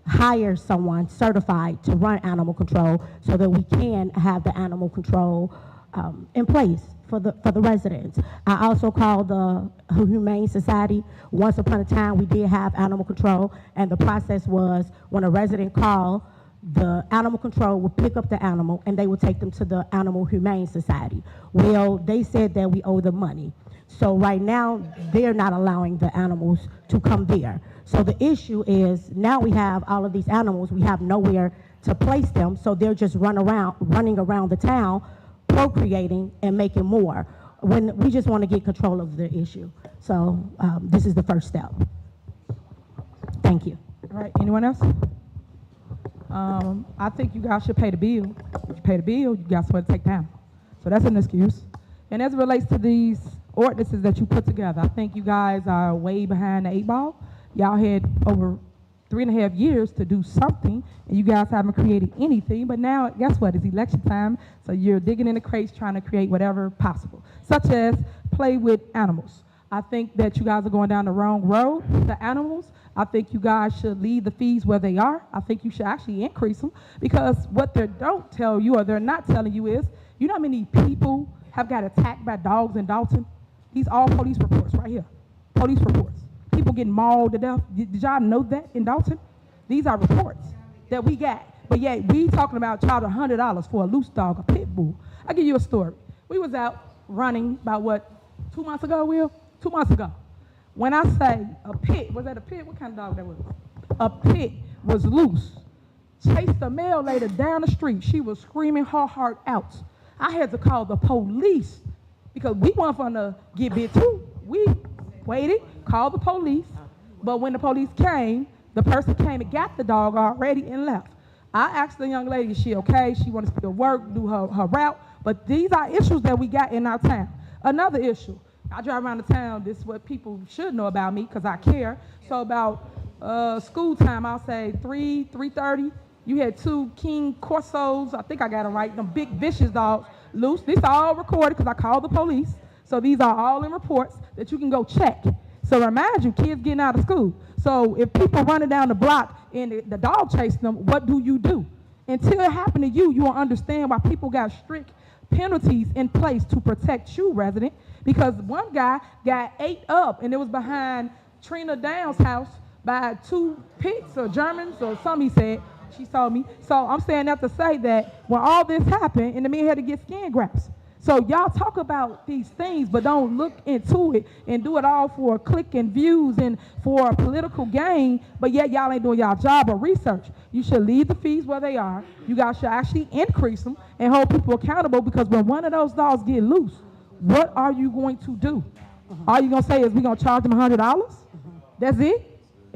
hire someone certified to run animal control so that we can have the animal control in place for the residents. I also called the Humane Society. Once upon a time, we did have animal control, and the process was when a resident called, the animal control would pick up the animal and they would take them to the Animal Humane Society. Well, they said that we owe them money. So right now, they're not allowing the animals to come there. So the issue is, now we have all of these animals, we have nowhere to place them, so they're just running around the town, procreating and making more, when we just want to get control of the issue. So this is the first step. Thank you. All right, anyone else? I think you guys should pay the bill. If you pay the bill, you got somewhere to take down. So that's an excuse. And as it relates to these ordinances that you put together, I think you guys are way behind the 8 ball. Y'all had over 3.5 years to do something, and you guys haven't created anything. But now, guess what? It's election time, so you're digging in the crates trying to create whatever possible, such as play with animals. I think that you guys are going down the wrong road with the animals. I think you guys should leave the fees where they are. I think you should actually increase them, because what they don't tell you, or they're not telling you, is, you know how many people have got attacked by dogs in Dalton? These all police reports right here. Police reports. People getting mauled to death. Did y'all know that in Dalton? These are reports that we got. But yet we talking about charging $100 for a loose dog, a pit bull. I'll give you a story. We was out running about 2 months ago, Will? 2 months ago. When I say a pit, was that a pit? What kind of dog that was? A pit was loose. Chased a male lady down the street. She was screaming her heart out. I had to call the police because we weren't going to get bit too. We waited, called the police, but when the police came, the person came and got the dog already and left. I asked the young lady, is she okay? She wanted to still work, do her route, but these are issues that we got in our town. Another issue. I drive around the town. This is what people should know about me because I care. So about school time, I'll say 3:30. You had 2 King Corsos. I think I got them right. Them big vicious dogs loose. These are all recorded because I called the police. So these are all in reports that you can go check. So remind you, kids getting out of school. So if people running down the block and the dog chasing them, what do you do? Until it happened to you, you will understand why people got strict penalties in place to protect you, resident. Because one guy got ate up, and it was behind Trina Down's house by 2 pigs or Germans or something, he said. She told me. So I'm saying that to say that when all this happened, and the man had to get skin grafts. So y'all talk about these things, but don't look into it and do it all for a click and views and for a political gain, but yet y'all ain't doing y'all job of research. You should leave the fees where they are. You guys should actually increase them and hold people accountable, because when one of those dogs get loose, what are you going to do? All you going to say is we're going to charge them $100? That's it?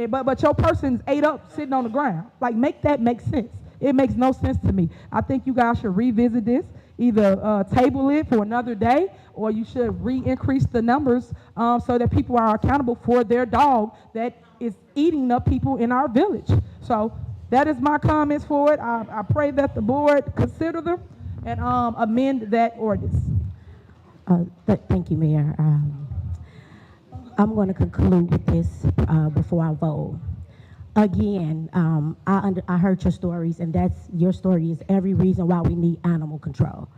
But your person's ate up sitting on the ground. Like, make that make sense. It makes no sense to me. I think you guys should revisit this. Either table it for another day, or you should re-increase the numbers so that people are accountable for their dog that is eating up people in our village. So that is my comments for it. I pray that the board consider them and amend that ordinance. Thank you, Mayor. I'm going to conclude with this before I vote. Again, I heard your stories, and your story is every reason why we need animal control.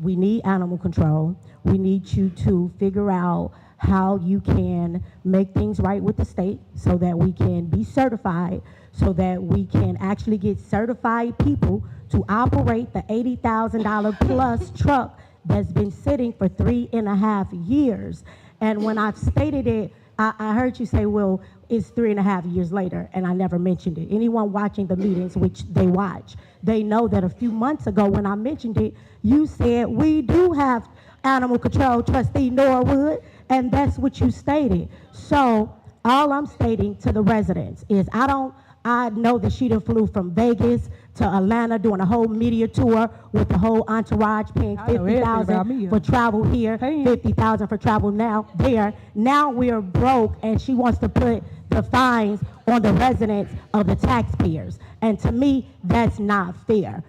We need animal control. We need you to figure out how you can make things right with the state so that we can be certified, so that we can actually get certified people to operate the $80,000 plus truck that's been sitting for 3.5 years. And when I've stated it, I heard you say, well, it's 3.5 years later, and I never mentioned it. Anyone watching the meetings, which they watch, they know that a few months ago when I mentioned it, you said we do have animal control, Trustee Norwood, and that's what you stated. So all I'm stating to the residents is I know that she done flew from Vegas to Atlanta doing a whole media tour with the whole entourage, paying $50,000 for travel here, $50,000 for travel now there. Now we're broke, and she wants to put the fines on the residents of the taxpayers. And to me, that's not fair.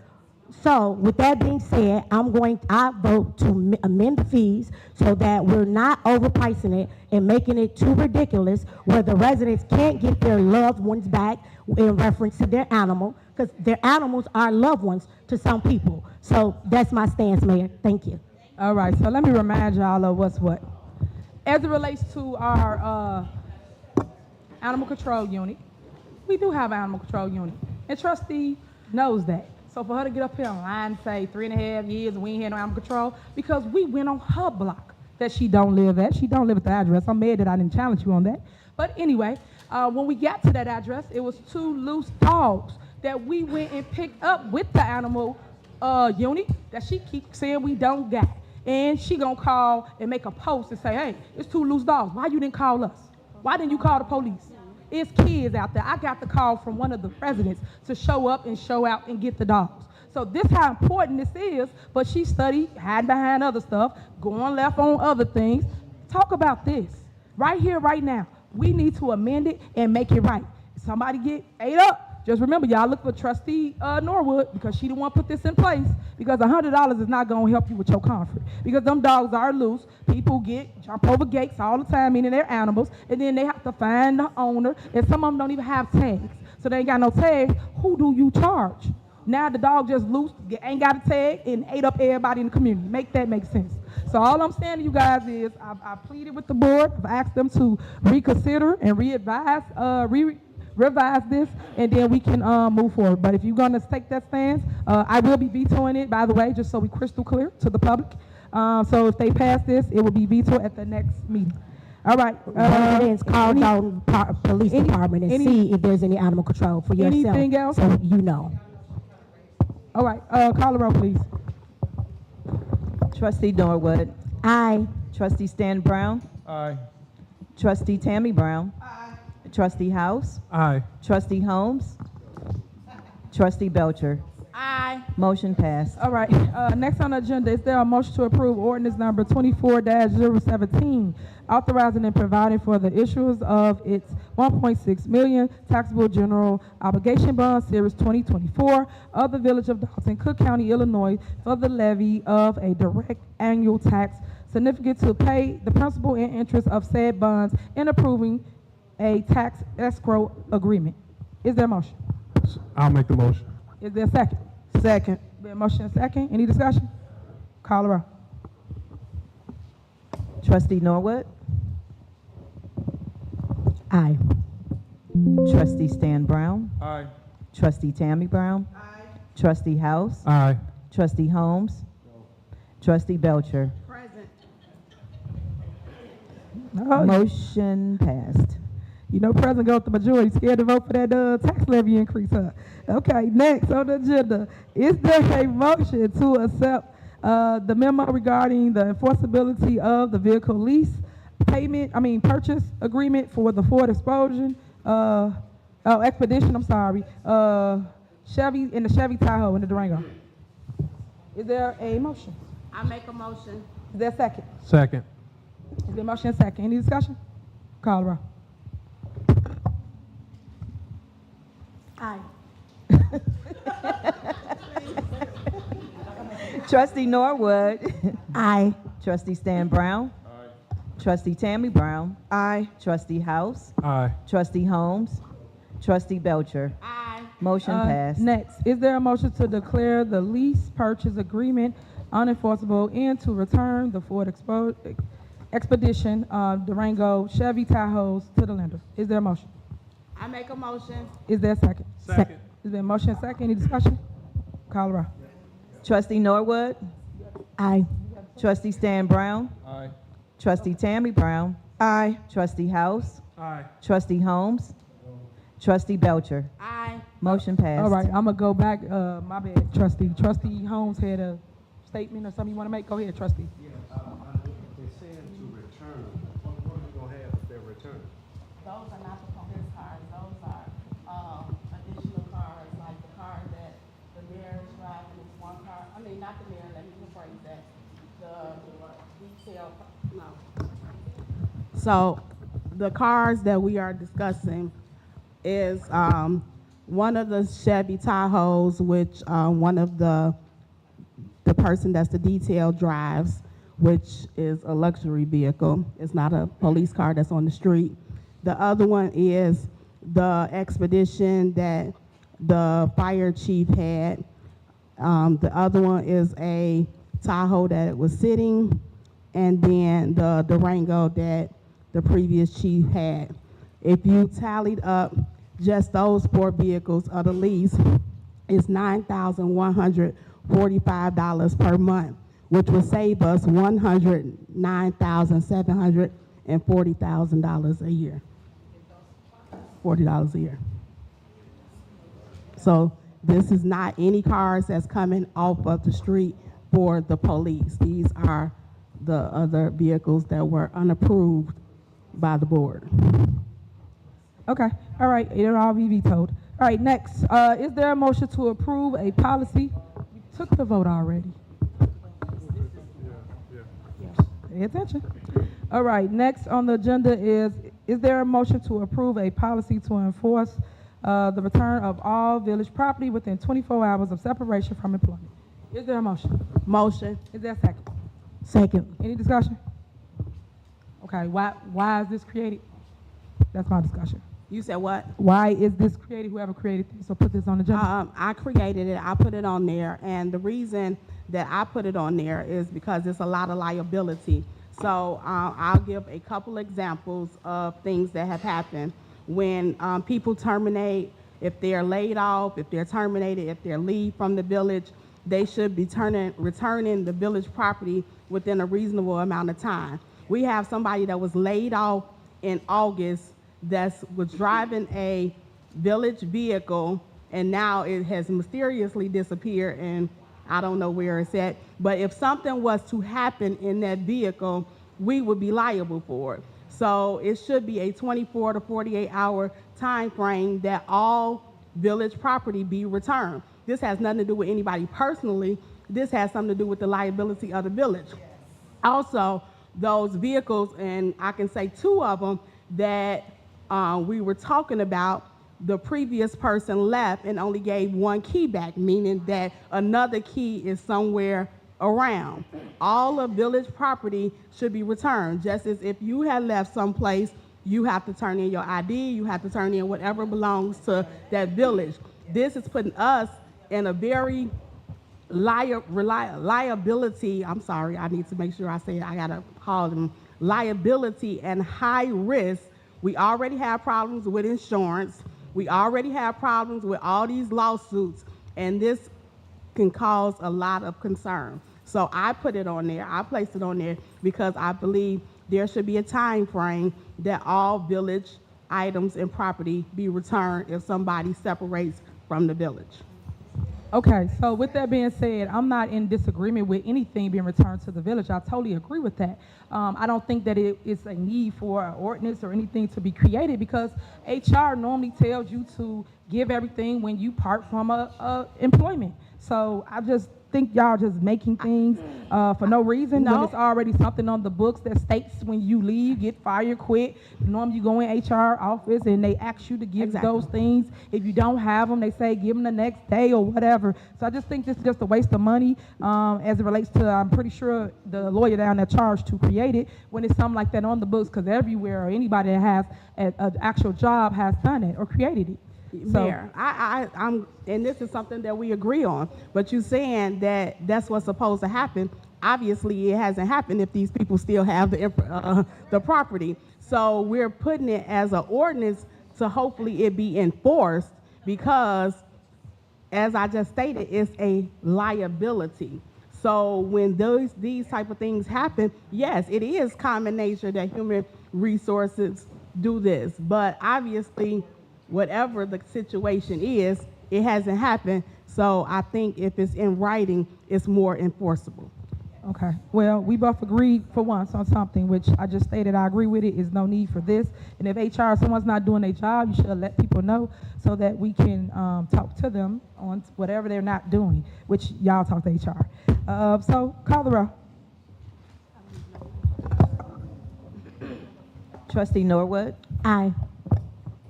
So with that being said, I vote to amend the fees so that we're not overpricing it and making it too ridiculous where the residents can't get their loved ones back in reference to their animal, because their animals are loved ones to some people. So that's my stance, Mayor. Thank you. All right, so let me remind y'all of what's what. As it relates to our animal control unit, we do have an animal control unit, and Trustee knows that. So for her to get up here and lie and say 3.5 years and we ain't had no animal control, because we went on her block that she don't live at. She don't live at the address. I'm mad that I didn't challenge you on that. But anyway, when we got to that address, it was 2 loose dogs that we went and picked up with the animal unit that she keeps saying we don't got. And she gonna call and make a post and say, hey, it's 2 loose dogs. Why you didn't call us? Why didn't you call the police? It's kids out there. I got the call from one of the residents to show up and show out and get the dogs. So this how important this is, but she studied, hiding behind other stuff, going left on other things. Talk about this. Right here, right now. We need to amend it and make it right. If somebody get ate up, just remember, y'all look for Trustee Norwood, because she the one put this in place, because $100 is not going to help you with your comfort, because them dogs are loose. People jump over gates all the time, meaning they're animals, and then they have to find the owner, and some of them don't even have tags. So they ain't got no tags. Who do you charge? Now the dog just loose, ain't got a tag, and ate up everybody in the community. Make that make sense. So all I'm saying to you guys is I pleaded with the board. I've asked them to reconsider and revise this, and then we can move forward. But if you're going to take that stance, I will be vetoing it, by the way, just so we crystal clear to the public. So if they pass this, it will be vetoed at the next meeting. All right. Residents, call down police department and see if there's any animal control for yourself. Anything else? So you know. All right. Call the roll, please. Trustee Norwood. Aye. Trustee Stan Brown. Aye. Trustee Tammy Brown. Aye. Trustee House. Aye. Trustee Holmes. Trustee Belcher. Aye. Motion passed. All right, next on the agenda, is there a motion to approve ordinance number 24-017, authorizing and providing for the issuance of its 1.6 million taxable general obligation bond, series 2024, of the Village of Dalton, Cook County, Illinois, for the levy of a direct annual tax significant to pay the principal and interest of said bonds, and approving a tax escrow agreement. Is there a motion? I'll make the motion. Is there a second? Second. Been motion and second. Any discussion? Call the roll. Trustee Norwood? Aye. Trustee Stan Brown? Aye. Trustee Tammy Brown? Aye. Trustee House? Aye. Trustee Holmes? Trustee Belcher? Oh, Motion passed. you know, President go with the majority, scared to vote for that tax levy increase, huh? Okay, next on the agenda, is there a motion to accept the memo regarding the enforceability of the vehicle lease purchase agreement for the Ford Expedition, Chevy, and the Chevy Tahoe and the Durango? Is there a motion? I make a motion. Is there a second? Second. Is there a motion and second? Any discussion? Call the roll. Aye. Trustee Norwood? Aye. Trustee Stan Brown? Aye. Trustee Tammy Brown? Aye. Trustee House? Aye. Trustee Holmes? Trustee Belcher? Aye. Motion passed. Next, is there a motion to declare the lease purchase agreement unenforceable and to return the Ford Expedition, Durango, Chevy Tahoes to the lender? Is there a motion? I make a motion. Is there a second? Second. Is there a motion and second? Any discussion? Call the roll. Trustee Norwood? Aye. Trustee Stan Brown? Aye. Trustee Tammy Brown? Aye. Trustee House? Aye. Trustee Holmes? Trustee Belcher? Aye. Motion passed. All right, I'm gonna go back, my bad, trustee. Trustee Holmes had a statement or something you wanna make? Go ahead, trustee. They're saying to return. What are we gonna have if they're returned? Those are not the police cars. Those are additional cars, like the car that the mayor is driving is one car. I mean, not the mayor, let me rephrase that. The detail, no. So the cars that we are discussing is one of the Chevy Tahoes, which one of the person that's the detail drives, which is a luxury vehicle. It's not a police car that's on the street. The other one is the Expedition that the fire chief had. The other one is a Tahoe that was sitting, and then the Durango that the previous chief had. If you tallied up just those four vehicles of the lease, it's $9,145 per month, which would save us $109,740 a year. $40 a year. So this is not any cars that's coming off of the street for the police. These are the other vehicles that were unapproved by the board. Okay, all right, it'll all be vetoed. All right, next, is there a motion to approve a policy? We took the vote already. Pay attention. All right, next on the agenda is there a motion to approve a policy to enforce the return of all village property within 24 hours of separation from employment? Is there a motion? Motion. Is there a second? Second. Any discussion? Okay, why is this created? That's my discussion. You said what? Why is this created? Whoever created this, so put this on the agenda. I created it. I put it on there, and the reason that I put it on there is because it's a lot of liability. So I'll give a couple examples of things that have happened when people terminate. If they're laid off, if they're terminated, if they're leave from the village, they should be returning the village property within a reasonable amount of time. We have somebody that was laid off in August that was driving a village vehicle, and now it has mysteriously disappeared, and I don't know where it's at. But if something was to happen in that vehicle, we would be liable for it. So it should be a 24 to 48 hour time frame that all village property be returned. this has nothing to do with anybody personally. This has something to do with the liability of the village. Also, those vehicles, and I can say 2 of them that we were talking about, the previous person left and only gave 1 key back, meaning that another key is somewhere around. All of village property should be returned, just as if you had left someplace, you have to turn in your ID, you have to turn in whatever belongs to that village. This is putting us in a very liability, I'm sorry, I need to make sure I say it, I gotta pause them, liability and high risk. We already have problems with insurance. We already have problems with all these lawsuits, and this can cause a lot of concern. So I put it on there, I placed it on there because I believe there should be a time frame that all village items and property be returned if somebody separates from the village. Okay, so with that being said, I'm not in disagreement with anything being returned to the village. I totally agree with that. I don't think that it's a need for an ordinance or anything to be created because HR normally tells you to give everything when you part from a employment. So I just think y'all just making things for no reason when it's already something on the books that states when you leave, get fired, quit. Normally you go in HR office and they ask you to give those things. If you don't have them, they say give them the next day or whatever. So I just think this is just a waste of money as it relates to, I'm pretty sure the lawyer down there charged to create it when it's something like that on the books because everywhere or anybody that has an actual job has done it or created it. So, Mayor, I'm, and this is something that we agree on, but you're saying that that's what's supposed to happen. Obviously, it hasn't happened if these people still have the property. So we're putting it as an ordinance to hopefully it be enforced because, as I just stated, it's a liability. So when these type of things happen, yes, it is common nature that human resources do this, but obviously, whatever the situation is, it hasn't happened. So I think if it's in writing, it's more enforceable. okay, well, we both agreed for once on something, which I just stated I agree with it, is no need for this. And if HR, someone's not doing their job, you should let people know so that we can talk to them on whatever they're not doing, which y'all talk to HR. So call the roll. Trustee Norwood? Aye.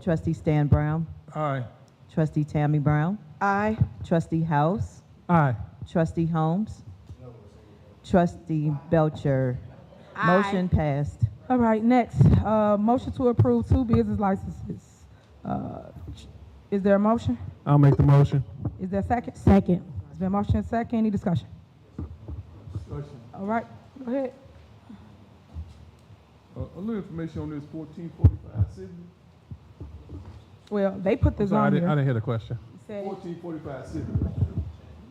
Trustee Stan Brown? Aye. Trustee Tammy Brown? Aye. Trustee House? Aye. Trustee Holmes? Trustee Belcher? Aye. Motion passed. All right, next, motion to approve 2 business licenses. Is there a motion? I'll make the motion. Is there a second? Second. Is there a motion and second? Any discussion? All right, go ahead. A little information on this 1445 Sydney. Well, they put this Sorry, on I here. didn't hear the question. 1445 Sydney.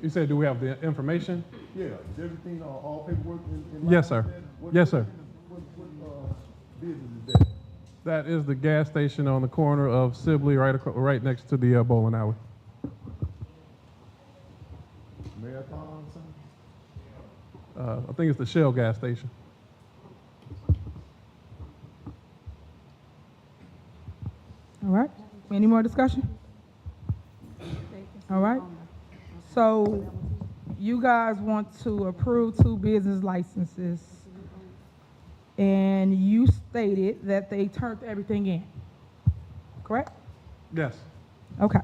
You said, do we have the information? Yeah, is everything, all paperwork in Yes, sir. Yes, sir. What business is that? That is the gas station on the corner of Sibley, right next to the bowling alley. Marathon or something? I think it's the Shell gas station. All right, any more discussion? All right, so you guys want to approve 2 business licenses, and you stated that they turned everything in, correct? Yes. Okay.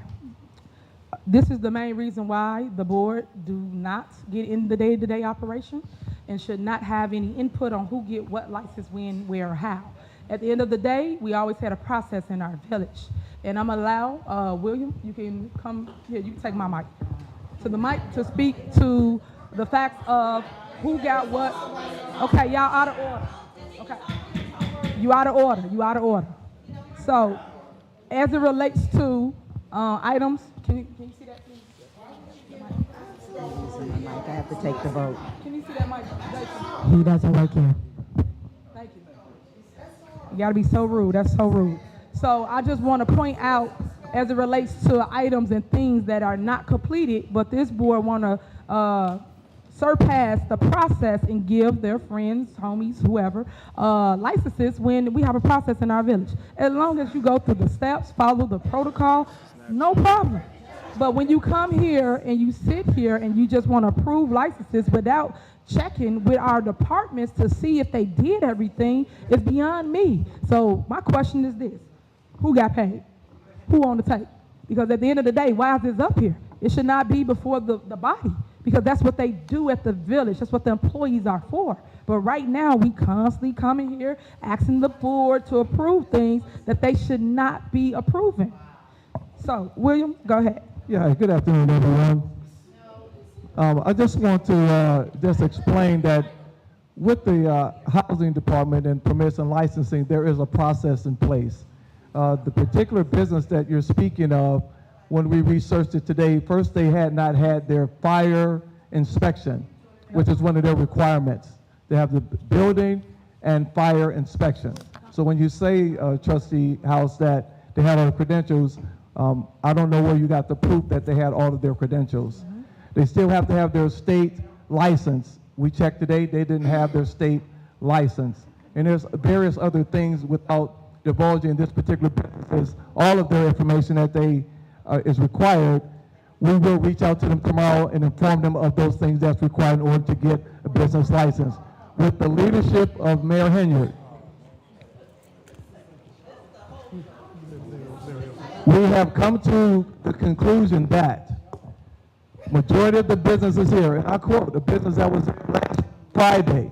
This is the main reason why the board do not get in the day-to-day operation and should not have any input on who get what license, when, where, or how. At the end of the day, we always had a process in our village. And I'm allow, William, you can come here, you can take my mic. To the mic to speak to the facts of who got what. Okay, y'all out of order. Okay. You out of order, you out of order. So, as it relates to items, can you see that, please? I have to take the vote. Can you see that mic? Jason? He doesn't work here. Thank you. You gotta be so rude, that's so rude. So I just wanna point out, as it relates to items and things that are not completed, but this board wanna surpass the process and give their friends, homies, whoever, licenses when we have a process in our village. As long as you go through the steps, follow the protocol, no problem. But when you come here and you sit here and you just want to approve licenses without checking with our departments to see if they did everything, it's beyond me. So my question is this: who got paid? Who on the tape? Because at the end of the day, why is this up here? It should not be before the body, because that's what they do at the village. That's what the employees are for. But right now, we constantly come in here asking the board to approve things that they should not be approving. So, William, go ahead. Yeah, good afternoon, everyone. I just want to just explain that with the housing department and permits and licensing, there is a process in place. The particular business that you're speaking of, when we researched it today, first they had not had their fire inspection, which is one of their requirements. They have the building and fire inspection. So when you say, Trustee House, that they had all the credentials, I don't know where you got the proof that they had all of their credentials. They still have to have their state license. We checked today, they didn't have their state license. And there's various other things without divulging this particular business, all of their information that they is required. We will reach out to them tomorrow and inform them of those things that's required in order to get a business license. With the leadership of Mayor Henyard, we have come to the conclusion that majority of the businesses here, and I quote, the business that was here last Friday,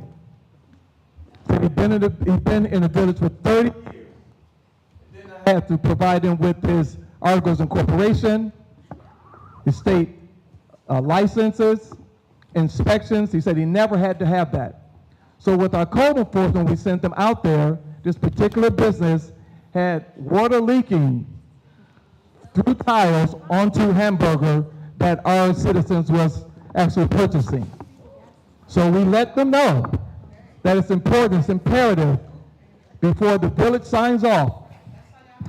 said he'd been in the village for 30 years. Then I had to provide him with his articles of incorporation, his state licenses, inspections. He said he never had to have that. So with our code enforcement, we sent them out there. This particular business had water leaking through tiles onto hamburger that our citizens was actually purchasing. So we let them know that it's important, it's imperative, before the village signs off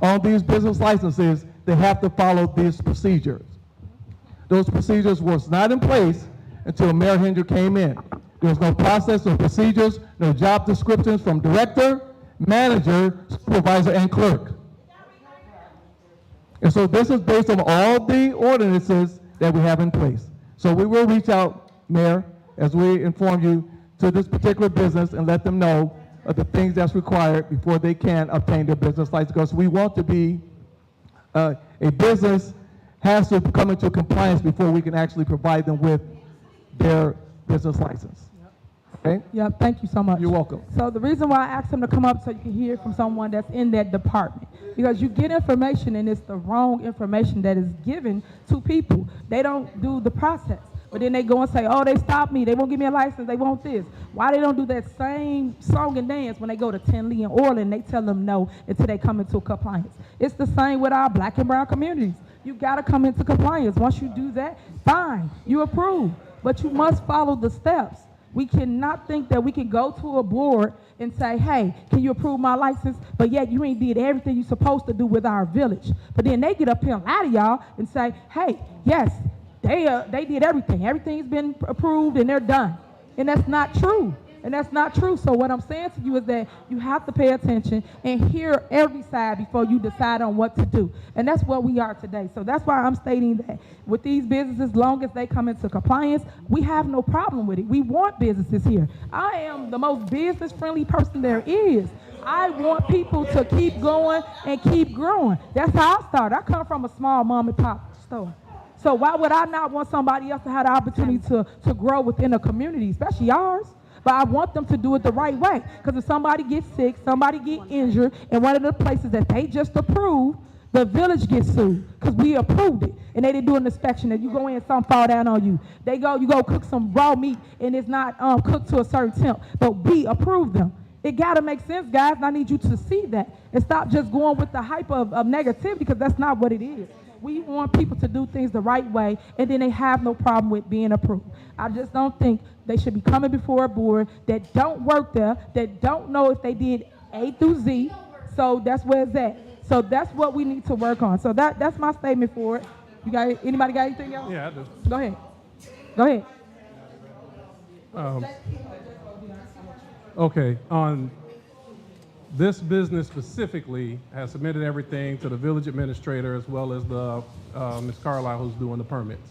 on these business licenses, they have to follow these procedures. Those procedures was not in place until Mayor Henyard came in. There was no process, no procedures, no job descriptions from director, manager, supervisor, and clerk. And so this is based on all the ordinances that we have in place. So we will reach out, Mayor, as we inform you, to this particular business and let them know of the things that's required before they can obtain their business license. Because we want to be, a business has to come into compliance before we can actually provide them with their business license. Okay? Yeah, thank you so much. You're welcome. So the reason why I asked him to come up so you can hear from someone that's in that department, because you get information and it's the wrong information that is given to people. They don't do the process. But then they go and say, oh, they stopped me. They won't give me a license. They want this. Why they don't do that same song and dance when they go to Tinley and Orland? They tell them no until they come into compliance. It's the same with our black and brown communities. You got to come into compliance. Once you do that, fine, you approve. But you must follow the steps. We cannot think that we can go to a board and say, hey, can you approve my license? But yet you ain't did everything you're supposed to do with our village. But then they get up here and lie to y'all and say, hey, yes, they did everything. Everything's been approved and they're done. And that's not true. And that's not true. So what I'm saying to you is that you have to pay attention and hear every side before you decide on what to do. And that's what we are today. So that's why I'm stating that with these businesses, as long as they come into compliance, we have no problem with it. We want businesses here. I am the most business-friendly person there is. I want people to keep going and keep growing. That's how I started. I come from a small mom-and-pop store. So why would I not want somebody else to have the opportunity to grow within a community, especially ours? But I want them to do it the right way. Because if somebody gets sick, somebody get injured, in one of the places that they just approved, the village gets sued because we approved it. And they didn't do an inspection and you go in and something fall down on you. You go cook some raw meat and it's not cooked to a certain temp. But we approved them. It got to make sense, guys. And I need you to see that. And stop just going with the hype of negativity, because that's not what it is. We want people to do things the right way, and then they have no problem with being approved. I just don't think they should be coming before a board that don't work there, that don't know if they did A through Z. So that's where it's at. So that's what we need to work on. So that's my statement for it. Anybody got anything else? Yeah, I do. Go ahead. Go ahead. Okay, on This business specifically has submitted everything to the village administrator as well as the Ms. Carlisle who's doing the permits.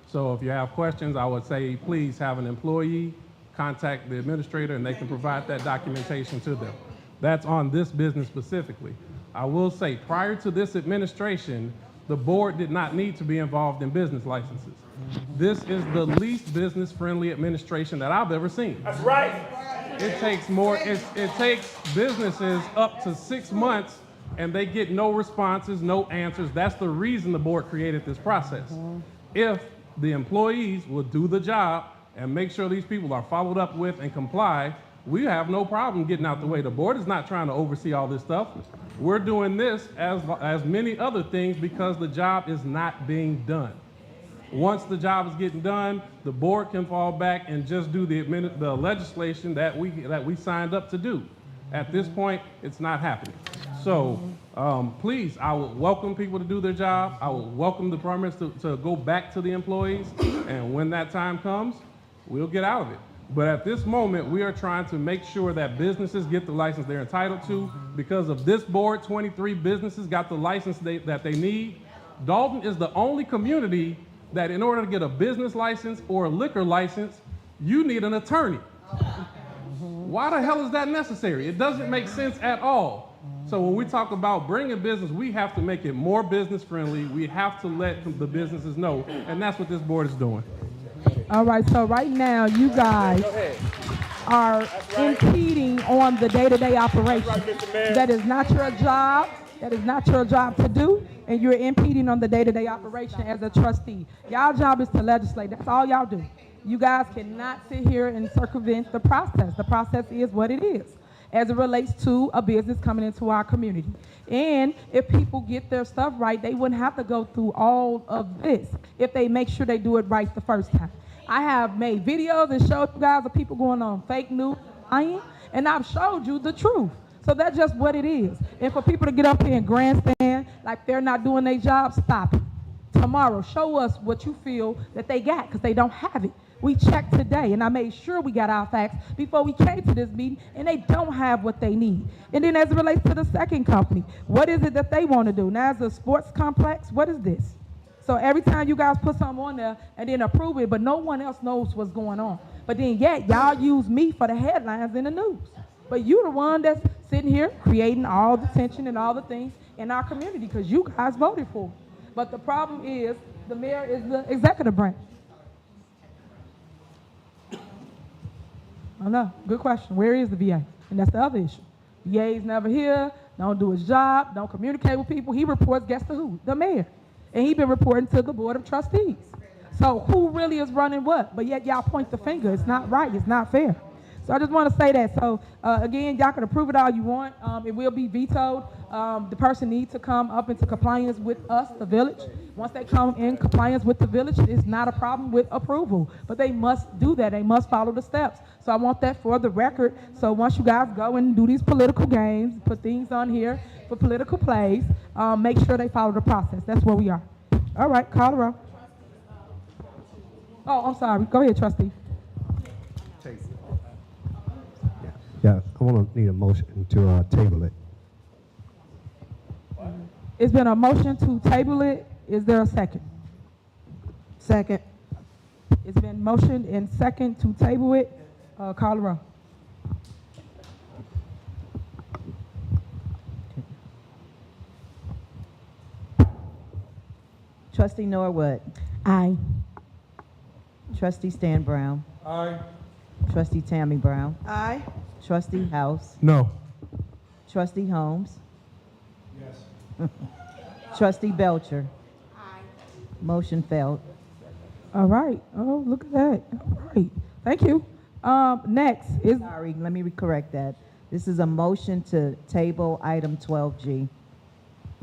So if you have questions, I would say please have an employee contact the administrator and they can provide that documentation to them. That's on this business specifically. I will say prior to this administration, the board did not need to be involved in business licenses. This is the least business-friendly administration that I've ever seen. That's right. It takes businesses up to 6 months and they get no responses, no answers. That's the reason the board created this process. If the employees will do the job and make sure these people are followed up with and comply, we have no problem getting out the way. The board is not trying to oversee all this stuff. We're doing this as many other things because the job is not being done. Once the job is getting done, the board can fall back and just do the legislation that we signed up to do. At this point, it's not happening. So please, I would welcome people to do their job. I would welcome the permits to go back to the employees. And when that time comes, we'll get out of it. But at this moment, we are trying to make sure that businesses get the license they're entitled to. Because of this board, 23 businesses got the license that they need. Dalton is the only community that in order to get a business license or a liquor license, you need an attorney. Why the hell is that necessary? It doesn't make sense at all. So when we talk about bringing business, we have to make it more business friendly. We have to let the businesses know, and that's what this board is doing. All right, so right now you guys are impeding on the day-to-day operation. That is not your job. That is not your job to do, and you're impeding on the day-to-day operation as a trustee. Y'all job is to legislate. That's all y'all do. You guys cannot sit here and circumvent the process. The process is what it is as it relates to a business coming into our community. And if people get their stuff right, they wouldn't have to go through all of this if they make sure they do it right the first time. I have made videos and showed you guys of people going on fake news, lying, and I've showed you the truth. So that's just what it is. And for people to get up here and grandstand like they're not doing their job, stop it. Tomorrow, show us what you feel that they got, because they don't have it. We checked today, and I made sure we got our facts before we came to this meeting, and they don't have what they need. And then as it relates to the second company, what is it that they want to do? Now, as a sports complex, what is this? So every time you guys put something on there and then approve it, but no one else knows what's going on. But then yet, y'all use me for the headlines in the news. But you the one that's sitting here creating all the tension and all the things in our community because you guys voted for it. But the problem is the mayor is the executive branch. I know, good question. Where is the VA? And that's the other issue. VA's never here, don't do his job, don't communicate with people. He reports, guess to who? The mayor. And he's been reporting to the board of trustees. So who really is running what? But yet y'all point the finger. It's not right, it's not fair. So I just want to say that. So again, y'all can approve it all you want. It will be vetoed. The person needs to come up into compliance with us, the village. Once they come in compliance with the village, it's not a problem with approval. But they must do that. They must follow the steps. So I want that for the record. So once you guys go and do these political games, put things on here for political plays, make sure they follow the process. That's where we are. All right, call the roll. Oh, I'm sorry. Go ahead, trustee. Yeah, I need a motion to table it. It's been a motion to table it. Is there a second? Second. It's been motioned and second to table it. Call the roll. Trustee Norwood. Aye. Trustee Stan Brown. Aye. Trustee Tammy Brown. Aye. Trustee House. No. Trustee Holmes. Yes. Trustee Belcher. Aye. Motion failed. All right. Oh, look at that. All right. Thank you. Next is. Sorry, let me correct that. This is a motion to table item 12G.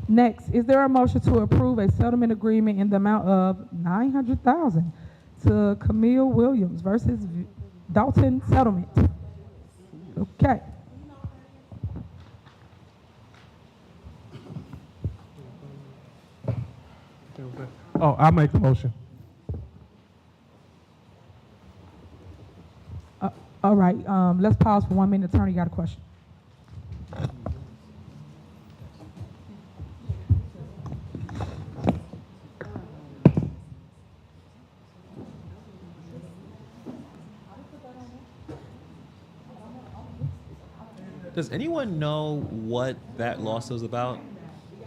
Next, is there a motion to approve a settlement agreement in the amount of $900,000 to Camille Williams versus Dalton Settlement? Okay. Oh, I'll make the motion. All right. Let's pause for 1 minute. Attorney got a question. Does anyone know what that lawsuit was about?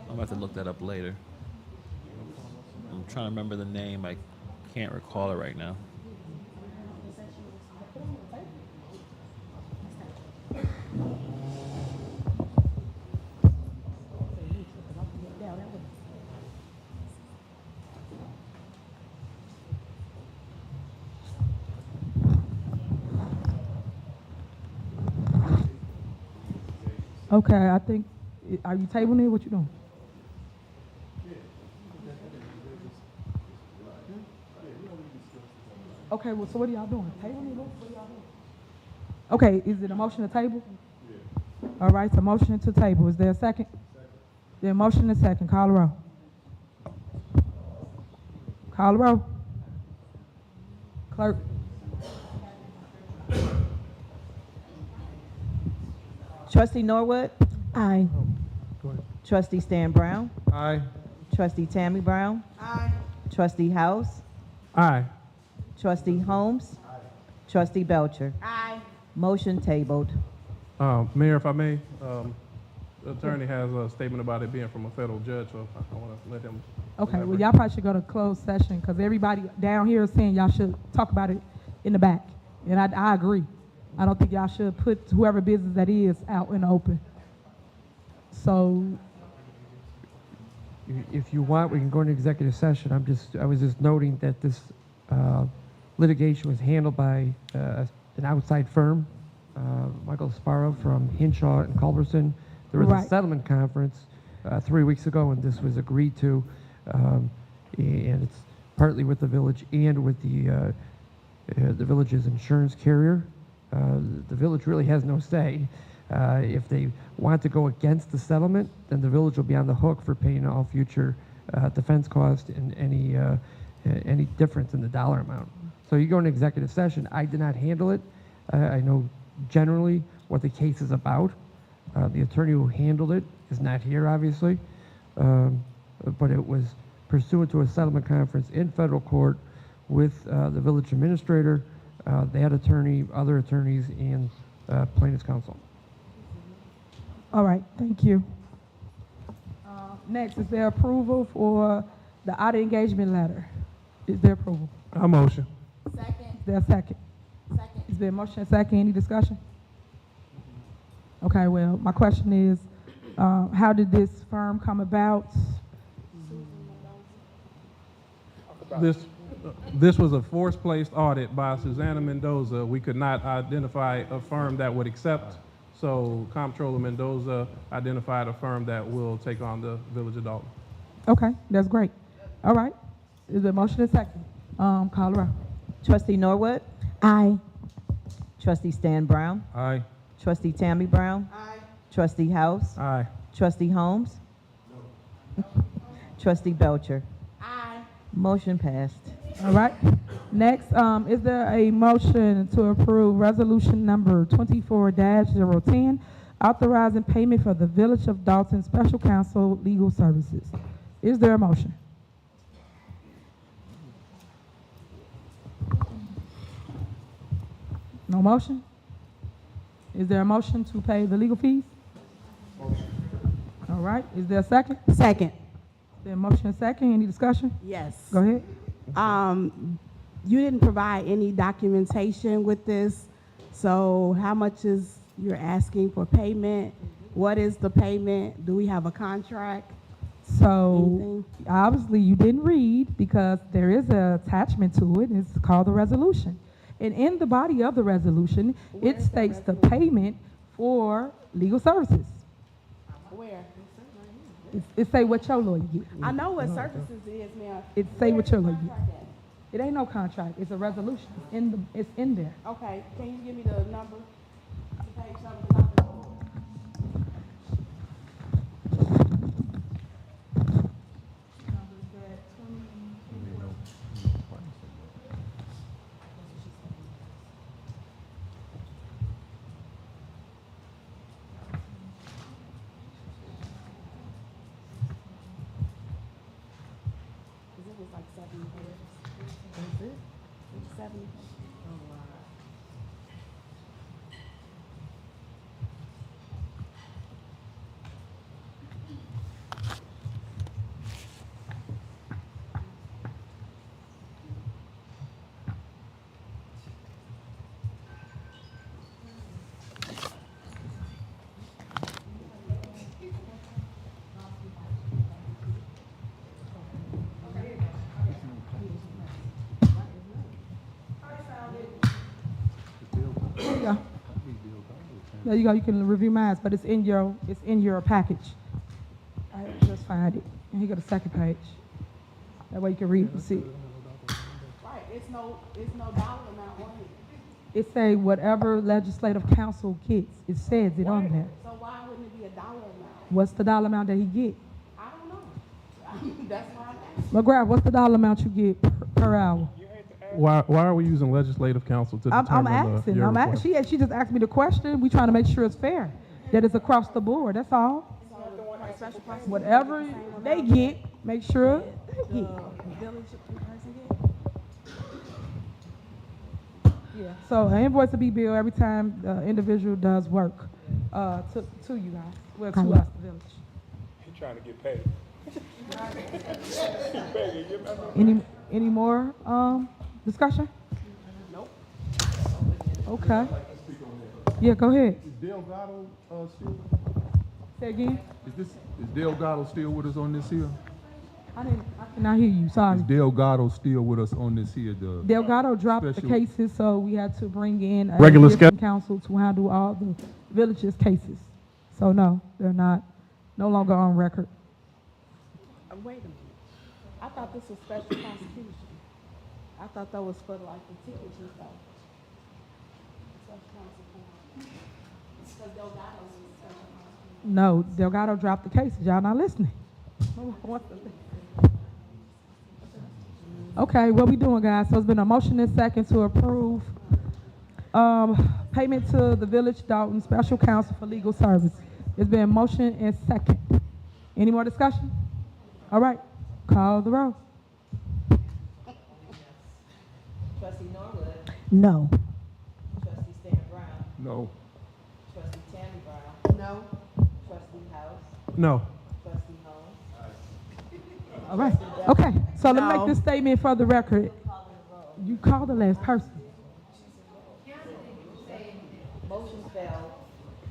I'm about to look that up later. I'm trying to remember the name. I can't recall it right now. Okay, I think, are you tabling it? What you doing? Okay, well, so what are y'all doing? Tabling it? What are y'all doing? Okay, is it a motion to table? All right, so motion to table. Is there a second? There a motion and a second. Call the roll. Call the roll. Clerk. Trustee Norwood? Aye. Trustee Stan Brown? Aye. Trustee Tammy Brown? Aye. Trustee House? Aye. Trustee Holmes? Trustee Belcher? Aye. Motion tabled. Mayor, if I may, the attorney has a statement about it being from a federal judge, so I want to let him. Okay, well, y'all probably should go to closed session because everybody down here is saying y'all should talk about it in the back. And I agree. I don't think y'all should put whoever business that is out in the open. So, If you want, we can go into executive session. I was just noting that this litigation was handled by an outside firm, Michael Sparrow from Hinshaw and Culberson. There was Right. a settlement conference 3 weeks ago, and this was agreed to, and it's partly with the village and with the village's insurance carrier. The village really has no say. If they want to go against the settlement, then the village will be on the hook for paying all future defense costs and any difference in the dollar amount. So you go into executive session. I did not handle it. I know generally what the case is about. The attorney who handled it is not here, obviously, but it was pursuant to a settlement conference in federal court with the village administrator, that attorney, other attorneys, and plaintiff's counsel. all right, thank you. Next, is there approval for the audit engagement letter? Is there approval? I motion. Second. Is there a second? Second. Is there a motion and second? Any discussion? Okay, well, my question is, how did this firm come about? This was a force-placed audit by Susanna Mendoza. We could not identify a firm that would accept, so Comptroller Mendoza identified a firm that will take on the Village of Dalton. Okay, that's great. All right, is there a motion and second? Call the roll. Trustee Norwood? Aye. Trustee Stan Brown? Aye. Trustee Tammy Brown? Aye. Trustee House? Aye. Trustee Holmes? Trustee Belcher? Aye. Motion passed. All right, next, is there a motion to approve resolution number 24-010, authorizing payment for the Village of Dalton Special Counsel Legal Services? Is there a motion? No motion? Is there a motion to pay the legal fees? All right, is there a second? Second. Is there a motion and second? Any discussion? Yes. Go ahead. You didn't provide any documentation with this, so how much is you're asking for payment? What is the payment? Do we have a contract? So obviously you didn't read because there is an attachment to it. It's called the resolution. And in the body of the resolution, it states the payment for legal services. Where? It say what your lawyer get. I know what services is, ma'am. It say what your lawyer get. It ain't no contract. It's a resolution. It's in there. Okay, can you give me the number? The page number? It was like 70 pages. That's it? 70 pages. Oh, wow. There you go. You can review mine, but it's in your package. I just find it. And here go the second page. That way you can read and see. Right, it's no dollar amount on it. It say whatever legislative council gets. It says it on there. So why wouldn't it be a dollar amount? What's the dollar amount that he get? I don't know. That's why I'm asking. McGrath, what's the dollar amount you get per hour? Why are we using legislative council to determine I'm asking. your request? She just asked me the question. We trying to make sure it's fair. That it's across the board. That's all. Whatever they get, make sure they get. Yeah. So an invoice will be billed every time the individual does work to you guys. Well, to us, the village. He trying to get paid. Any more discussion? Nope. Okay. Yeah, go ahead. Is Delgado still? Say again. Is Delgado still with us on this here? I cannot hear you. Sorry. Is Delgado still with us on this here? Delgado dropped the special- cases, so we had to bring in a Regular different council to handle all the village's cases. So no, they're no longer on record. Wait a minute. I thought this was special prosecution. I thought that was for like the tickets and stuff. Because Delgado's was special prosecution. No, Delgado dropped the cases. Y'all not listening. Okay, what we doing, guys? So it's been a motion and second to approve payment to the Village Dalton Special Counsel for Legal Service. It's been motion and second. Any more discussion? All right, call the roll. Trustee Norwood, No. Trustee Stan Brown, No. Trustee Tammy Brown. No. Trustee House, No. Trustee Holmes. All right, okay. So let's make this statement for the record. You call the last person. Motion failed.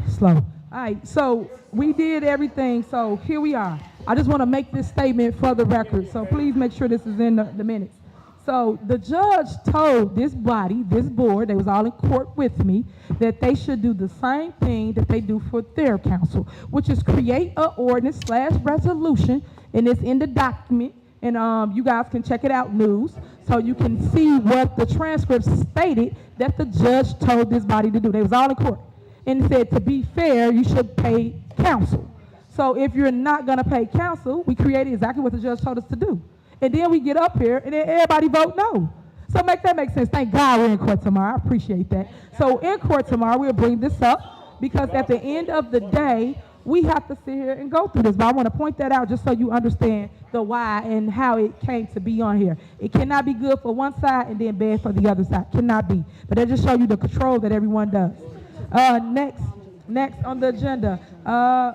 Slow. All right, so we did everything, so here we are. I just want to make this statement for the record, so please make sure this is in the minutes. So the judge told this body, this board, they was all in court with me, that they should do the same thing that they do for their council, which is create an ordinance / resolution, and it's in the document, and you guys can check it out, news, so you can see what the transcript stated that the judge told this body to do. They was all in court. And it said, to be fair, you should pay counsel. So if you're not gonna pay counsel, we created exactly what the judge told us to do. And then we get up here and then everybody vote no. So make that make sense. Thank God we're in court tomorrow. I appreciate that. So in court tomorrow, we'll bring this up because at the end of the day, we have to sit here and go through this. But I want to point that out just so you understand the why and how it came to be on here. It cannot be good for one side and then bad for the other side. Cannot be. But that just show you the control that everyone does. Next on the agenda,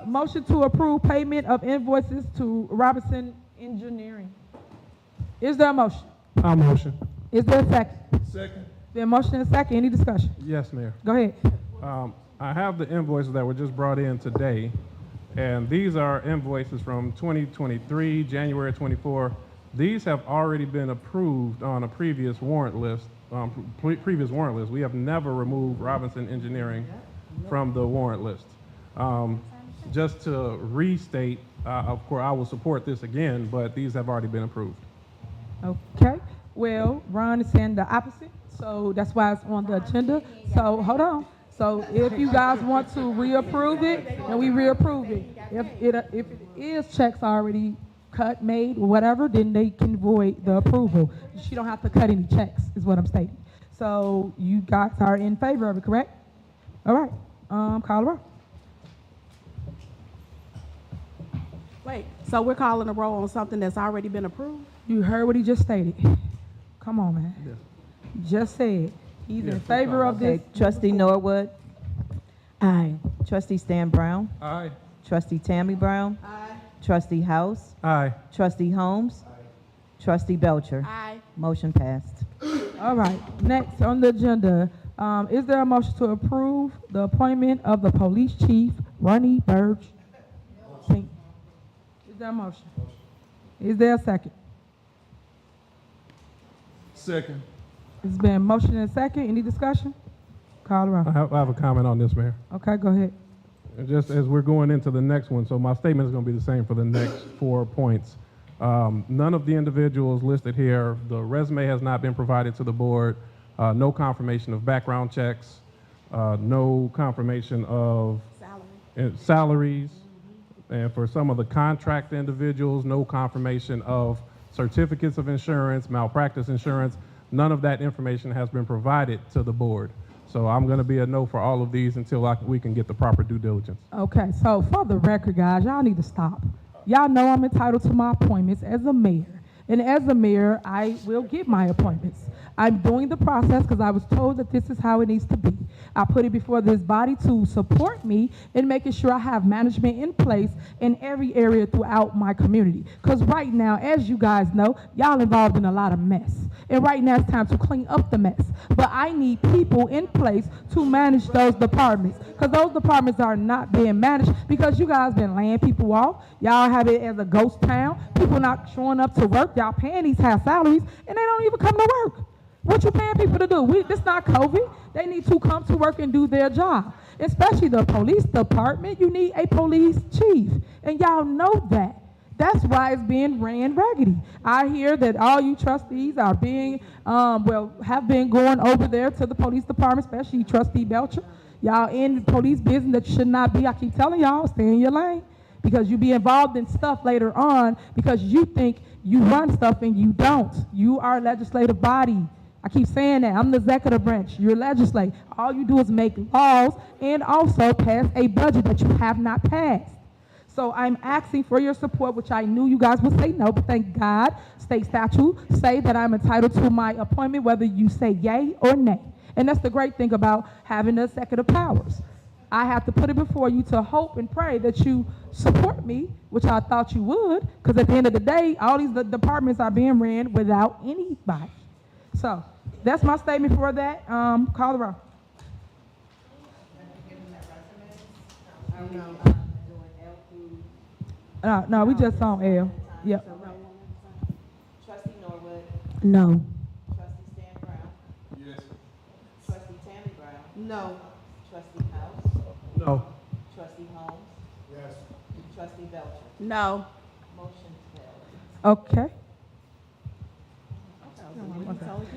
motion to approve payment of invoices to Robinson Engineering. Is there a motion? I'll motion. Is there a second? Second. There a motion and a second. Any discussion? Yes, Mayor. Go ahead. I have the invoices that were just brought in today, and these are invoices from 2023, January 24. These have already been approved on a previous warrant list. We have never removed Robinson Engineering from the warrant list. Just to restate, of course, I will support this again, but these have already been approved. Okay. Well, Ron is saying the opposite, so that's why it's on the agenda. So hold on. So if you guys want to reapprove it, then we reapprove it. If it is checks already cut, made, or whatever, then they can void the approval. She don't have to cut any checks, is what I'm stating. So you guys are in favor of it, correct? All right. Call her. Wait, so we're calling a roll on something that's already been approved? You heard what he just stated. Come on, man. Just said he's in favor of this. Okay, Trustee Norwood, Aye. Trustee Stan Brown, Aye. Trustee Tammy Brown, Trustee House, Aye. Trustee Holmes, Trustee Belcher. Aye. Motion passed. All right. Next on the agenda, is there a motion to approve the appointment of the police chief, Ronnie Burge? Is there a motion? Is there a second? Second. It's been motion and second. Any discussion? Colorado. I have a comment on this, Mayor. Okay, go ahead. And just as we're going into the next one, so my statement is going to be the same for the next 4 points. None of the individuals listed here, the resume has not been provided to the board, no confirmation of background checks, no confirmation of salaries, and for some of the contract individuals, no confirmation of certificates of insurance, malpractice insurance. None of that information has been provided to the board. So I'm going to be a no for all of these until we can get the proper due diligence. Okay, so for the record, guys, y'all need to stop. Y'all know I'm entitled to my appointments as a mayor. And as a mayor, I will get my appointments. I'm doing the process because I was told that this is how it needs to be. I put it before this body to support me in making sure I have management in place in every area throughout my community. Because right now, as you guys know, y'all involved in a lot of mess. And right now it's time to clean up the mess. But I need people in place to manage those departments. Because those departments are not being managed because you guys been laying people off. Y'all have it as a ghost town. People not showing up to work. Y'all paying these high salaries and they don't even come to work. What you paying people to do? This not COVID. They need to come to work and do their job. Especially the police department. You need a police chief. And y'all know that. That's why it's being ran raggedy. I hear that all you trustees are being, have been going over there to the police department, especially Trustee Belcher. Y'all in the police business that you should not be. I keep telling y'all, stay in your lane. Because you be involved in stuff later on because you think you run stuff and you don't. You are a legislative body. I keep saying that. I'm the executive branch. You're legislative. All you do is make laws and also pass a budget that you have not passed. So I'm asking for your support, which I knew you guys would say no, but thank God, state statute say that I'm entitled to my appointment, whether you say yay or nay. And that's the great thing about having the executive powers. I have to put it before you to hope and pray that you support me, which I thought you would, because at the end of the day, all these departments are being ran without anybody. So that's my statement for that. Colorado. No, we just on L. Yep. Trustee Norwood. No. Trustee Stan Brown. Yes. Trustee Tammy Brown. No. Trustee House. No. Trustee Holmes. Yes. Trustee Belcher. No. Motion failed. Okay.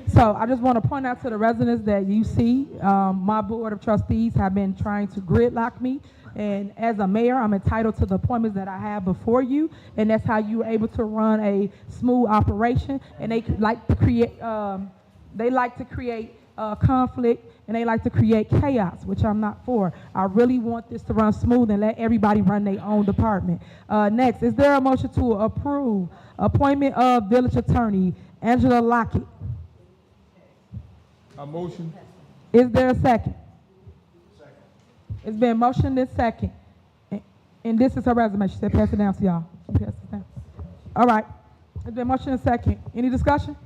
So I just want to point out to the residents that you see, my board of trustees have been trying to gridlock me. And as a mayor, I'm entitled to the appointments that I have before you. And that's how you're able to run a smooth operation. And they like to create, conflict, and they like to create chaos, which I'm not for. I really want this to run smooth and let everybody run their own department. Next, is there a motion to approve appointment of village attorney Angela Lockett? A motion. Is there a second? Second. It's been motioned and second. And this is her resume. She said pass it down to y'all. She pass it down. All right. It's been motioned and second. Any discussion?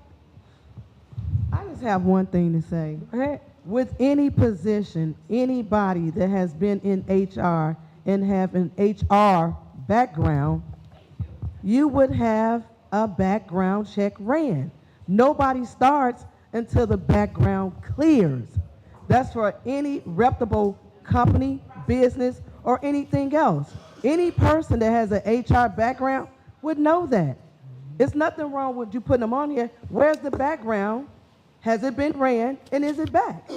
I just have one thing to say. Go ahead. With any position, anybody that has been in HR and have an HR background, you would have a background check ran. Nobody starts until the background clears. That's for any reputable company, business, or anything else. Any person that has an HR background would know that. It's nothing wrong with you putting them on here. Where's the background? Has it been ran, and is it back?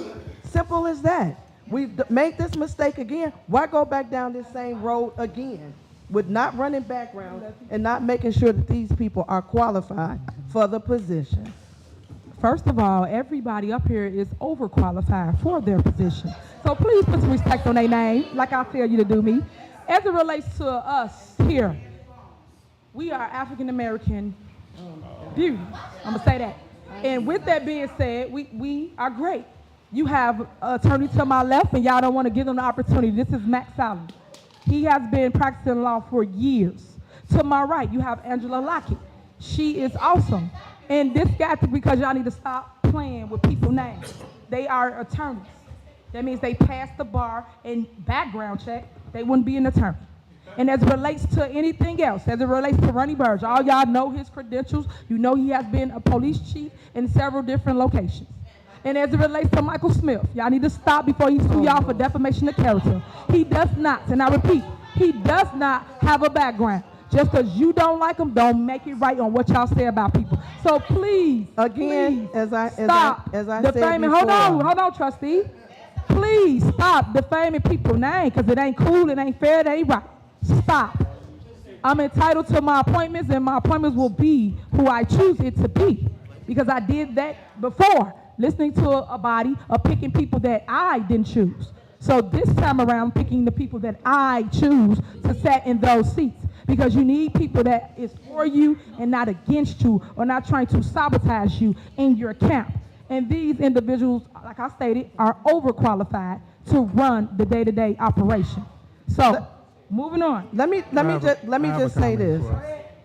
Simple as that. We've made this mistake again. Why go back down this same road again with not running background and not making sure that these people are qualified for the position? First of all, everybody up here is overqualified for their position. So please put some respect on their name, like I tell you to do me. As it relates to us here, we are African American beauty. I'm gonna say that. And with that being said, we are great. You have an attorney to my left, and y'all don't want to give them the opportunity. This is Max Allen. He has been practicing law for years. To my right, you have Angela Lockett. She is awesome. And this got to, because y'all need to stop playing with people's names. They are attorneys. That means they passed the bar and background check. They wouldn't be an attorney. And as it relates to anything else, as it relates to Ronnie Burge, all y'all know his credentials. You know he has been a police chief in several different locations. And as it relates to Michael Smith, y'all need to stop before he sue y'all for defamation of character. He does not, and I repeat, he does not have a background. Just because you don't like him, don't make it right on what y'all say about people. So please, Again, please, as I stop said defaming. before. Hold on, trustee. Please stop defaming people's name because it ain't cool, it ain't fair, it ain't right. Stop. I'm entitled to my appointments, and my appointments will be who I choose it to be, because I did that before, listening to a body of picking people that I didn't choose. So this time around, picking the people that I choose to sit in those seats, because you need people that is for you and not against you, or not trying to sabotage you in your camp. And these individuals, like I stated, are overqualified to run the day-to-day operation. So, moving on. Let me just say this.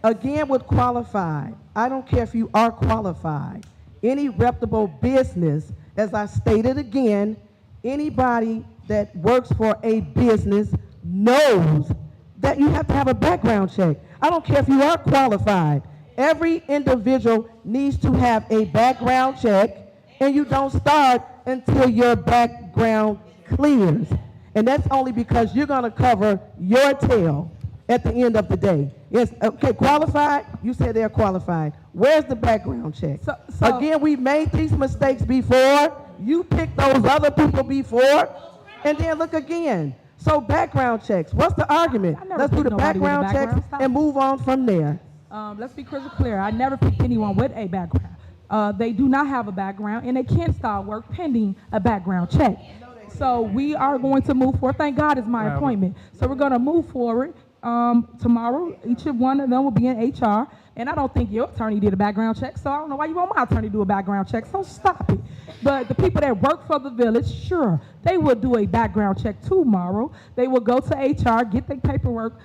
Again, with qualified, I don't care if you are qualified. Any reputable business, as I stated again, anybody that works for a business knows that you have to have a background check. I don't care if you are qualified. Every individual needs to have a background check, and you don't start until your background clears. And that's only because you're going to cover your tail at the end of the day. Yes, okay, qualified, you said they're qualified. Where's the background check? Again, we made these mistakes before. You picked those other people before, and then look again. So background checks, what's the argument? Let's do the background checks and move on from there. Let's be crystal clear. I never picked anyone with a background. They do not have a background, and they can't start work pending a background check. So we are going to move forward. Thank God it's my appointment. So we're going to move forward tomorrow. Each one of them will be in HR. And I don't think your attorney did a background check, so I don't know why you want my attorney to do a background check, so stop it. But the people that work for the village, sure, they will do a background check tomorrow. They will go to HR, get their paperwork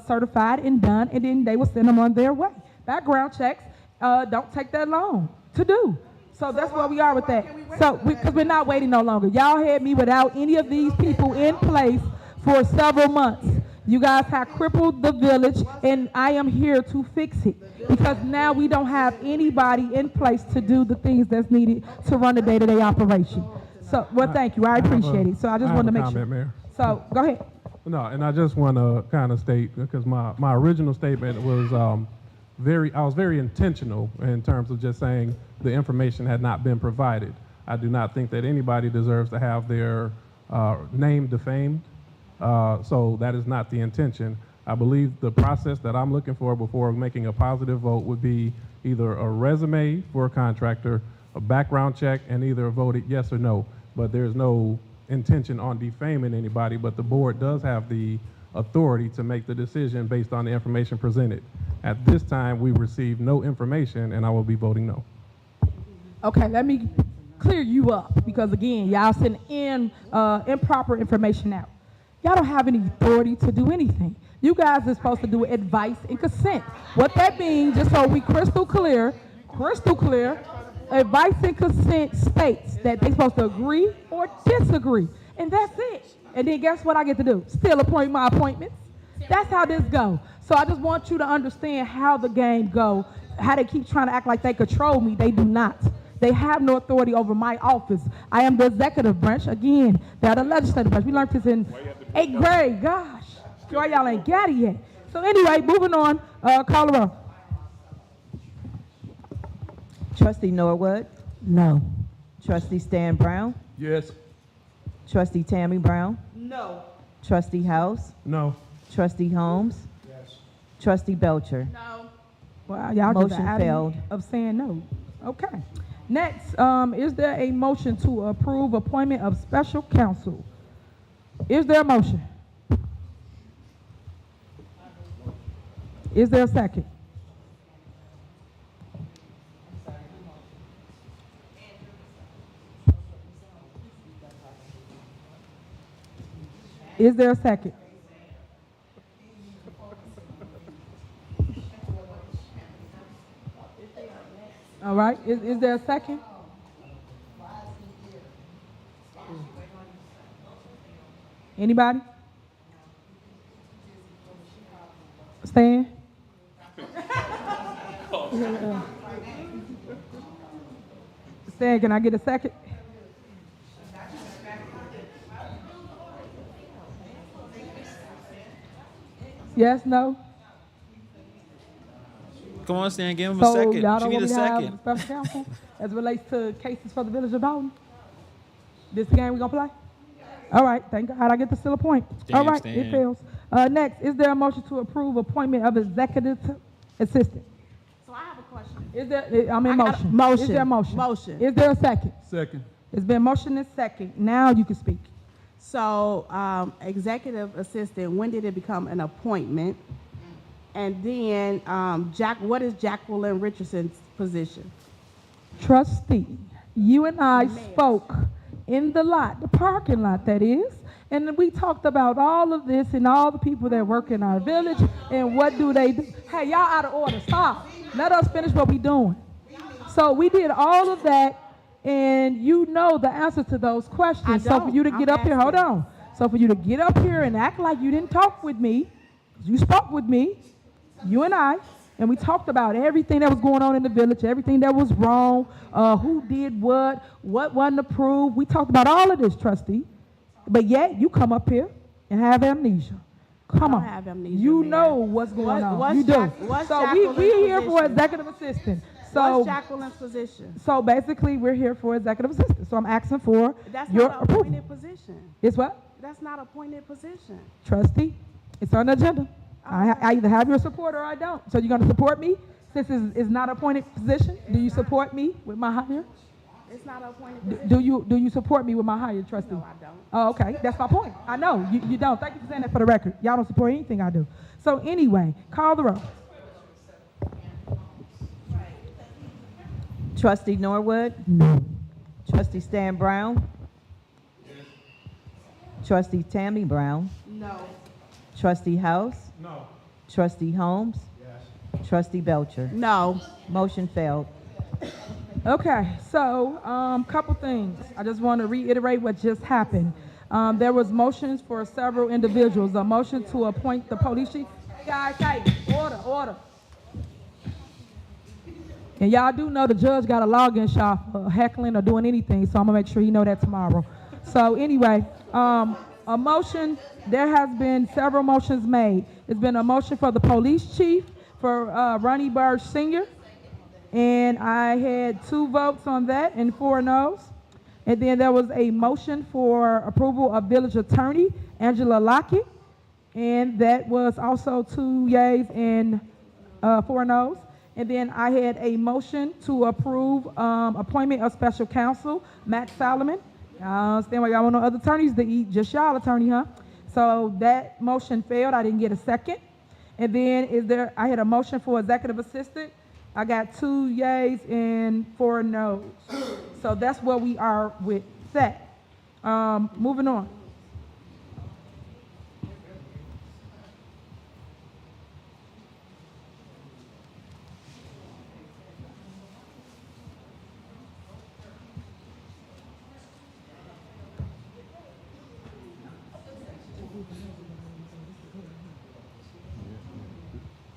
certified and done, and then they will send them on their way. Background checks don't take that long to do. So that's where we are with that. So, because we're not waiting no longer. Y'all had me without any of these people in place for several months. You guys have crippled the village, and I am here to fix it, because now we don't have anybody in place to do the things that's needed to run the day-to-day operation. So, well, thank you. I appreciate it. So I just want to make sure. Mayor. So, go ahead. No, and I just want to kind of state, because my original statement was I was very intentional in terms of just saying the information had not been provided. I do not think that anybody deserves to have their name defamed. So that is not the intention. I believe the process that I'm looking for before making a positive vote would be either a resume for a contractor, a background check, and either voted yes or no. But there's no intention on defaming anybody, but the board does have the authority to make the decision based on the information presented. At this time, we received no information, and I will be voting no. Okay, let me clear you up, because again, y'all send improper information out. Y'all don't have any authority to do anything. You guys are supposed to do advice and consent. What that means, just so we crystal clear, advice and consent states that they're supposed to agree or disagree. And that's it. And then guess what I get to do? Still appoint my appointments. That's how this goes. So I just want you to understand how the game go, how they keep trying to act like they control me. They do not. They have no authority over my office. I am the executive branch. Again, they're the legislative branch. We learned this in 8th grade. Gosh, why y'all ain't got it yet. So anyway, moving on. Call the roll. Trustee Norwood? No. Trustee Stan Brown? Yes. Trustee Tammy Brown? No. Trustee House? No. Trustee Holmes? Yes. Trustee Belcher? No. Well, y'all Motion just out failed. of saying no. Okay. Next, is there a motion to approve appointment of special counsel? Is there a motion? Is there a second? Is there a second? All right, is there a second? Anybody? Stan? Stan, can I get a second? Yes, no? Come on, Stan, give him a So second. y'all She don't need want a me to have second. special counsel as it relates to cases for the village of Dalton? This the game we gonna play? All right, thank God I get to still a point. All right, it fails. Next, is there a motion to approve appointment of executive assistant? So I have a question. Is there, I'm in I got a motion. motion. Is there a motion? Motion. Is there a second? Second. It's been motion and second. Now you can speak. So, executive assistant, when did it become an appointment? And then, what is Jacqueline Richardson's position? Trustee, you and I spoke in the lot, the parking lot that is, and we talked about all of this and all the people that work in our village and what do they do. Hey, y'all out of order, stop. Let us finish what we doing. So we did all of that, and you know the answer to those questions. So for you to get up here, hold on. So for you to get up here and act like you didn't talk with me, you spoke with me, you and I, and we talked about everything that was going on in the village, everything that was wrong, who did what wasn't approved. We talked about all of this, trustee. But yet you come up here and have amnesia. Come on. Have amnesia, you Mayor. know what's going on. You do. So we here for executive assistant. So What's Jacqueline's position? So basically we're here for executive assistant. So I'm asking for That's your not an approval. appointed position. It's what? That's not an appointed position. Trustee, it's on the agenda. I either have your support or I don't. So you're going to support me since it's not an appointed position? Do you support me with my hire? It's not an appointed position. Do you support me with my hire, trustee? No, I don't. Oh, okay. That's my point. I know. You don't. Thank you for saying that for the record. Y'all don't support anything I do. So anyway, call the roll. Trustee Norwood? No. Trustee Stan Brown? Trustee Tammy Brown? No. Trustee House? No. Trustee Holmes? Yes. Trustee Belcher? No. Motion failed. Okay, so couple things. I just want to reiterate what just happened. There was motions for several individuals. A motion to appoint the police chief. Guys, hey, order. And y'all do know the judge got a law against y'all for heckling or doing anything, so I'm gonna make sure you know that tomorrow. So anyway, a motion, there has been several motions made. It's been a motion for the police chief, for Ronnie Burge Sr., and I had 2 votes on that and 4 noes. And then there was a motion for approval of village attorney, Angela Lockett, and that was also 2 yays and 4 noes. And then I had a motion to approve appointment of special counsel, Matt Solomon. I understand why y'all want no other attorneys to eat, just y'all attorney, huh? So that motion failed. I didn't get a second. And then I had a motion for executive assistant. I got 2 yays and 4 noes. So that's where we are with that. Moving on.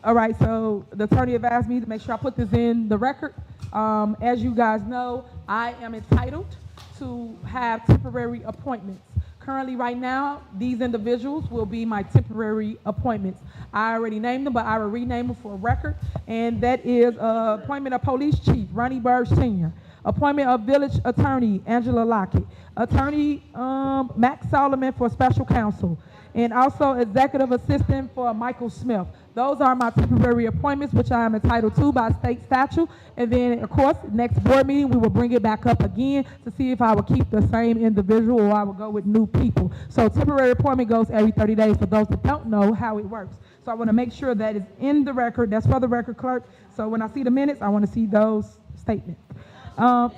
All right, so the attorney advised me to make sure I put this in the record. As you guys know, I am entitled to have temporary appointments. Currently, right now, these individuals will be my temporary appointments. I already named them, but I will rename them for record. And that is appointment of police chief, Ronnie Burge Sr., appointment of village attorney, Angela Lockett, attorney Max Solomon for special counsel, and also executive assistant for Michael Smith. Those are my temporary appointments, which I am entitled to by state statute. And then, of course, next board meeting, we will bring it back up again to see if I will keep the same individual or I will go with new people. So temporary appointment goes every 30 days for those that don't know how it works. So I want to make sure that is in the record. That's for the record clerk. So when I see the minutes, I want to see those statements.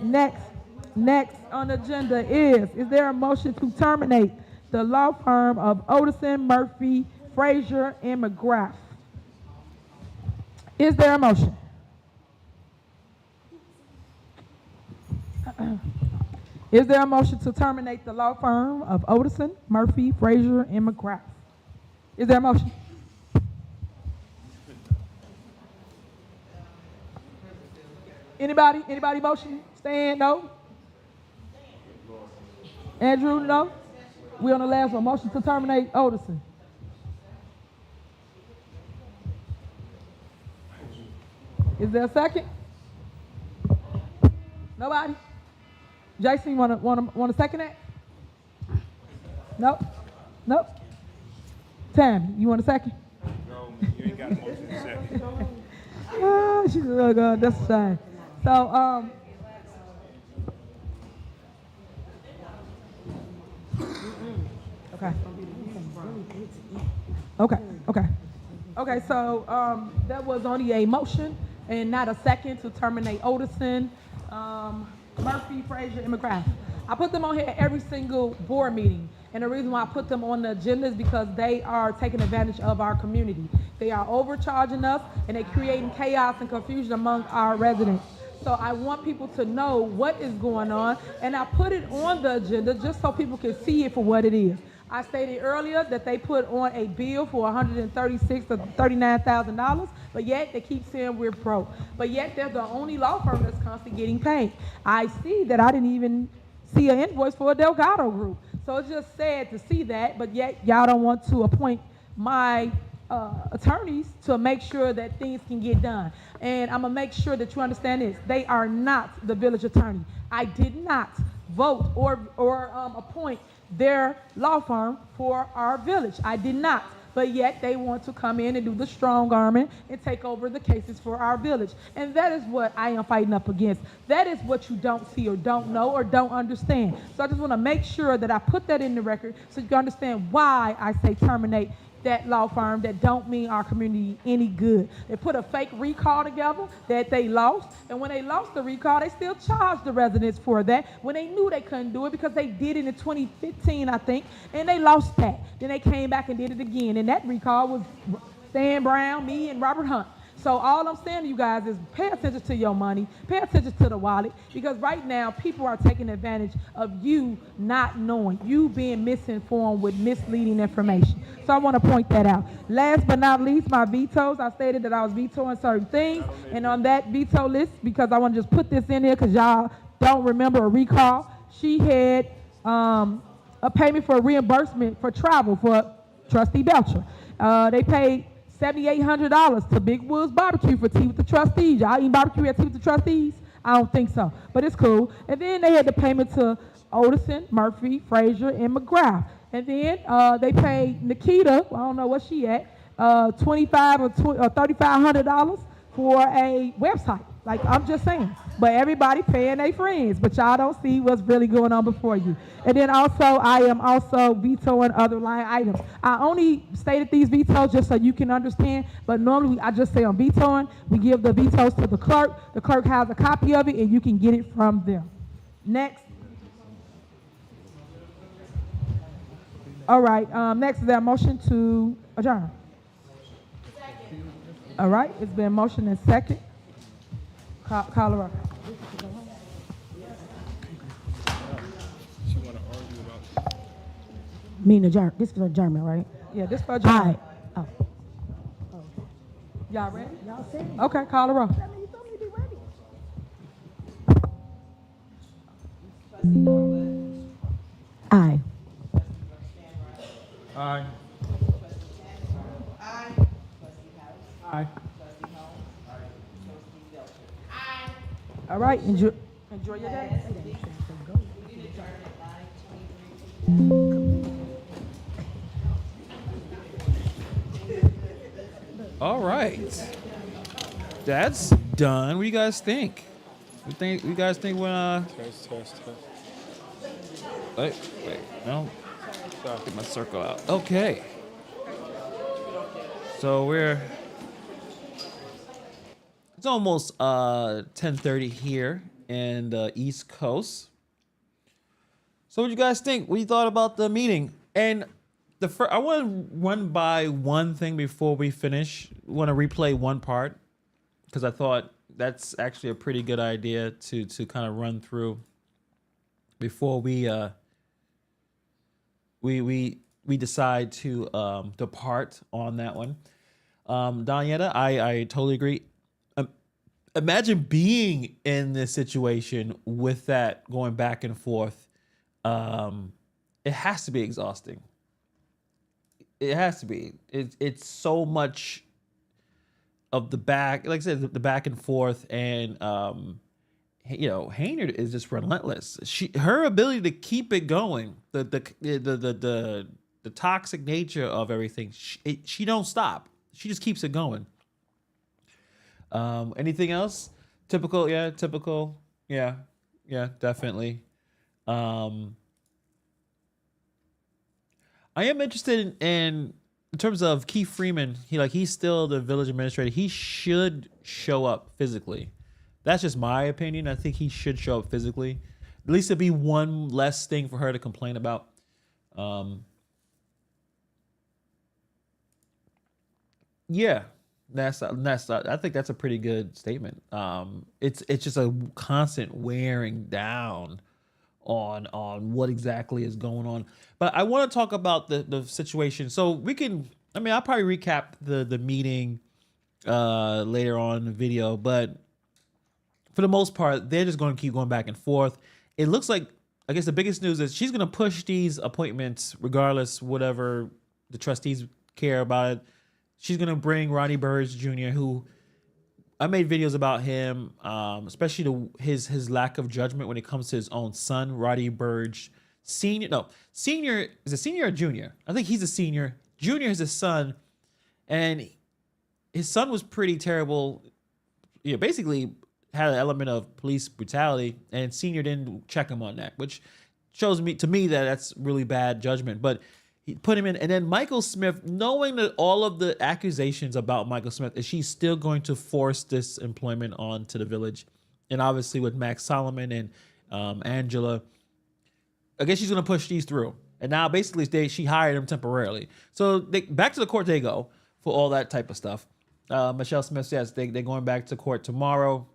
Next on the agenda is there a motion to terminate the law firm of Odison, Murphy, Frazier, and McGrath? Is there a motion? Is there a motion to terminate the law firm of Odison, Murphy, Frazier, and McGrath? Is there a motion? Anybody motion? Stan, no? Andrew, no? We on the last one. Motion to terminate Odison. Is there a second? Nobody? Jason, you wanna second that? Nope. Nope. Tam, you want a second? No, you ain't got a motion to second. She's really good. That's a shame. So, Okay, so that was only a motion and not a second to terminate Odison, Murphy, Frazier, and McGrath. I put them on here every single board meeting. And the reason why I put them on the agenda is because they are taking advantage of our community. They are overcharging us and they're creating chaos and confusion among our residents. So I want people to know what is going on, and I put it on the agenda just so people can see it for what it is. I stated earlier that they put on a bill for $136,000 to $39,000, but yet they keep saying we're broke. But yet they're the only law firm that's constantly getting paid. I see that I didn't even see an invoice for a Delgado Group. So it's just sad to see that, but yet y'all don't want to appoint my attorneys to make sure that things can get done. And I'm gonna make sure that you understand this. They are not the village attorney. I did not vote or appoint their law firm for our village. I did not. But yet they want to come in and do the strong arming and take over the cases for our village. And that is what I am fighting up against. That is what you don't see or don't know or don't understand. So I just want to make sure that I put that in the record so you can understand why I say terminate that law firm that don't mean our community any good. They put a fake recall together that they lost, and when they lost the recall, they still charged the residents for that when they knew they couldn't do it because they did it in 2015, I think, and they lost that. Then they came back and did it again, and that recall was Stan Brown, me, and Robert Hunt. So all I'm saying to you guys is pay attention to your money, pay attention to the wallet, because right now people are taking advantage of you not knowing, you being misinformed with misleading information. So I want to point that out. Last but not least, my vetoes. I stated that I was vetoing certain things, and on that veto list, because I want to just put this in here because y'all don't remember a recall, she had a payment for reimbursement for travel for Trustee Belcher. They paid $7,800 to Big Woods Barbecue for tea with the trustees. Y'all eating barbecue at tea with the trustees? I don't think so, but it's cool. And then they had the payment to Odison, Murphy, Frazier, and McGrath. And then they paid Nikita, I don't know what she at, $2,500 or $3,500 for a website. Like, I'm just saying. But everybody paying their friends, but y'all don't see what's really going on before you. And then also, I am also vetoing other line items. I only stated these vetoes just so you can understand, but normally I just say I'm vetoing. We give the vetoes to the clerk. The clerk has a copy of it, and you can get it from them. Next. All right, next is our motion to adjourn. All right, it's been motion and second. Call her up. She want to argue about. Mean adjourn. This is adjournment, right? Yeah, this for adjournment. All right. Oh. Y'all ready? Y'all said it. Okay, call her up. Aye. Aye. Aye. All right, enjoy your day. All right, that's done. What do you guys think? You guys think when Test. wait, no, get my circle out. Okay, so it's almost 10:30 here in the East Coast. So what do you guys think? What you thought about the meeting? And I want to run by one thing before we finish. I want to replay one part because I thought that's actually a pretty good idea to kind of run through before we decide to depart on that one. Danietta, I totally agree. Imagine being in this situation with that going back and forth. It has to be exhausting. It has to be. It's so much of the back, like I said, the back and forth, and Henyard is just relentless. Her ability to keep it going, the toxic nature of everything, she don't stop. She just keeps it going. Anything else? Typical, yeah, definitely. I am interested in terms of Keith Freeman. He's still the village administrator. He should show up physically. That's just my opinion. I think he should show up physically. At least it'd be one less thing for her to complain about. Yeah, that's. I think that's a pretty good statement. It's just a constant wearing down on what exactly is going on. But I want to talk about the situation. So we can. I mean, I'll probably recap the meeting later on in the video, but for the most part, they're just going to keep going back and forth. It looks like, I guess the biggest news is she's going to push these appointments regardless, whatever the trustees care about it. She's going to bring Rodney Burge Jr., who I made videos about him, especially his lack of judgment when it comes to his own son, Rodney Burge Senior. No, senior, is it senior or junior? I think he's a senior. Junior is his son, and his son was pretty terrible. Yeah, basically had an element of police brutality, and senior didn't check him on that, which shows to me that that's really bad judgment. But he put him in, and then Michael Smith, knowing that all of the accusations about Michael Smith, is she's still going to force this employment onto the village, and obviously with Max Solomon and Angela, I guess she's going to push these through. And now basically she hired him temporarily. So back to the court they go for all that type of stuff. Michelle Smith says they're going back to court tomorrow.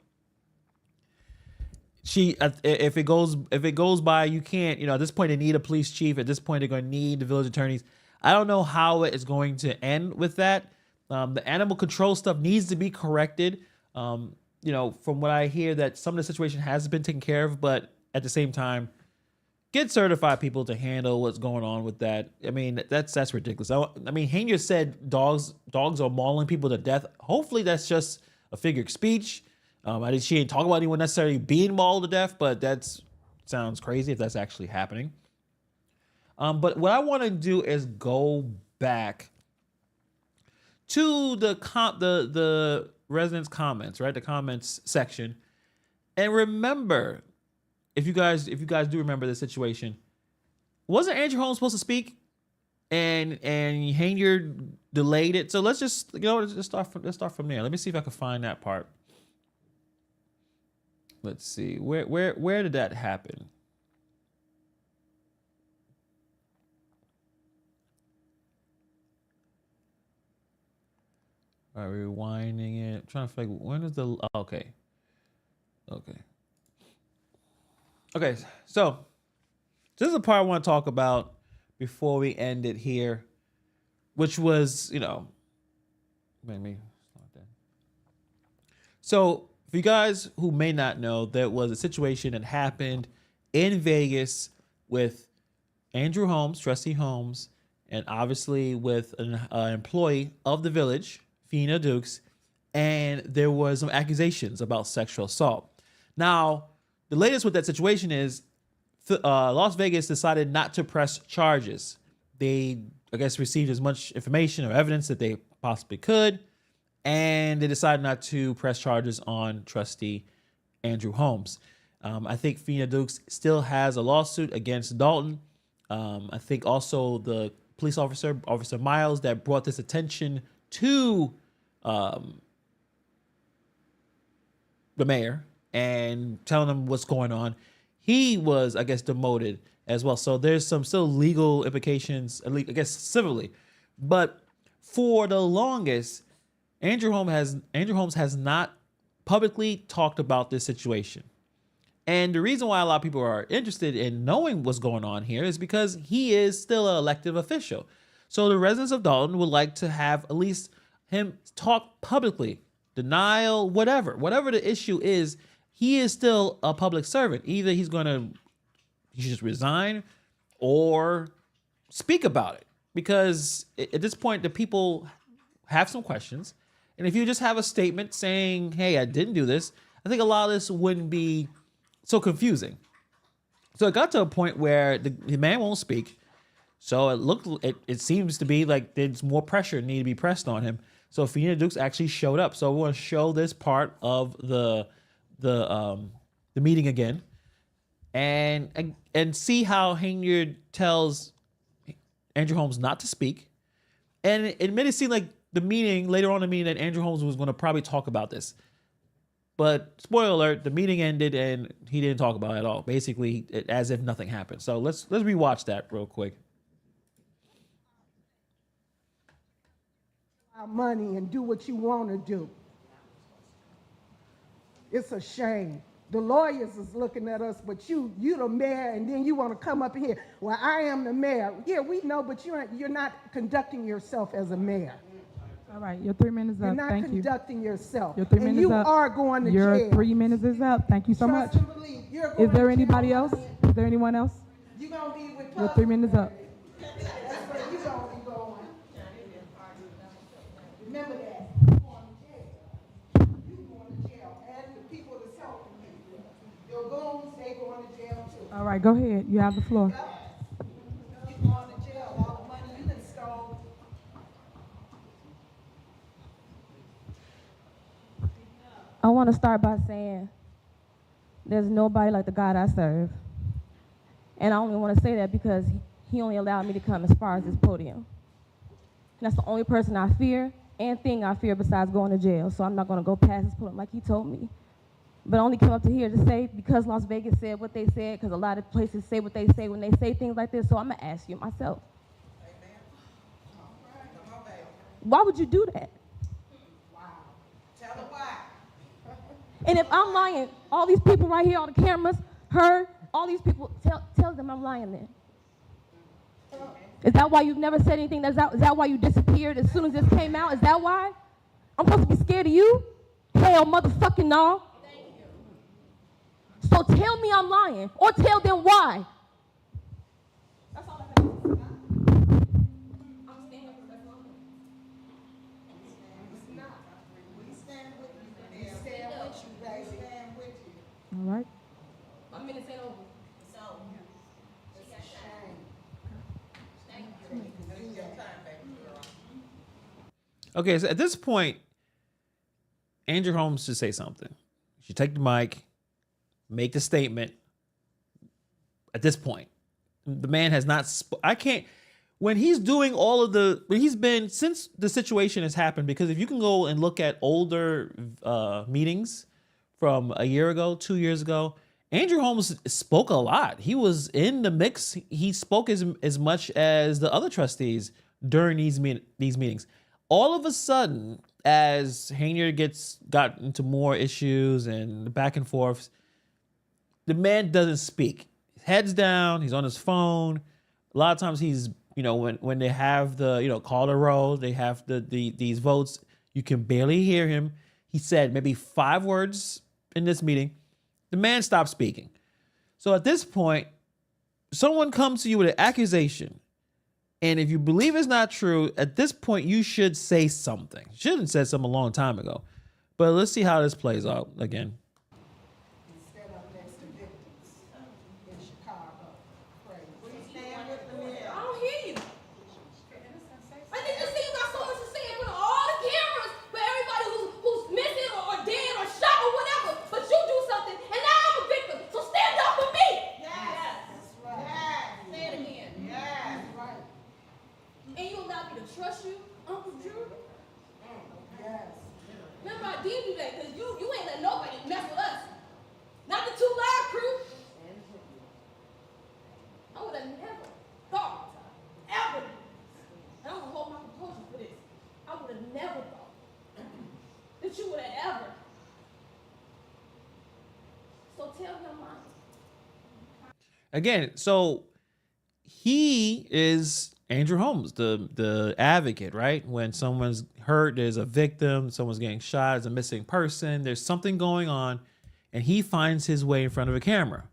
If it goes by, you can't, at this point they need a police chief. At this point they're going to need the village attorneys. I don't know how it is going to end with that. The animal control stuff needs to be corrected. From what I hear, that some of the situation has been taken care of, but at the same time, get certified people to handle what's going on with that. I mean, that's ridiculous. I mean, Henyard said dogs are mauling people to death. Hopefully that's just a figure of speech. She ain't talking about anyone necessarily being mauled to death, but that sounds crazy if that's actually happening. But what I want to do is go back to the residents' comments, right? The comments section, and remember, if you guys do remember the situation, wasn't Andrew Holmes supposed to speak, and Henyard delayed it? So let's just let's start from there. Let me see if I can find that part. Let's see, where did that happen? All right, rewinding it. I'm trying to figure when is the okay. So this is the part I want to talk about before we end it here, which was maybe start there. So, for you guys who may not know, there was a situation that happened in Vegas with Andrew Holmes, Trustee Holmes, and obviously with an employee of the village, Fina Dukes, and there was some accusations about sexual assault. Now, the latest with that situation is Las Vegas decided not to press charges. They, I guess, received as much information or evidence that they possibly could, and they decided not to press charges on Trustee Andrew Holmes. I think Fina Dukes still has a lawsuit against Dalton. I think also the police officer, Officer Miles, that brought this attention to the mayor and telling him what's going on, he was, I guess, demoted as well. So there's some still legal implications, at least, I guess, civilly. But for the longest, Andrew Holmes has not publicly talked about this situation. And the reason why a lot of people are interested in knowing what's going on here is because he is still an elected official. So the residents of Dalton would like to have at least him talk publicly, denial, whatever the issue is. He is still a public servant. Either he should just resign or speak about it, because at this point the people have some questions. And if you just have a statement saying, hey, I didn't do this, I think a lot of this wouldn't be so confusing. So it got to a point where the man won't speak. So it seems to be like there's more pressure need to be pressed on him. So Fiona Dukes actually showed up. So we want to show this part of the meeting again, and see how Henyard tells Andrew Holmes not to speak. And it made it seem like the meeting later on in the meeting that Andrew Holmes was going to probably talk about this. But spoiler alert, the meeting ended and he didn't talk about it at all. Basically, as if nothing happened. So let's rewatch that real quick. Our money and do what you want to do. It's a shame. The lawyers is looking at us, but you the mayor, and then you want to come up here. Well, I am the mayor. Yeah, we know, but you're not conducting yourself as a mayor. All right, your 3 minutes You're up. not Thank you. conducting yourself. Your 3 and minutes you up. are going to Your jail. 3 minutes is up. Thank you so much. Trust and believe. You're going Is there to anybody jail. else? Is there anyone else? You're going to be with Your 3 minutes up. That's where you're going to be going. Remember that. You're going to jail. You're going to jail. And the people that's helping you. Your goons, they going to jail too. All right, go ahead. You have the floor. You're going to jail. All the money you done stole. I want to start by saying there's nobody like the God I serve. And I only want to say that because he only allowed me to come as far as this podium. And that's the only person I fear and thing I fear besides going to jail. So I'm not going to go past this podium like he told me. But I only came up to here to say because Las Vegas said what they said, because a lot of places say what they say when they say things like this. So I'm going to ask you myself. Why would you do that? Tell her why. And if I'm lying, all these people right here, all the cameras, her, all these people, tell them I'm lying then. Is that why you've never said anything? Is that why you disappeared as soon as this came out? Is that why? I'm supposed to be scared of you? Hell, motherfucking no. So tell me I'm lying, or tell them why. That's all I have to say. I'm standing for that moment. We stand with you. We stand with you, baby. We stand with you. All right. My minute's ain't over. So, It's a shame. Thank you. Give your time back, girl. Okay, so at this point, Andrew Holmes should say something. She should take the mic, make the statement. At this point, the man has not. I can't. When he's doing all of the, when he's been since the situation has happened. Because if you can go and look at older meetings from a year ago, 2 years ago, Andrew Holmes spoke a lot. He was in the mix. He spoke as much as the other trustees during these meetings. All of a sudden, as Henyard got into more issues and back and forth, the man doesn't speak. His head's down. He's on his phone. A lot of times he's, when they have the, call the roll, they have these votes, you can barely hear him. He said maybe 5 words in this meeting. The man stopped speaking. So at this point, someone comes to you with an accusation. And if you believe it's not true, at this point, you should say something. You should have said something a long time ago. But let's see how this plays out again. Stand up next to victims in Chicago. Pray. We stand with the men. I don't hear you. I think you see you got so much to say in front of all the cameras for everybody who's missing or dead or shot or whatever. But you do something, and now I'm a victim. So stand up for me. Yes. That's right. Yes. Say it again. Yes. Right. And you allow me to trust you, Uncle Drew? Yes. Remember, I did do that because you ain't let nobody mess with us. Not the 2 Live crew. I would have never thought, ever, and I'm going to hold my composure for this. I would have never thought that you would have ever. So tell him mine. Again, so he is Andrew Holmes, the advocate, right? When someone's hurt, there's a victim, someone's getting shot, there's a missing person, there's something going on, and he finds his way in front of a camera.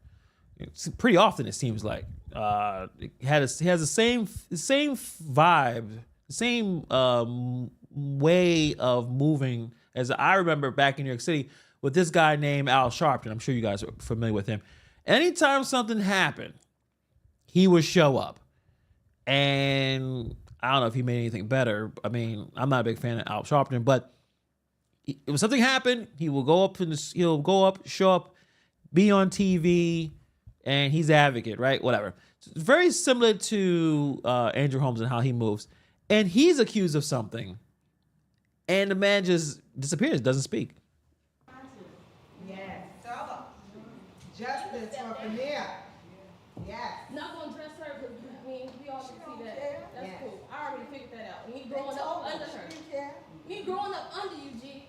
It's pretty often, it seems like. He has the same vibe, the same way of moving. As I remember back in New York City with this guy named Al Sharpton. I'm sure you guys are familiar with him. Anytime something happened, he would show up. And I don't know if he made anything better. I mean, I'm not a big fan of Al Sharpton, but if something happened, he will go up show up, be on TV, and he's an advocate, right? Whatever. So it's very similar to Andrew Holmes and how he moves. And he's accused of something. And the man just disappears, doesn't speak. Yes. Justice for Premier. Yes. Not gonna dress her because we all can see that. That's Yes. cool. I already figured that out. Me growing up under her. Me growing up under you, G.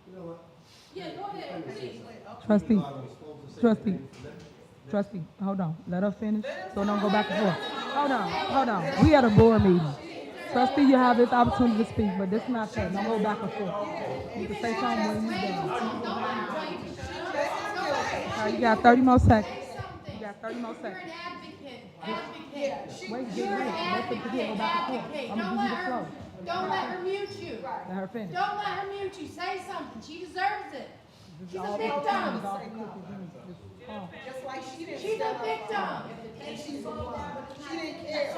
You know what? Yeah, go ahead, please. Trustee, hold on. Let her finish, so don't go back and forth. Hold on. We at a board meeting. Trustee, you have this opportunity to speak, but this is not that. Don't go back and forth. You can say something when you're done. All right, you got 30 more seconds. You're an advocate. Wait, get ready. Let them forget, go back and forth. I'm gonna give you the floor. Don't let her mute you. Let her finish. Don't let her mute you. Say something. She deserves it. She's a All victim. Just like she didn't. She's a victim. And she didn't care.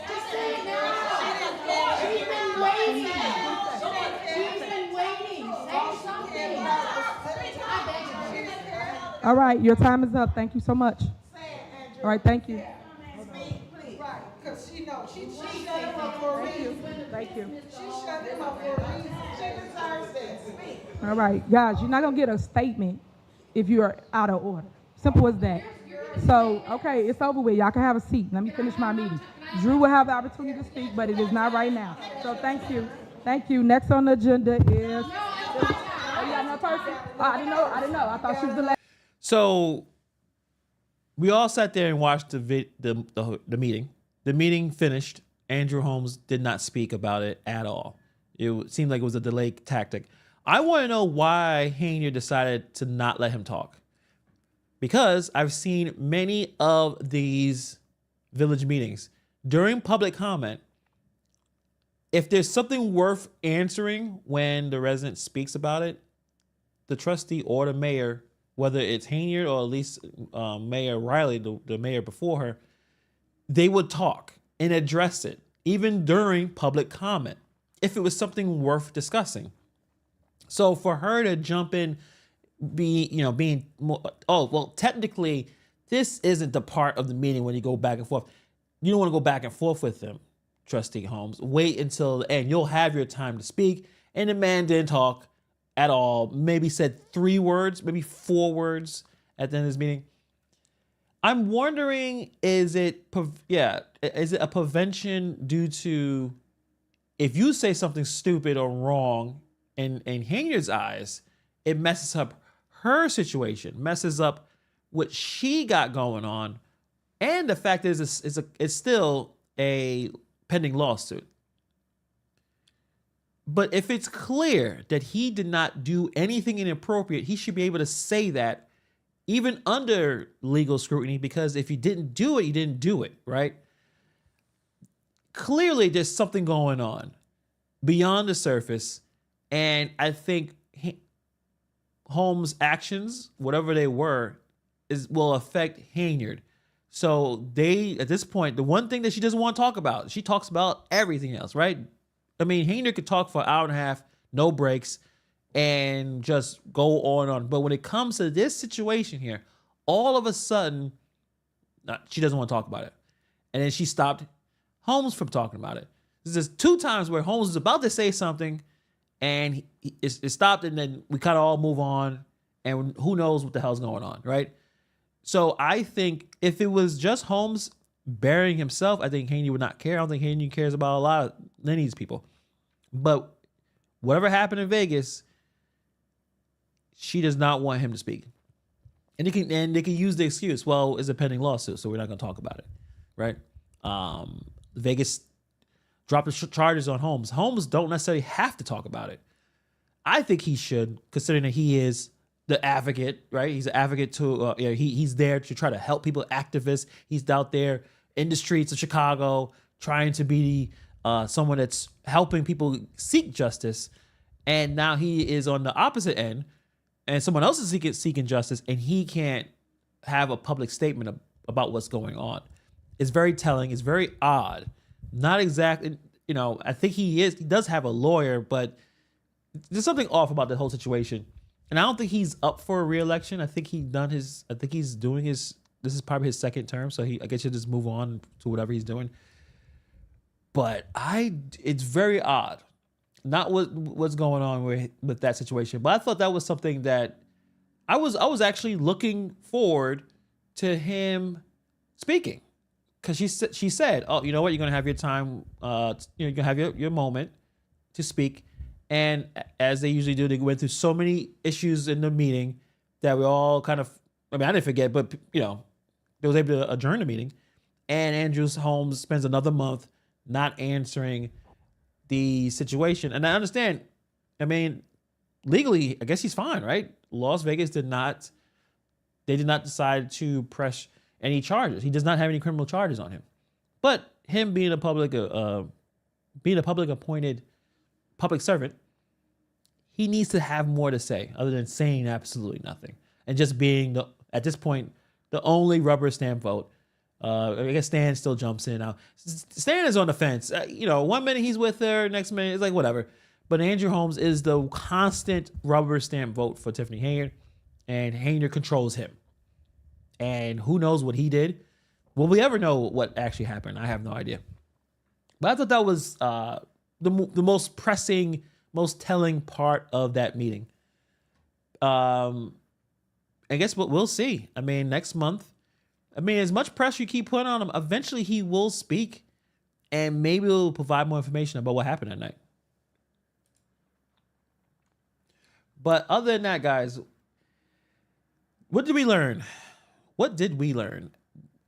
Just say it now. She's been waiting. Say something. I beg you. All right, your time is up. Thank you so much. All right, thank you. Right, because she knows. She shut him up for a reason. Thank you. She shut him up for a reason. She deserves that. Speak. All right, guys, you're not gonna get a statement if you are out of order. Simple as that. So, okay, it's over with. Y'all can have a seat. Let me finish my meeting. Drew will have the opportunity to speak, but it is not right now. So thank you. Thank you. Next on the agenda is. Oh, you got another person? Oh, I didn't know. I thought she was the last. So we all sat there and watched the meeting. The meeting finished. Andrew Holmes did not speak about it at all. It seemed like it was a delay tactic. I want to know why Henyard decided to not let him talk. Because I've seen many of these village meetings. During public comment, if there's something worth answering when the resident speaks about it, the trustee or the mayor, whether it's Henyard or at least Mayor Riley, the mayor before her, they would talk and address it, even during public comment, if it was something worth discussing. So for her to jump in, being more, technically, this isn't the part of the meeting when you go back and forth. You don't want to go back and forth with them, Trustee Holmes. Wait until the end. You'll have your time to speak. And the man didn't talk at all. Maybe said 3 words, maybe 4 words at the end of this meeting. I'm wondering, is it a prevention due to if you say something stupid or wrong in Henyard's eyes, it messes up her situation, messes up what she got going on, and the fact is it's still a pending lawsuit. But if it's clear that he did not do anything inappropriate, he should be able to say that even under legal scrutiny, because if you didn't do it, you didn't do it, right? Clearly, there's something going on beyond the surface, and I think Holmes' actions, whatever they were, will affect Henyard. So at this point, the one thing that she doesn't want to talk about, she talks about everything else, right? I mean, Henyard could talk for an hour and a half, no breaks, and just go on and on. But when it comes to this situation here, all of a sudden, she doesn't want to talk about it. And then she stopped Holmes from talking about it. There's 2 times where Holmes is about to say something, and it stopped, and then we kind of all move on, and who knows what the hell's going on, right? So I think if it was just Holmes burying himself, I think Henyard would not care. I don't think Henyard cares about a lot of any of these people. But whatever happened in Vegas, she does not want him to speak. And they can use the excuse, well, it's a pending lawsuit, so we're not going to talk about it, right? Vegas dropped the charges on Holmes. Holmes don't necessarily have to talk about it. I think he should, considering that he is the advocate, right? He's an advocate to, he's there to try to help people, activists. He's out there in the streets of Chicago trying to be someone that's helping people seek justice, and now he is on the opposite end, and someone else is seeking justice, and he can't have a public statement about what's going on. It's very telling. It's very odd. Not exactly, I think he does have a lawyer, but there's something off about the whole situation. And I don't think he's up for a re-election. I think this is probably his second term, so I guess he'll just move on to whatever he's doing. But it's very odd. Not what's going on with that situation. But I thought that was something that I was actually looking forward to him speaking. Because she said, oh, you know what? You're going to have your time. You're going to have your moment to speak. And as they usually do, they went through so many issues in the meeting that we all kind of, I didn't forget, but, they was able to adjourn the meeting. And Andrew Holmes spends another month not answering the situation. And I understand, legally, I guess he's fine, right? Las Vegas did not decide to press any charges. He does not have any criminal charges on him. But him being a public appointed public servant, he needs to have more to say other than saying absolutely nothing and just being at this point the only rubber stamp vote. I guess Stan still jumps in now. Stan is on the fence. 1 minute he's with her, next minute it's like whatever. But Andrew Holmes is the constant rubber stamp vote for Tiffany Henyard, and Henyard controls him. And who knows what he did? Will we ever know what actually happened? I have no idea. But I thought that was the most pressing, most telling part of that meeting. I guess we'll see. Next month. As much pressure you keep putting on him, eventually he will speak, and maybe he'll provide more information about what happened that night. But other than that, guys, what did we learn?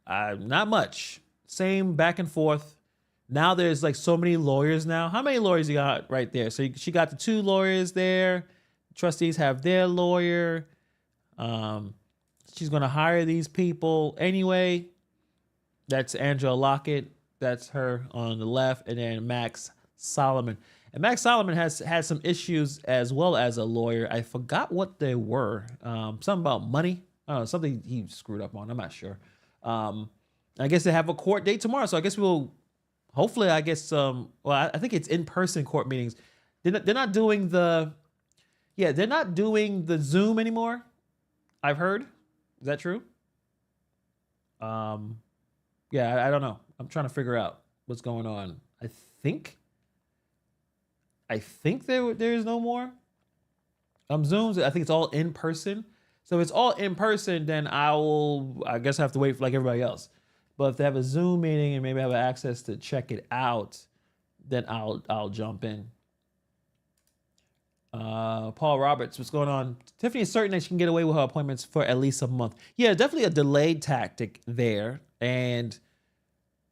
Not much. Same back and forth. Now there's like so many lawyers now. How many lawyers you got right there? So she got the 2 lawyers there. Trustees have their lawyer. She's going to hire these people anyway. That's Angela Lockett. That's her on the left. And then Max Solomon. And Max Solomon has had some issues as well as a lawyer. I forgot what they were. Something about money. I don't know, something he screwed up on. I'm not sure. I guess they have a court date tomorrow. So I guess hopefully, I think it's in-person court meetings. They're not doing the Zoom anymore. I've heard. Is that true? I don't know. I'm trying to figure out what's going on. I think there is no more Zooms. I think it's all in person. So if it's all in person, then I guess I have to wait for like everybody else. But if they have a Zoom meeting and maybe have access to check it out, then I'll jump in. Paul Roberts, what's going on? Tiffany is certain that she can get away with her appointments for at least a month. Yeah, definitely a delayed tactic there. And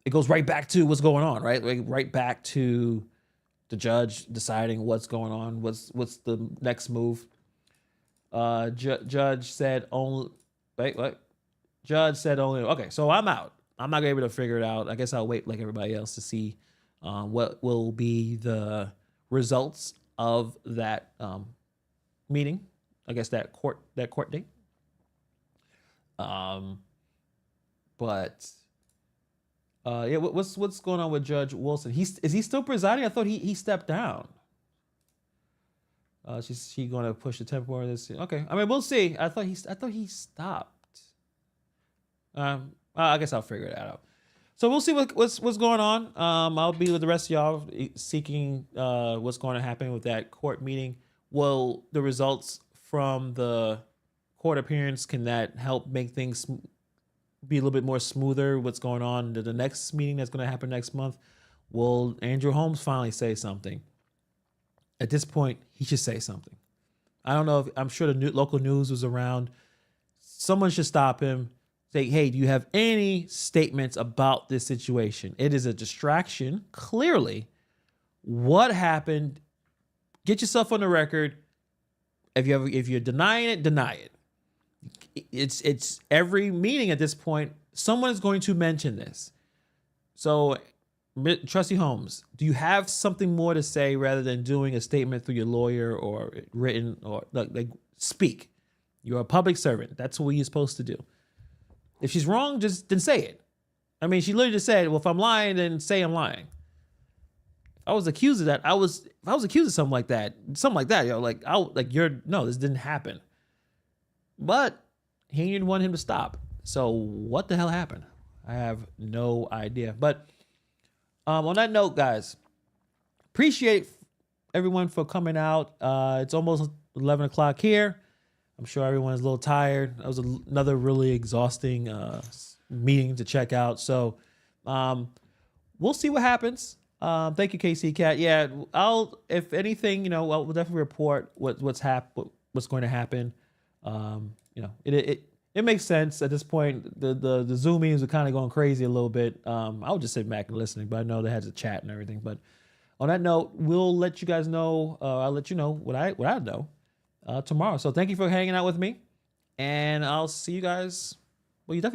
it goes right back to what's going on, right? Right back to the judge deciding what's going on, what's the next move. Judge said only, wait, what? Judge said only, okay, so I'm out. I'm not gonna be able to figure it out. I guess I'll wait like everybody else to see what will be the results of that meeting. I guess that court date. What's going on with Judge Wilson? Is he still presiding? I thought he stepped down. She going to push the tempo of this? Okay, we'll see. I thought he stopped. I guess I'll figure that out. So we'll see what's going on. I'll be with the rest of y'all seeking what's going to happen with that court meeting. Will the results from the court appearance, can that help make things be a little bit more smoother? What's going on to the next meeting that's going to happen next month? Will Andrew Holmes finally say something? At this point, he should say something. I don't know I'm sure the local news was around. Someone should stop him. Say, hey, do you have any statements about this situation? It is a distraction, clearly. What happened? Get yourself on the record. If you're denying it, deny it. It's every meeting at this point, someone is going to mention this. So Trustee Holmes, do you have something more to say rather than doing a statement through your lawyer or written or like speak? You're a public servant. That's what you're supposed to do. If she's wrong, then say it. I mean, she literally just said, well, if I'm lying, then say I'm lying. If I was accused of that, if I was accused of something like that, no, this didn't happen. But he didn't want him to stop. So what the hell happened? I have no idea. But on that note, guys, appreciate everyone for coming out. It's almost 11 o'clock here. I'm sure everyone's a little tired. That was another really exhausting meeting to check out. So we'll see what happens. Thank you, KC Cat. Yeah, if anything, we'll definitely report what's going to happen. It makes sense at this point. The Zoom meetings are kind of going crazy a little bit. I would just sit back and listening, but I know they had to chat and everything. But on that note, we'll let you guys know. I'll let you know what I know tomorrow. So thank you for hanging out with me, and I'll see you guys. Well, you definitely